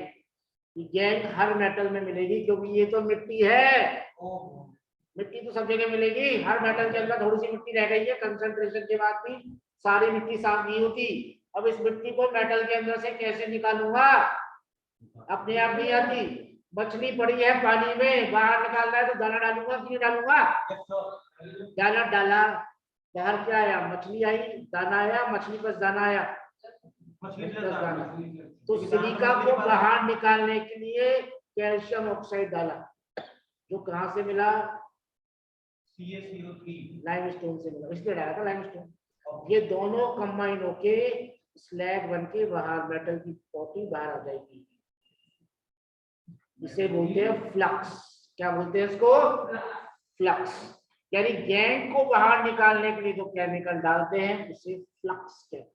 [SPEAKER 1] गैंग हर मेटल में मिलेगी, क्योंकि ये तो मिट्टी है, मिट्टी तो सब जगह मिलेगी। हर मेटल के अंदर थोड़ी सी मिट्टी रह गई है, कंसंट्रेशन के बाद भी सारी मिट्टी साफ नहीं होती। अब इस मिट्टी को मेटल के अंदर से कैसे निकालूंगा, अपने आप नहीं आती। मछली पड़ी है पानी में, बाहर निकालना है तो दाना डालूंगा कि नहीं डालूंगा, दाना डाला, बाहर क्या आया, मछली आई, दाना आया, मछली पर दाना आया, तो सिलिका को बाहर निकालने के लिए कैल्शियम ऑक्साइड डाला, जो कहां से मिला,
[SPEAKER 4] CaCO3
[SPEAKER 1] लाइमस्टोन से मिला, इसलिए डाला था लाइमस्टोन। ये दोनों कंबाइन होके स्लैग बन के बाहर मेटल की पॉटी बाहर आ जाएगी। इसे बोलते हैं फ्लक्स। क्या बोलते हैं इसको, फ्लक्स। यानी गैंग को बाहर निकालने के लिए जो केमिकल डालते हैं उसे फ्लक्स कहते हैं,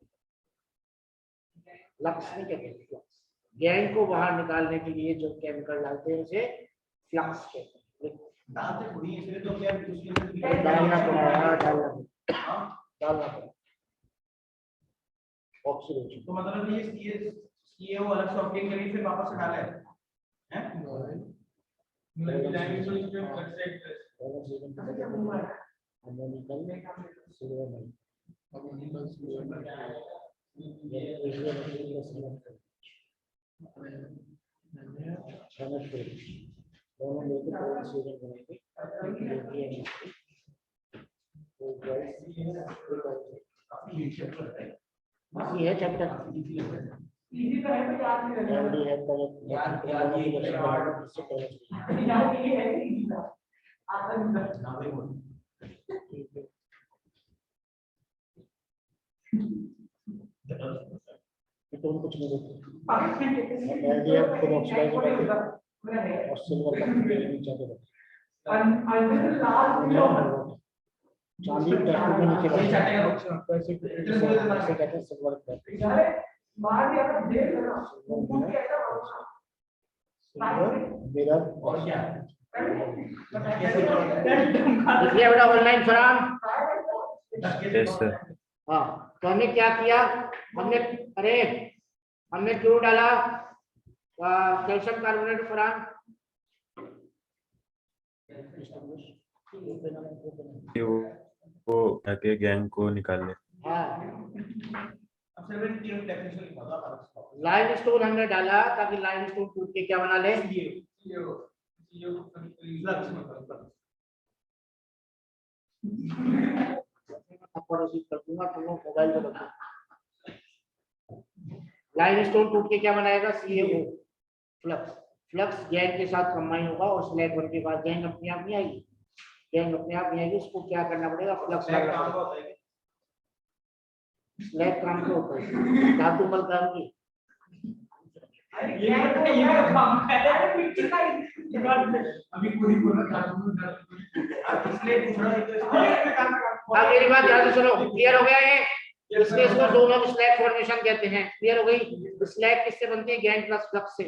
[SPEAKER 1] फ्लक्स नहीं कहते, फ्लक्स। गैंग को बाहर निकालने के लिए जो केमिकल डालते हैं उसे फ्लक्स कहते हैं।
[SPEAKER 4] डालते थोड़ी इसलिए तो क्या
[SPEAKER 1] डालना पड़ा, डालना पड़ा ऑक्सीडेशन।
[SPEAKER 4] तो मतलब ये CaO अलग से ऑब्टेन करके फिर वापस से डाला है
[SPEAKER 1] ये है चैप्टर
[SPEAKER 5] इजी तो है तो याद नहीं रहना
[SPEAKER 1] ऑलरेडी है तो
[SPEAKER 5] याद ये है इजी था आता नहीं
[SPEAKER 1] तो कुछ नहीं देते
[SPEAKER 5] पाकिस्तान के
[SPEAKER 1] ऑलरेडी आप खुद ऑक्सीडाइज करते और सिल्वर का नीचे दे चांदी टैटू में नीचे ऐसे कहते हैं सिल्वर टैटू
[SPEAKER 5] बाहर या तो देख लेना वो कैसा
[SPEAKER 1] मेरा
[SPEAKER 4] और क्या
[SPEAKER 1] लिखिए बेटा ऑनलाइन फराम।
[SPEAKER 6] Yes sir.
[SPEAKER 1] हाँ, तो हमने क्या किया, हमने क्यों डाला कैल्शियम कार्बोनेट फराम,
[SPEAKER 6] वो आके गैंग को निकाल ले।
[SPEAKER 1] हाँ
[SPEAKER 4] अब सर मैंने तीन डेफिनेशन लिखा था
[SPEAKER 1] लाइमस्टोन हमने डाला ताकि लाइमस्टोन टूट के क्या बना ले, पड़ोसी कर दूंगा, तुम लोग मोबाइल पे रखो। लाइमस्टोन टूट के क्या बनाएगा, CaO फ्लक्स। फ्लक्स गैंग के साथ कंबाइन होगा और स्लैग बनने के बाद गैंग अपने आप नहीं आएगी, गैंग अपने आप नहीं आएगी, उसको क्या करना पड़ेगा, फ्लक्स डालना पड़ेगा। स्लैग काम तो होता है, धातु मल काम की।
[SPEAKER 4] ये काम है मिट्टी का अभी पूरी पूरा इसलिए पूछ रहा हूं।
[SPEAKER 1] अब मेरी बात ध्यान से सुनो, क्लियर हो गया ये, इसलिए इसको जोन ऑफ स्लैग फॉर्मेशन कहते हैं। क्लियर हो गई, स्लैग किससे बनती है, गैंग प्लस फ्लक्स से।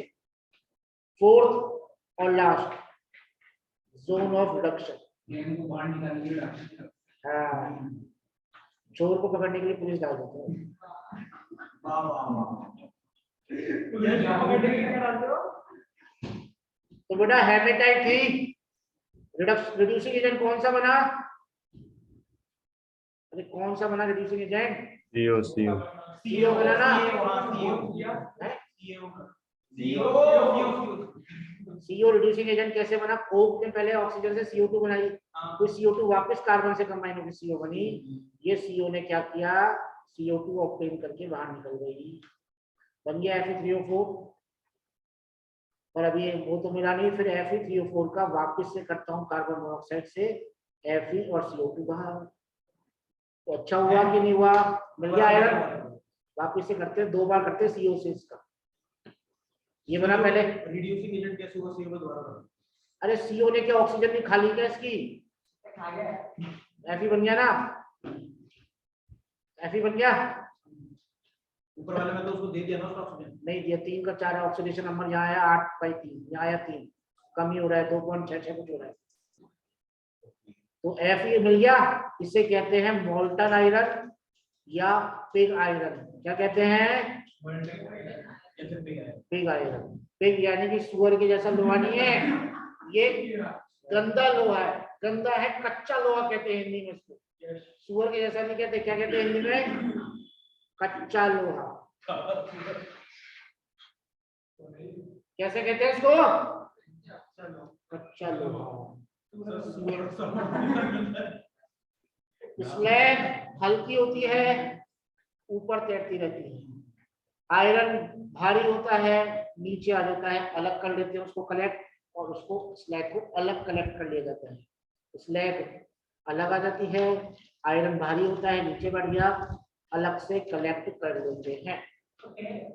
[SPEAKER 1] फोर्थ और लास्ट जोन ऑफ रिडक्शन। हाँ, चोर को पकड़ने के लिए पुलिस डाल देते हैं।
[SPEAKER 4] वाह वाह वाह
[SPEAKER 1] तो बेटा हेमेटाइट थी, रिड्यूसिंग एजेंट कौन सा बना, अरे कौन सा बना रिड्यूसिंग एजेंट, CO बना ना, CO रिड्यूसिंग एजेंट कैसे बना, कोक ने पहले ऑक्सीजन से CO2 बनाई, तो CO2 वापस कार्बन से कंबाइन होकर CO बनी। ये CO ने क्या किया, CO2 ऑब्टेन करके बाहर निकल गई, बन गया Fe3O4। और अभी वो तो मिला नहीं, फिर Fe3O4 का वापस से करता हूँ कार्बन मोनोऑक्साइड से Fe और CO2 बाहर। तो अच्छा हुआ कि नहीं हुआ, मिल गया आयरन, वापस से करते हैं, 2 बार करते हैं CO से इसका। ये बना पहले
[SPEAKER 4] रिड्यूसिंग एजेंट कैसे हुआ, CO द्वारा बना।
[SPEAKER 1] अरे CO ने क्या ऑक्सीजन नहीं खाली क्या इसकी, Fe बन गया ना, Fe बन गया।
[SPEAKER 4] ऊपर वाले में तो उसको दे दिया ना उसका ऑक्सीजन।
[SPEAKER 1] नहीं दिया, 3 का 4 ऑक्सीडेशन नंबर यहाँ आया 8/3, यहाँ आया 3, कमी हो रहा है 2.66 कुछ हो रहा है। तो Fe मिल गया, इसे कहते हैं मोल्टन आयरन या पिग आयरन। क्या कहते हैं? Pig iron. पिग यानी कि सुअर के जैसा लोहा नहीं है, ये गंदा लोहा है, गंदा है, कच्चा लोहा कहते हैं हिंदी में इसको। सुअर के जैसा नहीं कहते, क्या कहते हैं हिंदी में? कच्चा लोहा। कैसे कहते हैं इसको? कच्चा लोहा। स्लैग हल्की होती है, ऊपर तैरती रहती है। आयरन भारी होता है, नीचे आ जाता है, अलग कर लेते हैं उसको कलेक्ट, और उसको स्लैग को अलग कलेक्ट कर लिया जाता है। स्लैग अलग आ जाती है, आयरन भारी होता है, नीचे बढ़ गया, अलग से कलेक्ट कर लेते हैं।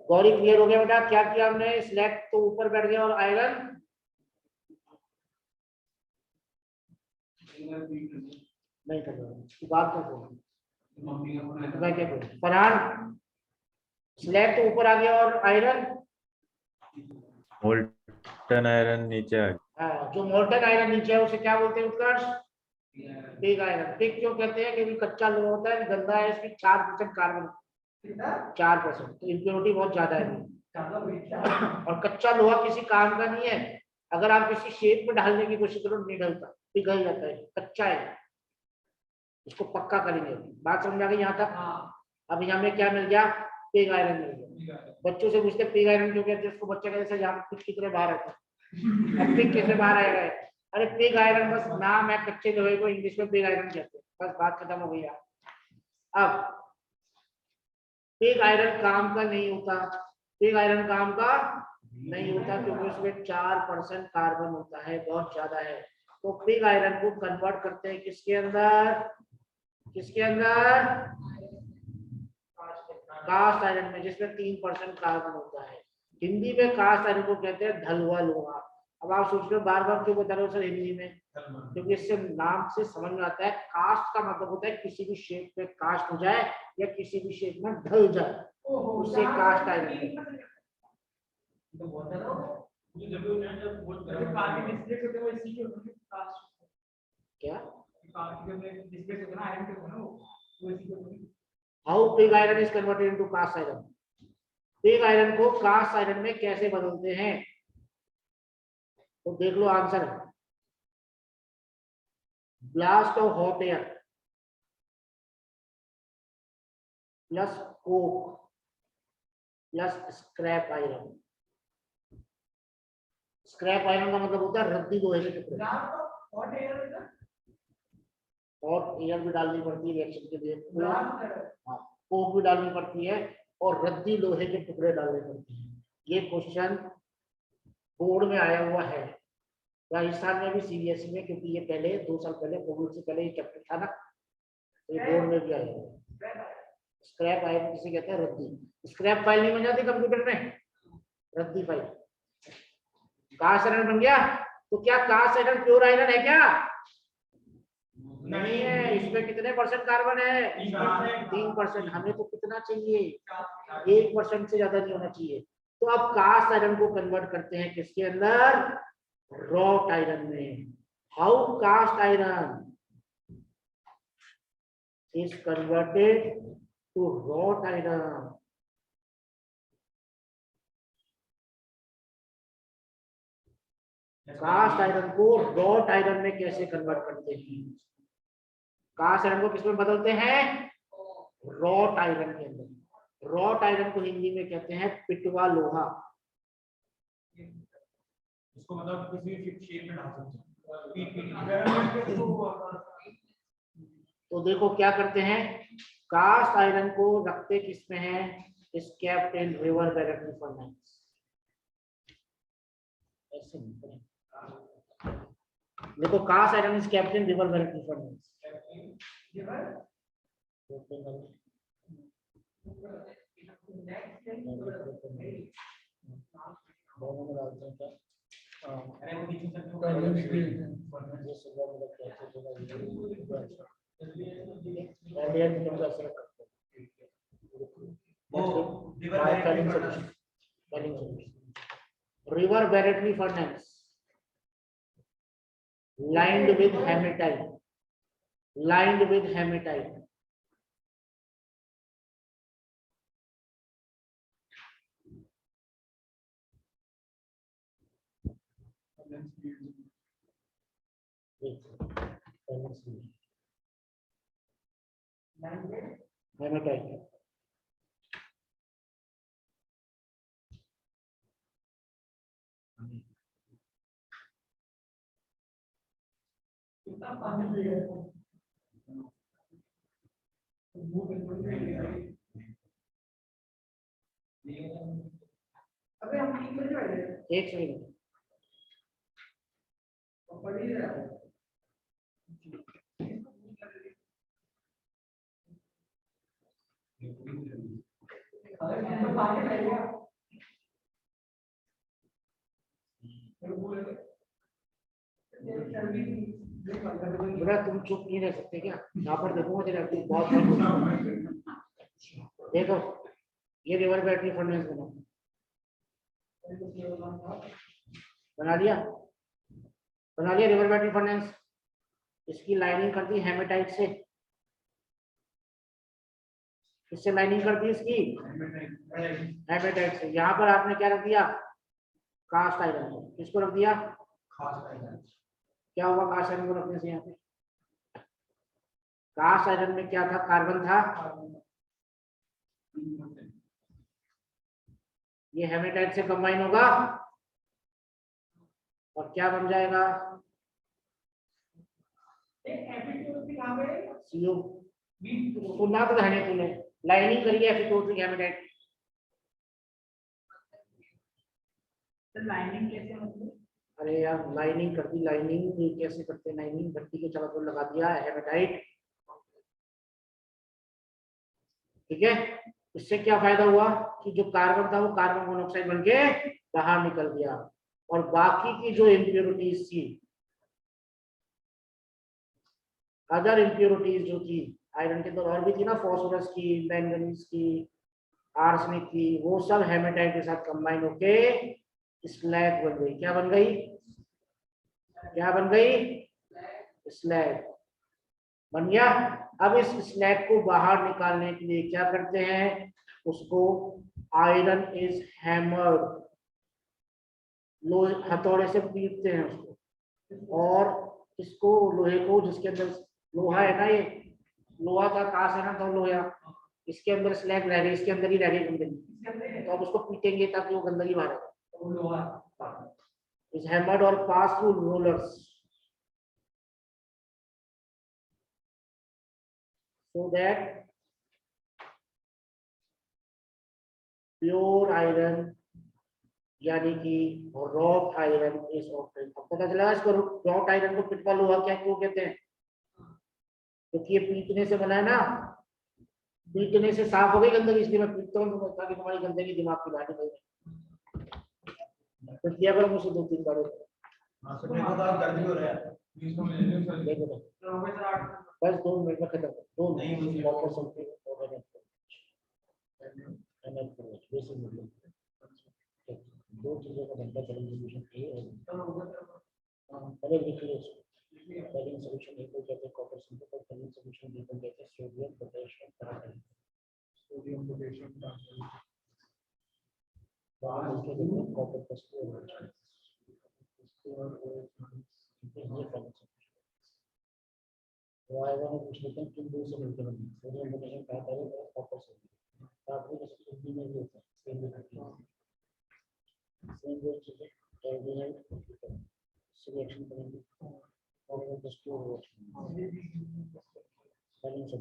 [SPEAKER 1] गौरी क्लियर हो गया बेटा? क्या किया हमने? स्लैग तो ऊपर बैठ गया और आयरन नहीं कर रहा। बात क्या करूं मैं, क्या करूं? फरहान, स्लैग तो ऊपर आ गया और आयरन,
[SPEAKER 6] मोल्टन आयरन नीचे आ गया।
[SPEAKER 1] हाँ, जो मोल्टन आयरन नीचे है उसे क्या बोलते हैं उत्कर्ष? Pig iron. पिग क्यों कहते हैं? क्योंकि कच्चा लोहा होता है, गंदा है, इसमें 4% कार्बन, 4%, तो इम्प्योरिटी बहुत ज्यादा है। और कच्चा लोहा किसी काम का नहीं है, अगर आप किसी शेप में डालने की कोशिश करो नहीं ढलता, पिघल जाता है, कच्चा है, इसको पक्का करेंगे। बात समझ आ गई यहाँ तक? अब यहाँ में क्या मिल गया? पिग आयरन मिल गया। बच्चों से पूछते पिग आयरन क्यों कहते हैं? उसको बच्चा कहते हैं यहाँ पिग की तरह बाहर आता है। अब पिग कैसे बाहर आएगा? अरे पिग आयरन बस नाम है, कच्चे लोहे को इंग्लिश में पिग आयरन कहते हैं, बस बात खत्म हो गई। अब पिग आयरन काम का नहीं होता, पिग आयरन काम का नहीं होता क्योंकि उसमें 4% कार्बन होता है, बहुत ज्यादा है। तो पिग आयरन को कन्वर्ट करते हैं किसके अंदर? किसके अंदर? कास्ट आयरन में, जिसमें 3% कार्बन होता है। हिंदी में कास्ट आयरन को कहते हैं ढलुआ लोहा। अब आप सोच रहे हो बार बार क्यों बता रहे हो सर हिंदी में? क्योंकि इससे नाम से समझ में आता है, कास्ट का मतलब होता है किसी भी शेप में कास्ट हो जाए या किसी भी शेप में ढल जाए, उससे कास्ट आयरन। क्या? How pig iron is converted into cast iron? Pig iron को कास्ट आयरन में कैसे बदलते हैं? तो देख लो answer, blast of hot air plus coke plus scrap iron. Scrap iron का मतलब होता है रद्दी लोहे के टुकड़े। और एयर भी डालनी पड़ती है रिएक्शन के लिए, कोक भी डालनी पड़ती है और रद्दी लोहे के टुकड़े डालने पड़ते हैं। ये क्वेश्चन बोर्ड में आया हुआ है, राजस्थान में भी सीबीएसई में, क्योंकि ये पहले 2 साल पहले कोविड से पहले ये चैप्टर था ना, तो ये बोर्ड में भी आया हुआ। स्क्रैप आयरन किसे कहते हैं? रद्दी। स्क्रैप फाइल नहीं बन जाती कंप्यूटर में, रद्दी फाइल। कास्ट आयरन बन गया। तो क्या कास्ट आयरन प्योर आयरन है क्या? नहीं है। इसमें कितने % कार्बन है? 3%। हमें तो कितना चाहिए? 1% से ज्यादा नहीं होना चाहिए। तो अब कास्ट आयरन को कन्वर्ट करते हैं किसके अंदर? रॉट आयरन में। How cast iron is converted to wrought iron? Cast iron को रॉट आयरन में कैसे कन्वर्ट करते हैं? कास्ट आयरन को किसमें बदलते हैं? रॉट आयरन के अंदर। रॉट आयरन को हिंदी में कहते हैं पिटवा लोहा।
[SPEAKER 4] इसको मतलब किसी भी शेप में डाल सकते हैं।
[SPEAKER 1] तो देखो क्या करते हैं, कास्ट आयरन को रखते किसमें है? स्कैप्ड इन रिवर बैरेटरी फर्नेस। ऐसे देखो, cast iron is kept in रिवर बैरेटरी फर्नेस। दोनों में डालते हैं क्या? by Fehling solution. Fehling solution. River Barretry furnace lined with hematite. Lined with hematite. Hematite.
[SPEAKER 5] कितना पानी पिएगा अबे हम ठीक कर रहे हैं
[SPEAKER 1] एक सेकंड
[SPEAKER 5] पढ़ ही रहा है अरे हम पानी पिएगा
[SPEAKER 1] बेटा तुम चुप नहीं रह सकते क्या? यहाँ पर देखो तेरा बहुत देखो ये रिवर बैटरी फर्नेस बना लिया रिवर बैटरी फर्नेस। इसकी लाइनिंग करती है हेमेटाइट से। इससे लाइनिंग करती है इसकी हेमेटाइट से। यहाँ पर आपने क्या रख दिया? Cast iron. किसको रख दिया? क्या हुआ कास्ट आयरन को रखने से? यहाँ पे कास्ट आयरन में क्या था? कार्बन था। ये हेमेटाइट से कंबाइन होगा और क्या बन जाएगा? CO। सुना तो है तूने, लाइनिंग करिए Fe2O3 हेमेटाइट।
[SPEAKER 5] लाइनिंग कैसे मतलब?
[SPEAKER 1] अरे यार लाइनिंग कर दी। लाइनिंग कैसे करते हैं? लाइनिंग भट्टी के चारों तरफ लगा दिया हेमेटाइट। ठीक है, इससे क्या फायदा हुआ कि जो कार्बन था वो कार्बन मोनोऑक्साइड बन के बाहर निकल गया और बाकी की जो इम्प्योरिटीज थी, अदर इम्प्योरिटीज जो थी आयरन के अंदर और भी थी ना, फास्फोरस की, मैंगनीज की, आर्सेनिक की, वो सब हेमेटाइट के साथ कंबाइन होके स्लैग बन गई। क्या बन गई? क्या बन गई? स्लैग बन गया। अब इस स्लैग को बाहर निकालने के लिए क्या करते हैं? उसको आयरन इज हैमर्ड, लोहे हथौड़े से पीटते हैं उसको। और इसको लोहे को, जिसके अंदर लोहा है ना, ये लोहा था, कांच है ना, तो लोहा, इसके अंदर स्लैग रह गई, इसके अंदर ही रह गई गंदगी। तो अब उसको पीटेंगे ताकि वो गंदगी बाहर आए। इज हैमर्ड और pass through rollers so that pure iron यानी कि रॉट आयरन इज ऑब्टेन। अब पता चला इसको रॉट आयरन को पिटवा लोहा क्या क्यों कहते हैं? क्योंकि ये पीटने से बना है ना, पीटने से साफ हो गई गंदगी, इसलिए मैं पीटता हूँ ताकि तुम्हारी गंदगी दिमाग की बाहर निकल जाए। तो किया करो मुझसे 2-3 बार। देखो बस 2 मिनट में खत्म। 2 मिनट वापस समझते दो चीजों का बनता है सॉल्यूशन ए और पहले लिख लो इसको। सॉल्यूशन ए को कहते हैं कॉपर सल्फेट और सॉल्यूशन बी को कहते हैं sodium potassium carbonate. Sodium potassium carbonate बाहर लिख के देखो कॉपर प्लस 4 तो आएगा ना कुछ लेकिन किन दो से मिलकर बनी सोडियम पोटेशियम कार्बोनेट और कॉपर सल्फेट। कार्बन का सल्फेट में भी होता है सेम होता है। सेम वो चीजें कार्बोनेट सिलेक्शन करेंगे और वो स्टोर हो जाएगा सॉल्यूशन।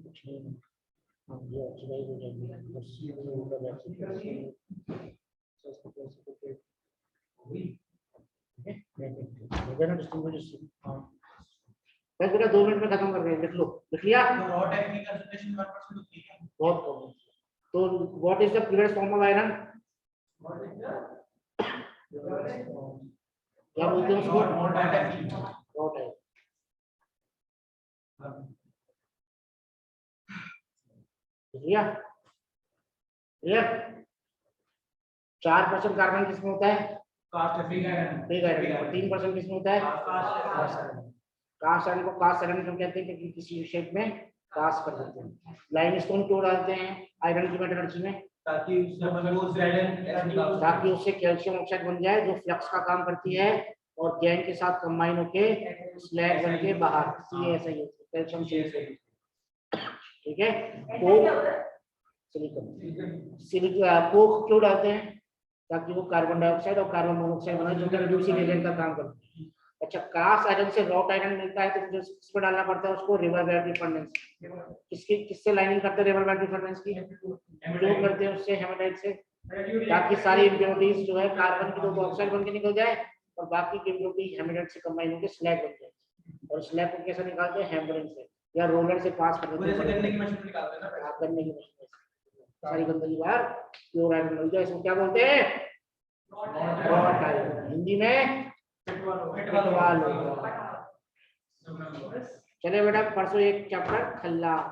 [SPEAKER 1] कुछ नहीं हम ये ऑक्सीडाइज हो जाएंगे और सी में ऊपर जाके ना डिस्टिंग्विश। बस बेटा 2 मिनट में खत्म कर रहे हैं। लिख लो, लिख लिया?
[SPEAKER 4] रॉट एफ की कंसंट्रेशन 1% होती है
[SPEAKER 1] बहुत कम। तो what is the purest form of iron? क्या बोलते हैं उसको?
[SPEAKER 4] रॉट एफ की
[SPEAKER 1] रॉट है। लिख लिया? क्लियर? 4% कार्बन किसमें होता है?
[SPEAKER 4] कास्ट फ्री आयरन,
[SPEAKER 1] ठीक है। 3% किसमें होता है? कास्ट आयरन को कास्ट आयरन क्यों कहते हैं? क्योंकि किसी शेप में कास्ट कर देते हैं। लाइमस्टोन क्यों डालते हैं आयरन की मेटलर्जी में?
[SPEAKER 4] ताकि उससे मजबूत आयरन ऐसे निकाल
[SPEAKER 1] ताकि उससे कैल्शियम ऑक्साइड बन जाए जो फ्लक्स का काम करती है और गैंग के साथ कंबाइन होके स्लैग बन के बाहर CaSiO कैल्शियम
[SPEAKER 4] सके।
[SPEAKER 1] ठीक है। सिलिकॉन कोक क्यों डालते हैं? ताकि वो कार्बन डाइऑक्साइड और कार्बन मोनोऑक्साइड बनाए जो कि रिड्यूसिंग एजेंट का काम करते हैं। अच्छा, कास्ट आयरन से रॉट आयरन मिलता है तो मुझे किस पे डालना पड़ता है उसको? Reverberatory furnace. किससे लाइनिंग करते हैं रिवर्बरेटरी फर्नेस की? क्यों करते हैं उससे? हेमाटाइट से, ताकि सारी इम्प्योरिटीज जो है कार्बन की तो ऑक्साइड बन के निकल जाए और बाकी की इम्प्योरिटी हेमाटाइट से कंबाइन होकर स्लैग बन जाए। और स्लैग को कैसे निकालते हैं? हैमरिंग से या रोलर से पास कर देते हैं।
[SPEAKER 4] गन्ने की मशीन में निकालते हैं ना,
[SPEAKER 1] गन्ने की मशीन से सारी गंदगी बाहर प्योर आयरन मिल जाए। इसको क्या बोलते हैं? Wrought iron. हिंदी में पिटवा लो। चले बेटा, परसों एक चैप्टर खल्लास।